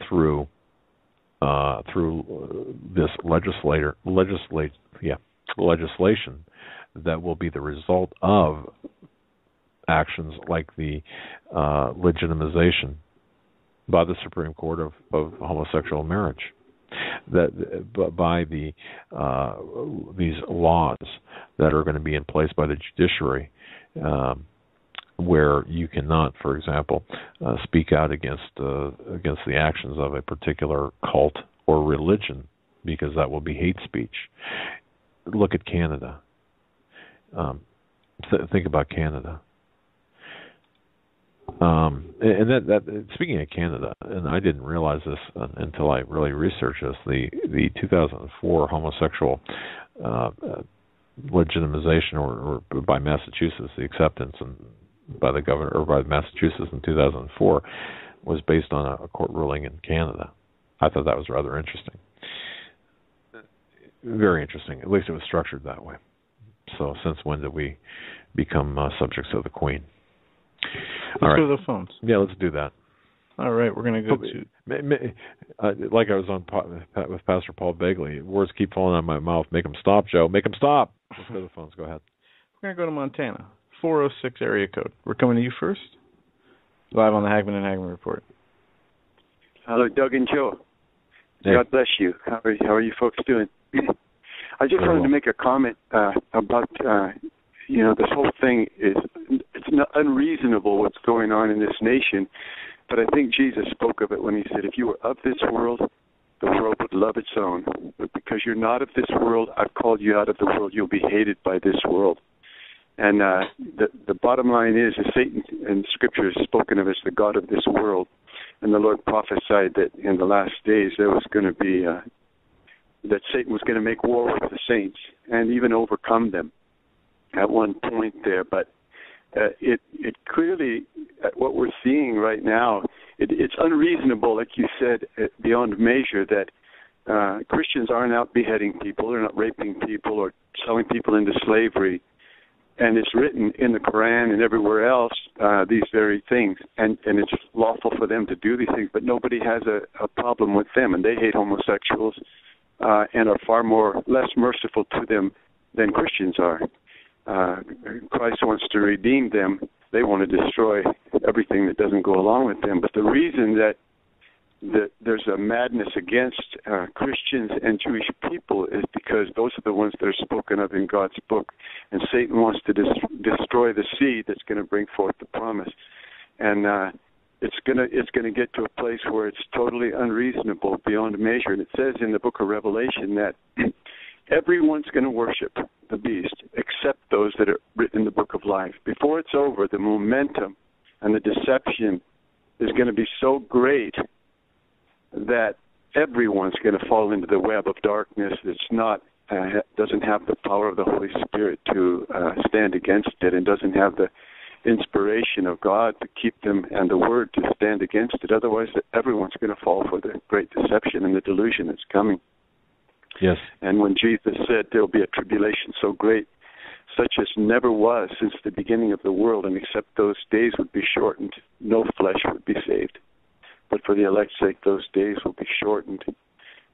through this legislation that will be the result of actions like the legitimization by the Supreme Court of homosexual marriage, that by these laws that are going to be in place by the judiciary, where you cannot, for example, speak out against the actions of a particular cult or religion, because that will be hate speech. Look at Canada. Think about Canada. And that speaking of Canada, and I didn't realize this until I really researched this, the 2004 homosexual legitimization, or by Massachusetts, the acceptance and by the governor, or by Massachusetts in 2004, was based on a court ruling in Canada. I thought that was rather interesting. Very interesting. At least it was structured that way. So since when did we become subjects of the Queen? Let's go to the phones. Yeah, let's do that. All right, we're going to go to... like I was on with Pastor Paul Begley, words keep falling out of my mouth. Make them stop, Joe. Make them stop. Let's go to the phones. Go ahead. We're going to go to Montana. 406 area code. We're coming to you first. Live on the Hagmann Hagmann Report. Hello, Doug and Joe. Hey. God bless you. How are you folks doing? I just wanted to make a comment about this whole thing it's not unreasonable what's going on in this nation, but I think Jesus spoke of it when he said, if you were of this world, the world would love its own. But because you're not of this world, I've called you out of the world. You'll be hated by this world. And the bottom line is Satan in Scripture is spoken of as the God of this world. And the Lord prophesied that in the last days there was going to be, that Satan was going to make war with the saints and even overcome them at one point there. But it clearly, what we're seeing right now, it's unreasonable, like you said, beyond measure, that Christians aren't out beheading people, they're not raping people or selling people into slavery. And it's written in the Quran and everywhere else, these very things. And it's lawful for them to do these things, but nobody has a problem with them. And they hate homosexuals and are less merciful to them than Christians are. Christ wants to redeem them. They want to destroy everything that doesn't go along with them. But the reason that there's a madness against Christians and Jewish people is because those are the ones that are spoken of in God's book, and Satan wants to destroy the seed that's going to bring forth the promise, and it's going to get to a place where it's totally unreasonable beyond measure. And it says in the book of Revelation that everyone's going to worship the beast except those that are written in the book of life. Before it's over, the momentum and the deception is going to be so great that everyone's going to fall into the web of darkness that's not doesn't have the power of the Holy Spirit to stand against it, and doesn't have the inspiration of God to keep them and the Word to stand against it. Otherwise, everyone's going to fall for the great deception and the delusion that's coming. Yes. And when Jesus said there will be a tribulation so great, such as never was since the beginning of the world, and except those days would be shortened, no flesh would be saved. But for the elect's sake, those days will be shortened.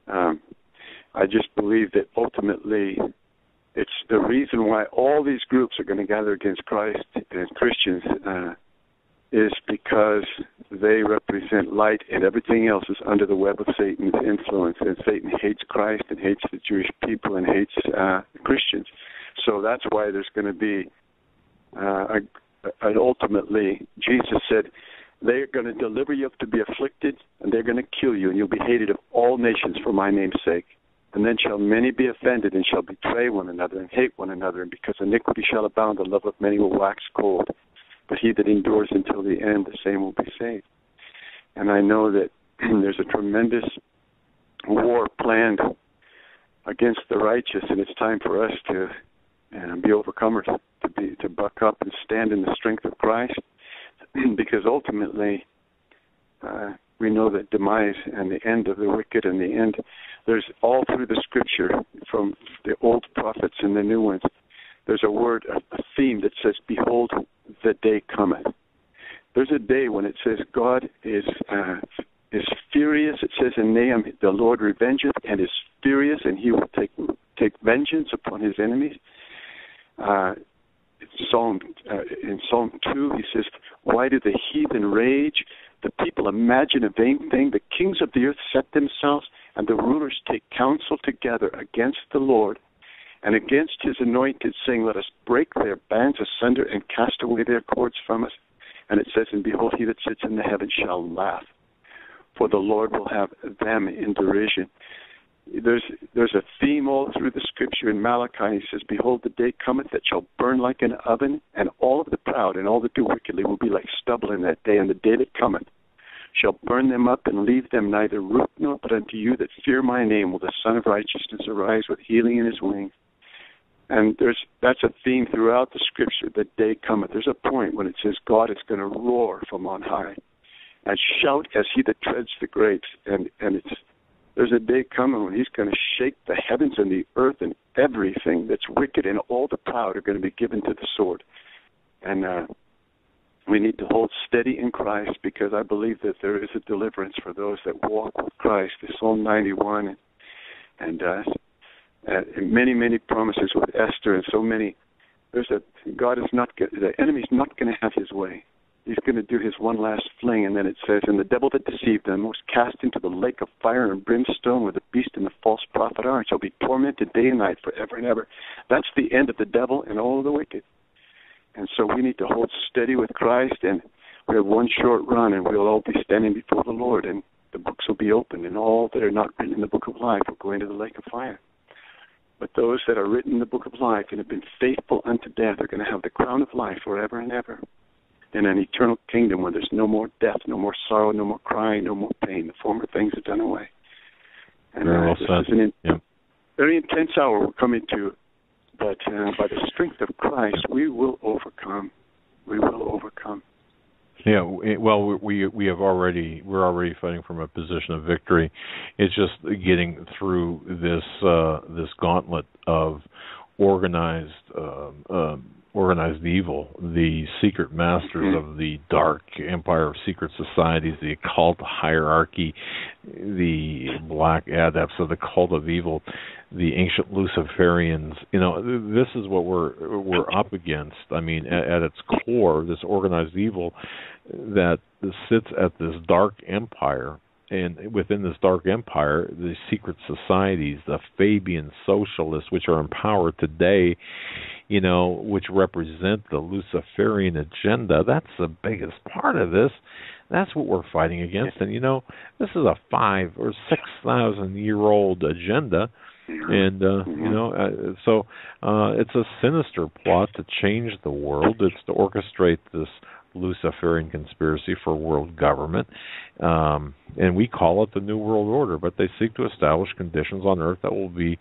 I just believe that ultimately it's the reason why all these groups are going to gather against Christ and Christians is because they represent light, and everything else is under the web of Satan's influence. And Satan hates Christ and hates the Jewish people and hates Christians. So that's why there's going to be ultimately, Jesus said, they're going to deliver you up to be afflicted, and they're going to kill you, and you'll be hated of all nations for my name's sake. And then shall many be offended, and shall betray one another, and hate one another, and because iniquity shall abound, the love of many will wax cold. But he that endures until the end, the same will be saved. And I know that there's a tremendous war planned against the righteous, and it's time for us to be overcomers, to buck up and stand in the strength of Christ. Because ultimately, we know that demise and the end of the wicked and the end, there's all through the Scripture, from the old prophets and the new ones, there's a word, a theme that says, behold, the day cometh. There's a day when it says God is furious. It says in Nahum, the Lord revengeth and is furious, and he will take vengeance upon his enemies. Psalm in Psalm 2, he says, "Why do the heathen rage? The people imagine a vain thing. The kings of the earth set themselves, and the rulers take counsel together against the Lord and against his anointed, saying, let us break their bands asunder and cast away their cords from us." And it says, "And behold, he that sits in the heavens shall laugh, for the Lord will have them in derision." There's a theme all through the scripture in Malachi. He says, "Behold, the day cometh that shall burn like an oven, and all of the proud and all that do wickedly will be like stubble in that day. And the day that cometh shall burn them up and leave them neither root nor, but unto you that fear my name will the Son of Righteousness arise with healing in his wings." And that's a theme throughout the scripture, the day cometh. There's a point when it says God is going to roar from on high and shout as he that treads the grapes. And there's a day coming when he's going to shake the heavens and the earth, and everything that's wicked and all the proud are going to be given to the sword. And we need to hold steady in Christ, because I believe that there is a deliverance for those that walk with Christ. The Psalm 91 and many, many promises with Esther, and so many. The enemy's not going to have his way. He's going to do his one last fling, and then it says, "And the devil that deceived them was cast into the lake of fire and brimstone, where the beast and the false prophet are, and shall be tormented day and night forever and ever." That's the end of the devil and all of the wicked. And so we need to hold steady with Christ, and we have one short run, and we'll all be standing before the Lord, and the books will be opened, and all that are not written in the book of life will go into the lake of fire. But those that are written in the book of life and have been faithful unto death are going to have the crown of life forever and ever, in an eternal kingdom where there's no more death, no more sorrow, no more crying, no more pain. The former things are done away. And very well this is a very intense hour we're coming to, but by the strength of Christ, we will overcome. We will overcome. Yeah, well, we're already fighting from a position of victory. It's just getting through this gauntlet of organized evil, the secret masters of the dark empire of secret societies, the occult hierarchy, the black adepts of the cult of evil, the ancient Luciferians. This is what we're up against. I mean, at its core, this organized evil that sits at this dark empire. And within this dark empire, the secret societies, the Fabian socialists, which are in power today, which represent the Luciferian agenda, that's the biggest part of this. That's what we're fighting against. And, this is a 5,000 or 6,000 year old agenda. And, so it's a sinister plot to change the world. It's to orchestrate this Luciferian conspiracy for world government, and we call it the New World Order, but they seek to establish conditions on Earth that will be,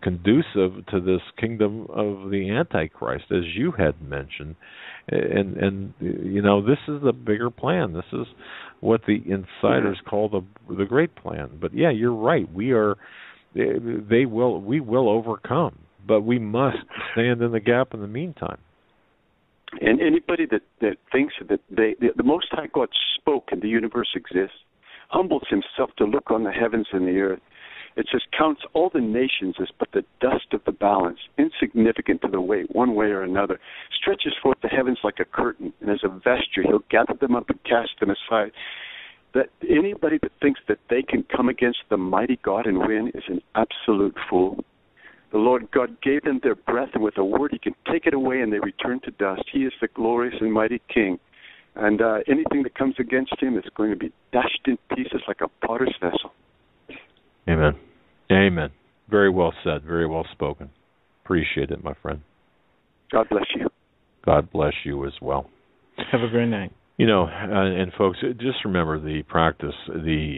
conducive to this kingdom of the Antichrist, as you had mentioned. And this is the bigger plan. This is what the insiders call the Great Plan. But yeah, you're right. We will overcome, but we must stand in the gap in the meantime. And anybody that thinks that the Most High God spoke and the universe exists, humbles himself to look on the heavens and the earth. It says, counts all the nations as but the dust of the balance, insignificant to the weight, one way or another, stretches forth the heavens like a curtain, and as a vesture he'll gather them up and cast them aside. That anybody that thinks that they can come against the mighty God and win is an absolute fool. The Lord God gave them their breath, and with a word he can take it away, and they return to dust. He is the glorious and mighty King. And anything that comes against him is going to be dashed in pieces like a potter's vessel. Amen. Amen. Very well said. Very well spoken. Appreciate it, my friend. God bless you. God bless you as well. Have a great night. And folks, just remember the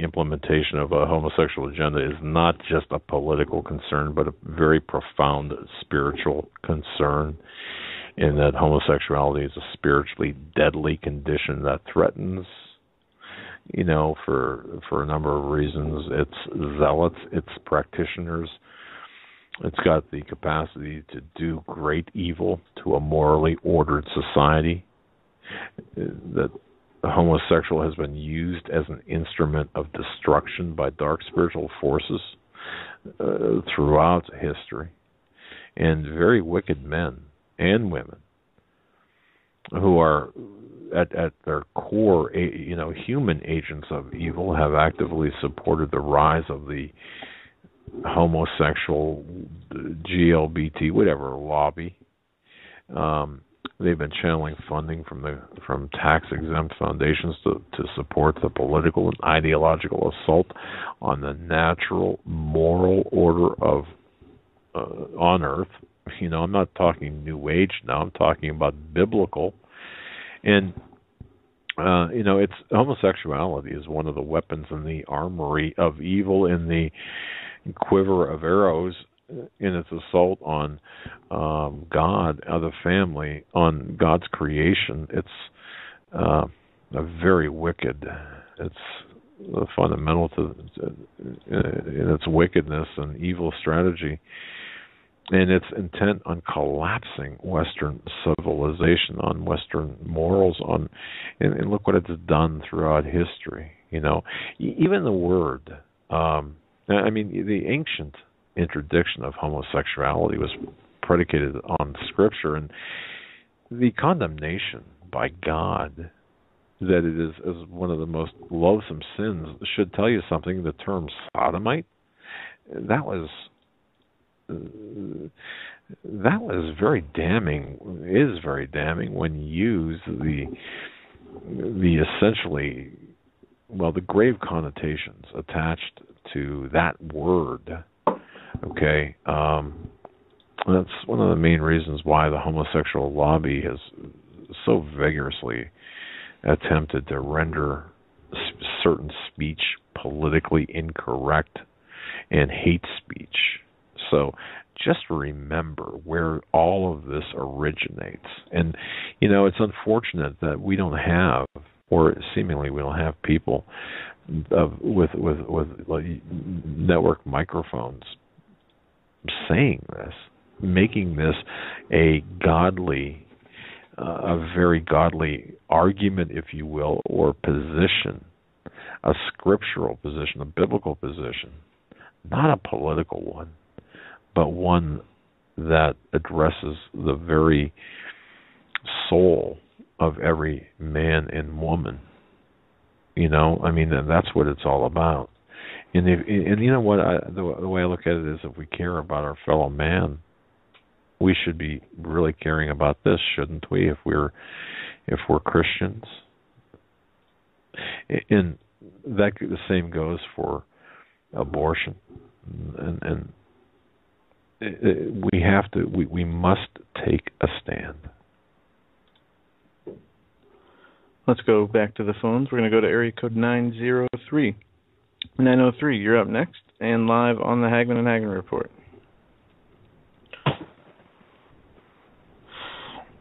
implementation of a homosexual agenda is not just a political concern, but a very profound spiritual concern, in that homosexuality is a spiritually deadly condition that threatens, for a number of reasons, its zealots, its practitioners. It's got the capacity to do great evil to a morally ordered society. That the homosexual has been used as an instrument of destruction by dark spiritual forces throughout history. and very wicked men and women who are at their core, human agents of evil, have actively supported the rise of the homosexual, GLBT, whatever lobby. They've been channeling funding from tax-exempt foundations to support the political and ideological assault on the natural moral order of on Earth. I'm not talking New Age now. I'm talking about biblical. And it's homosexuality is one of the weapons in the armory of evil, in the quiver of arrows, in its assault on God, the family, on God's creation. It's a very wicked. It's fundamental to in its wickedness and evil strategy, and its intent on collapsing Western civilization, on Western morals, and look what it's done throughout history. Even the word. The ancient interdiction of homosexuality was predicated on Scripture, and the condemnation by God that it is as one of the most loathsome sins should tell you something. The term sodomite, that was very damning, is very damning when used the essentially, the grave connotations attached to that word. Okay, that's one of the main reasons why the homosexual lobby has so vigorously attempted to render certain speech politically incorrect and hate speech. So just remember where all of this originates. And, it's unfortunate that we don't have, or seemingly we don't have people with network microphones saying this, making this a very godly argument, if you will, or position, a scriptural position, a biblical position, not a political one, but one that addresses the very soul of every man and woman. And that's what it's all about. And you know what? The way I look at it is, if we care about our fellow man, we should be really caring about this, shouldn't we? If we're Christians, and that the same goes for abortion, and we must take a stand. Let's go back to the phones. We're going to go to area code 903. 903, you're up next and live on the Hagmann and Hagmann Report.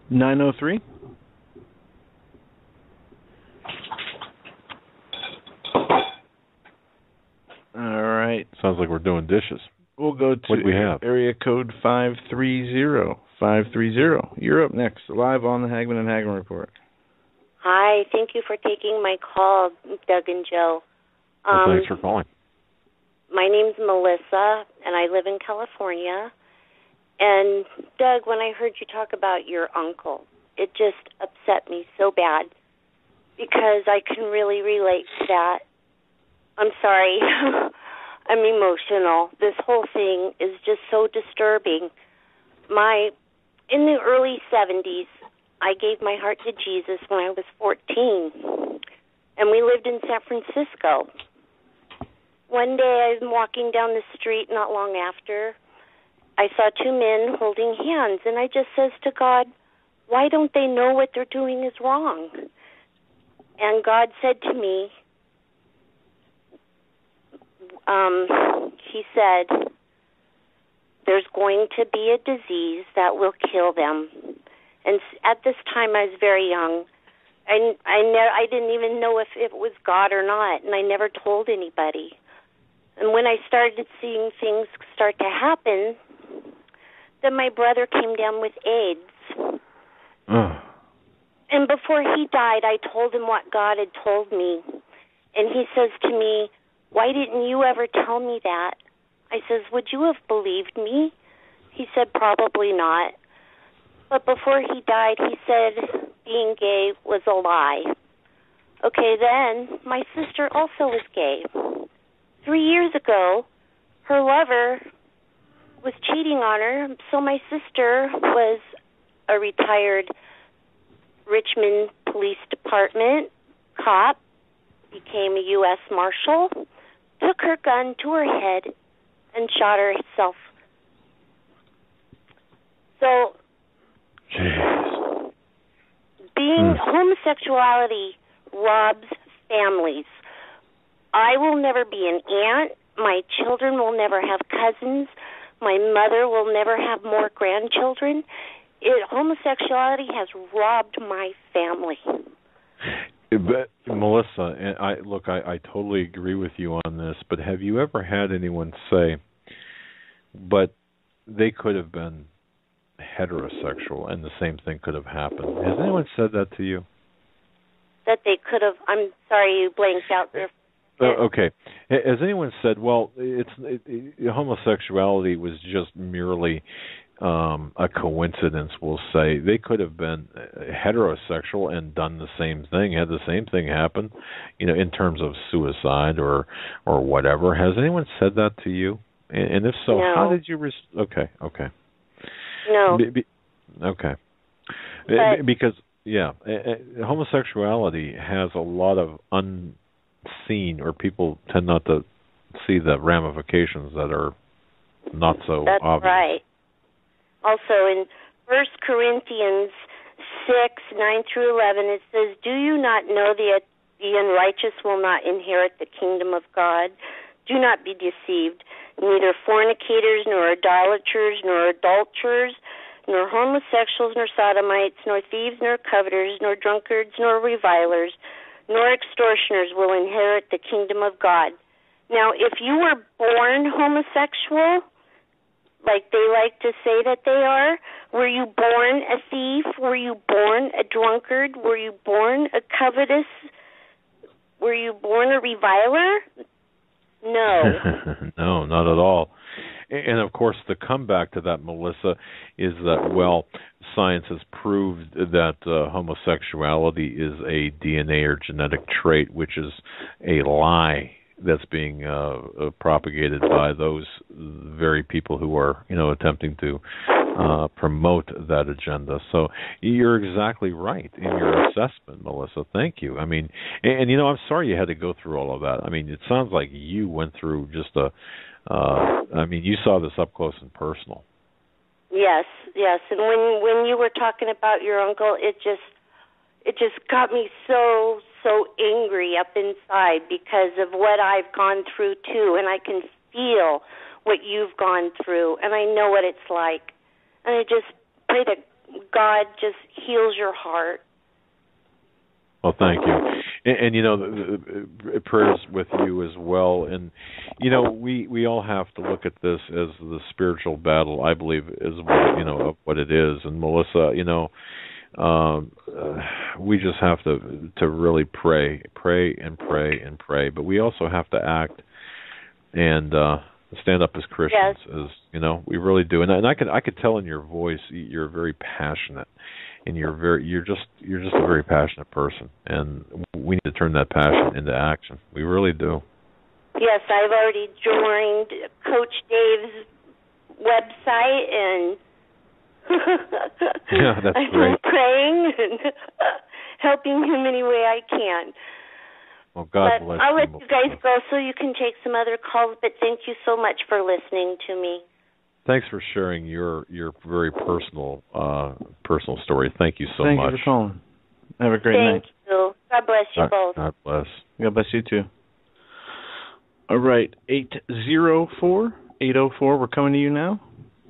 903. All right. Sounds like we're doing dishes. We'll go to area code 530. 530. You're up next, live on the Hagmann and Hagmann Report. Hi, thank you for taking my call, Doug and Joe. Thanks for calling. My name's Melissa, and I live in California. And, Doug, when I heard you talk about your uncle, it just upset me so bad because I can really relate to that. I'm sorry. I'm emotional. This whole thing is just so disturbing. In the early 70s, I gave my heart to Jesus when I was 14, and we lived in San Francisco. One day I was walking down the street not long after. I saw two men holding hands, and I just says to God, why don't they know what they're doing is wrong? And God said to me, he said, there's going to be a disease that will kill them. And at this time, I was very young. I didn't even know if it was God or not, and I never told anybody. And when I started seeing things start to happen, then my brother came down with AIDS. And before he died, I told him what God had told me. And he says to me, why didn't you ever tell me that? I says, would you have believed me? He said probably not. But before he died, he said being gay was a lie. Okay, then my sister also was gay. 3 years ago, her lover was cheating on her, so my sister was a retired Richmond Police Department cop, became a U.S. Marshal, took her gun to her head, and shot herself. So, homosexuality robs families. I will never be an aunt. My children will never have cousins. My mother will never have more grandchildren. Homosexuality has robbed my family. But Melissa, and I totally agree with you on this, but have you ever had anyone say, but they could have been heterosexual and the same thing could have happened? Has anyone said that to you? That they could have, I'm sorry, you blanked out there. Okay. Has anyone said, well, homosexuality was just merely a coincidence, we'll say? They could have been heterosexual and done the same thing, had the same thing happen, in terms of suicide or whatever. Has anyone said that to you? And if so, no. How did you Okay. No. Okay. But, because, homosexuality has a lot of unseen, or people tend not to see the ramifications that are not so that's obvious. That's right. Also, in 1 Corinthians 6:9-11, it says, "Do you not know that the unrighteous will not inherit the kingdom of God? Do not be deceived. Neither fornicators, nor idolaters, nor adulterers, nor homosexuals, nor sodomites, nor thieves, nor coveters, nor drunkards, nor revilers, nor extortioners will inherit the kingdom of God." Now, if you were born homosexual, like they like to say that they are, were you born a thief? Were you born a drunkard? Were you born a covetous? Were you born a reviler? No. No, not at all. And, of course, the comeback to that, Melissa, is that, well, science has proved that homosexuality is a DNA or genetic trait, which is a lie that's being propagated by those very people who are, attempting to promote that agenda. So you're exactly right in your assessment, Melissa. Thank you. I mean, and I'm sorry you had to go through all of that. I mean, it sounds like you went through just you saw this up close and personal. Yes. And when you were talking about your uncle, it just got me so angry up inside because of what I've gone through too, and I can feel what you've gone through, and I know what it's like. And I just pray that God just heals your heart. Well, thank you. And the prayers with you as well. And, we all have to look at this as the spiritual battle, I believe, is of what it is. And Melissa, we just have to really pray and pray and pray. But we also have to act and stand up as Christians. Yes. As we really do. And I could tell in your voice you're very passionate, and you're just a very passionate person. And we need to turn that passion into action. We really do. Yes, I've already joined Coach Dave's website and. Yeah, that's great. I'm praying and helping him any way I can. Well, God bless you. I'll let you guys go so you can take some other calls, but thank you so much for listening to me. Thanks for sharing your very personal story. Thank you so much. Thank you for calling. Have a great night. Thank you. God bless you both. God bless. God bless you too. All right, 804, we're coming to you now.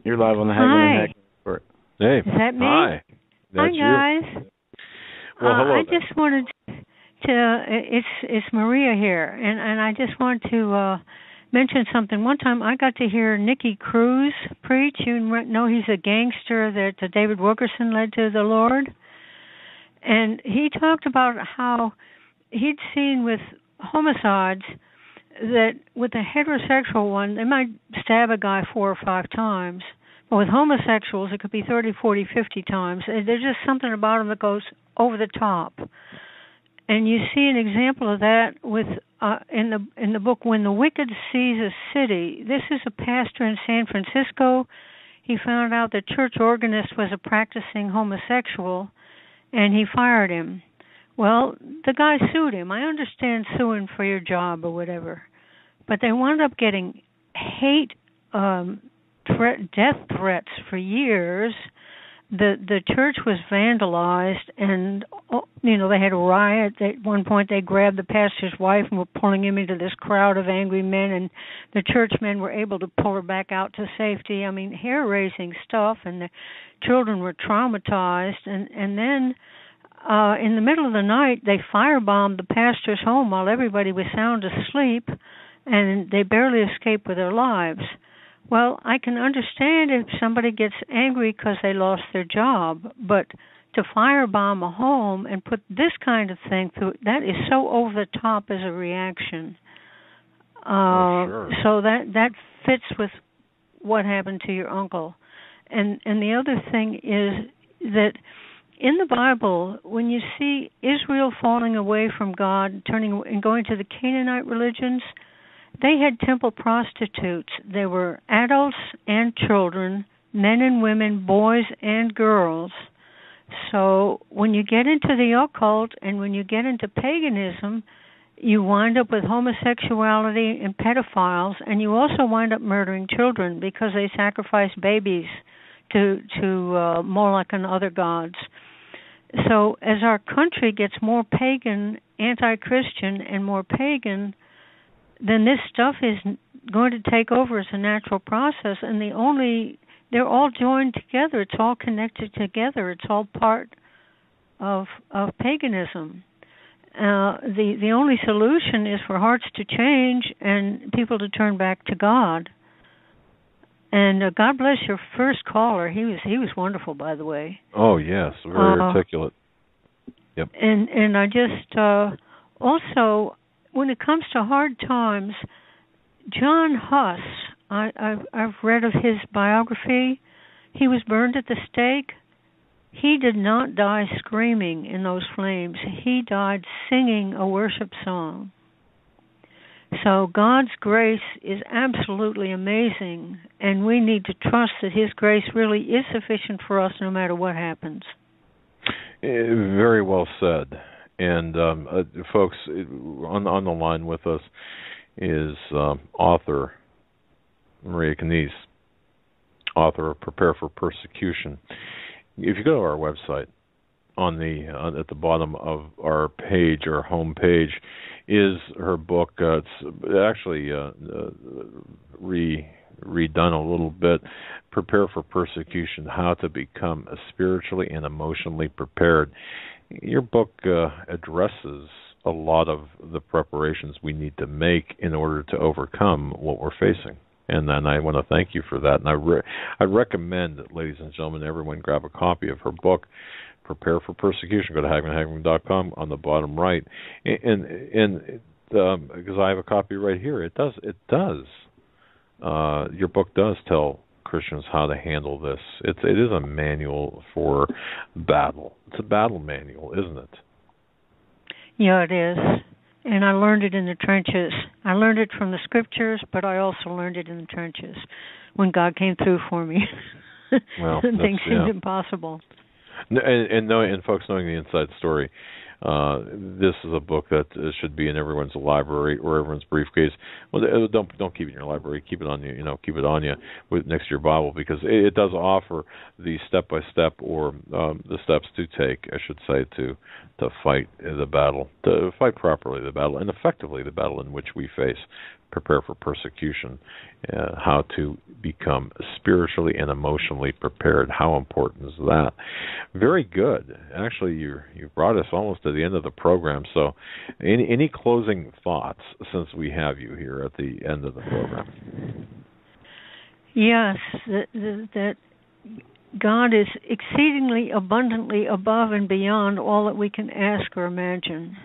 You're live on the Hagmann Hagmann Report. Hey. Is that me? Hi. That's Hi, guys. Well, hello. I just wanted to, it's Maria here, and I just want to mention something. One time I got to hear Nicky Cruz preach. You know he's a gangster that David Wilkerson led to the Lord. And he talked about how he'd seen with homicides that with a heterosexual one, they might stab a guy 4 or 5 times, But with homosexuals, it could be 30, 40, 50 times. There's just something about them that goes over the top. And you see an example of that with in the book When the Wicked Sees a City. This is a pastor in San Francisco. He found out the church organist was a practicing homosexual, and he fired him. Well, the guy sued him. I understand suing for your job or whatever, but they wound up getting hate, death threats for years. The church was vandalized, and they had a riot. At one point, they grabbed the pastor's wife and were pulling him into this crowd of angry men, and the churchmen were able to pull her back out to safety. I mean, hair-raising stuff, and the children were traumatized. And then in the middle of the night, they firebombed the pastor's home while everybody was sound asleep, and they barely escaped with their lives. Well, I can understand if somebody gets angry because they lost their job, but to firebomb a home and put this kind of thing through, that is so over the top as a reaction. Sure. So that fits with what happened to your uncle. And the other thing is that in the Bible, when you see Israel falling away from God, turning and going to the Canaanite religions, they had temple prostitutes. They were adults and children, men and women, boys and girls. So when you get into the occult and when you get into paganism, you wind up with homosexuality and pedophiles, and you also wind up murdering children because they sacrifice babies to Moloch and other gods. So as our country gets more pagan, anti-Christian, and more pagan, then this stuff is going to take over as a natural process, and they're all joined together. It's all connected together. It's all part of paganism. The only solution is for hearts to change and people to turn back to God. And God bless your first caller. He was wonderful, by the way. Oh yes, very articulate. Yep. And I just also, when it comes to hard times, John Huss, I've read of his biography. He was burned at the stake. He did not die screaming in those flames. He died singing a worship song. So God's grace is absolutely amazing, and we need to trust that His grace really is sufficient for us no matter what happens. Very well said. And folks, on the line with us is author Maria Canese, author of Prepare for Persecution. If you go to our website, at the bottom of our page, our home page, is her book. It's actually redone a little bit. Prepare for Persecution: How to Become Spiritually and Emotionally Prepared. Your book addresses a lot of the preparations we need to make in order to overcome what we're facing. And then I want to thank you for that. And I recommend that, ladies and gentlemen, everyone grab a copy of her book, Prepare for Persecution. Go to HagmannHagmann.com on the bottom right. And because I have a copy right here, it does. Your book does tell Christians how to handle this. It is a manual for battle. It's a battle manual, isn't it? Yeah, it is. And I learned it in the trenches. I learned it from the scriptures, but I also learned it in the trenches when God came through for me. Well, things seemed impossible. And folks, knowing the inside story, this is a book that should be in everyone's library or everyone's briefcase. Well, don't keep it in your library. Keep it on you. Keep it on you next to your Bible, because it does offer the step-by-step or the steps to take, I should say, to fight the battle, to fight properly the battle and effectively the battle in which we face. Prepare for Persecution, how to become spiritually and emotionally prepared. How important is that? Very good. Actually, you brought us almost to the end of the program. So any closing thoughts since we have you here at the end of the program? Yes, that God is exceedingly abundantly above and beyond all that we can ask or imagine.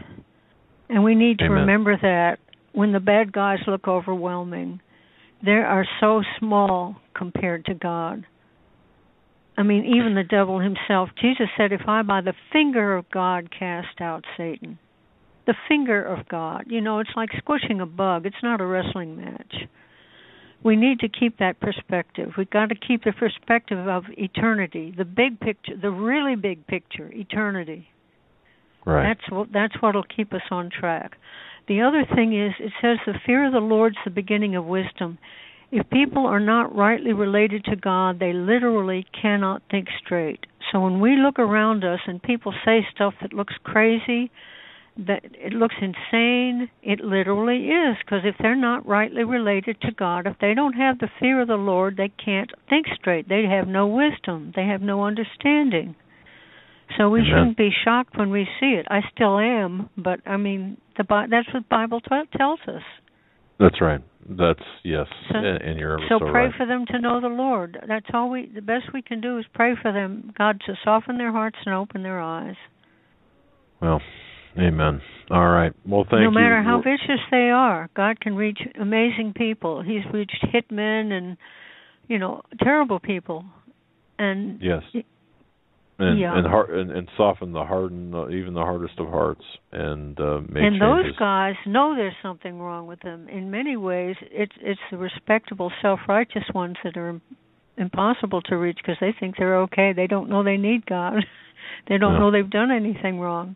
And we need to remember that when the bad guys look overwhelming, they are so small compared to God. I mean, even the devil himself. Jesus said, if I by the finger of God cast out Satan. The finger of God. You know, it's like squishing a bug. It's not a wrestling match. We need to keep that perspective. We've got to keep the perspective of eternity, the big picture, the really big picture, eternity. Right. That's what'll keep us on track. The other thing is, it says the fear of the Lord's the beginning of wisdom. If people are not rightly related to God, they literally cannot think straight. So when we look around us and people say stuff that looks crazy, that it looks insane, it literally is, because if they're not rightly related to God, if they don't have the fear of the Lord, they can't think straight. They have no wisdom. They have no understanding. So we shouldn't be shocked when we see it. I still am, but I mean, that's what the Bible tells us. That's right. That's, yes, and you're so pray right. for them to know the Lord. That's all the best we can do is pray for them, God to soften their hearts and open their eyes. Well, amen. All right. Well, thank you. No matter how vicious they are, God can reach amazing people. He's reached hitmen and, terrible people. And yes. And soften the hardened, even the hardest of hearts, and make changes. And those guys know there's something wrong with them. In many ways, it's the respectable, self-righteous ones that are impossible to reach because they think they're okay. They don't know they need God. They don't know they've done anything wrong.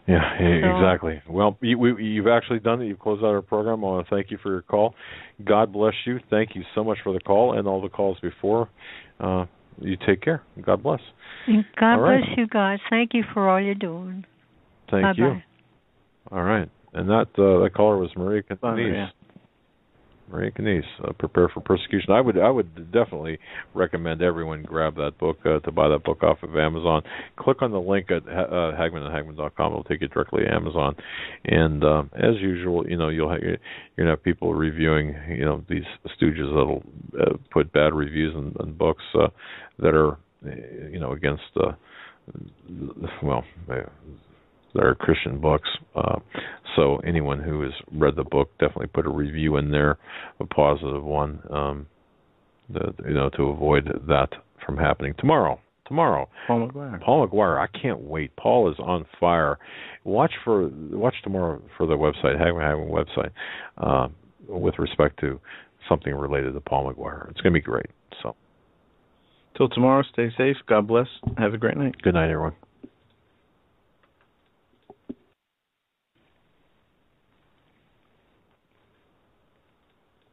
Yeah, exactly. Well, you've actually done it. You've closed out our program. I want to thank you for your call. God bless you. Thank you so much for the call and all the calls before. You take care. God bless. God bless you guys. Thank you for all you're doing. Thank you. All right. And that caller was Maria Canese. Maria Canese, Prepare for Persecution. I would definitely recommend everyone grab that book, to buy that book off of Amazon. Click on the link at hagmannhagmann.com. It'll take you directly to Amazon. And as usual, you're going to have people reviewing, these stooges that'll put bad reviews on books that are, against that are Christian books. So anyone who has read the book, definitely put a review in there, a positive one, to avoid that from happening. Tomorrow. Paul McGuire. I can't wait. Paul is on fire. Watch tomorrow for the website, Hagmann Hagmann website, with respect to something related to Paul McGuire. It's going to be great. So, till tomorrow, stay safe. God bless. Have a great night. Good night, everyone.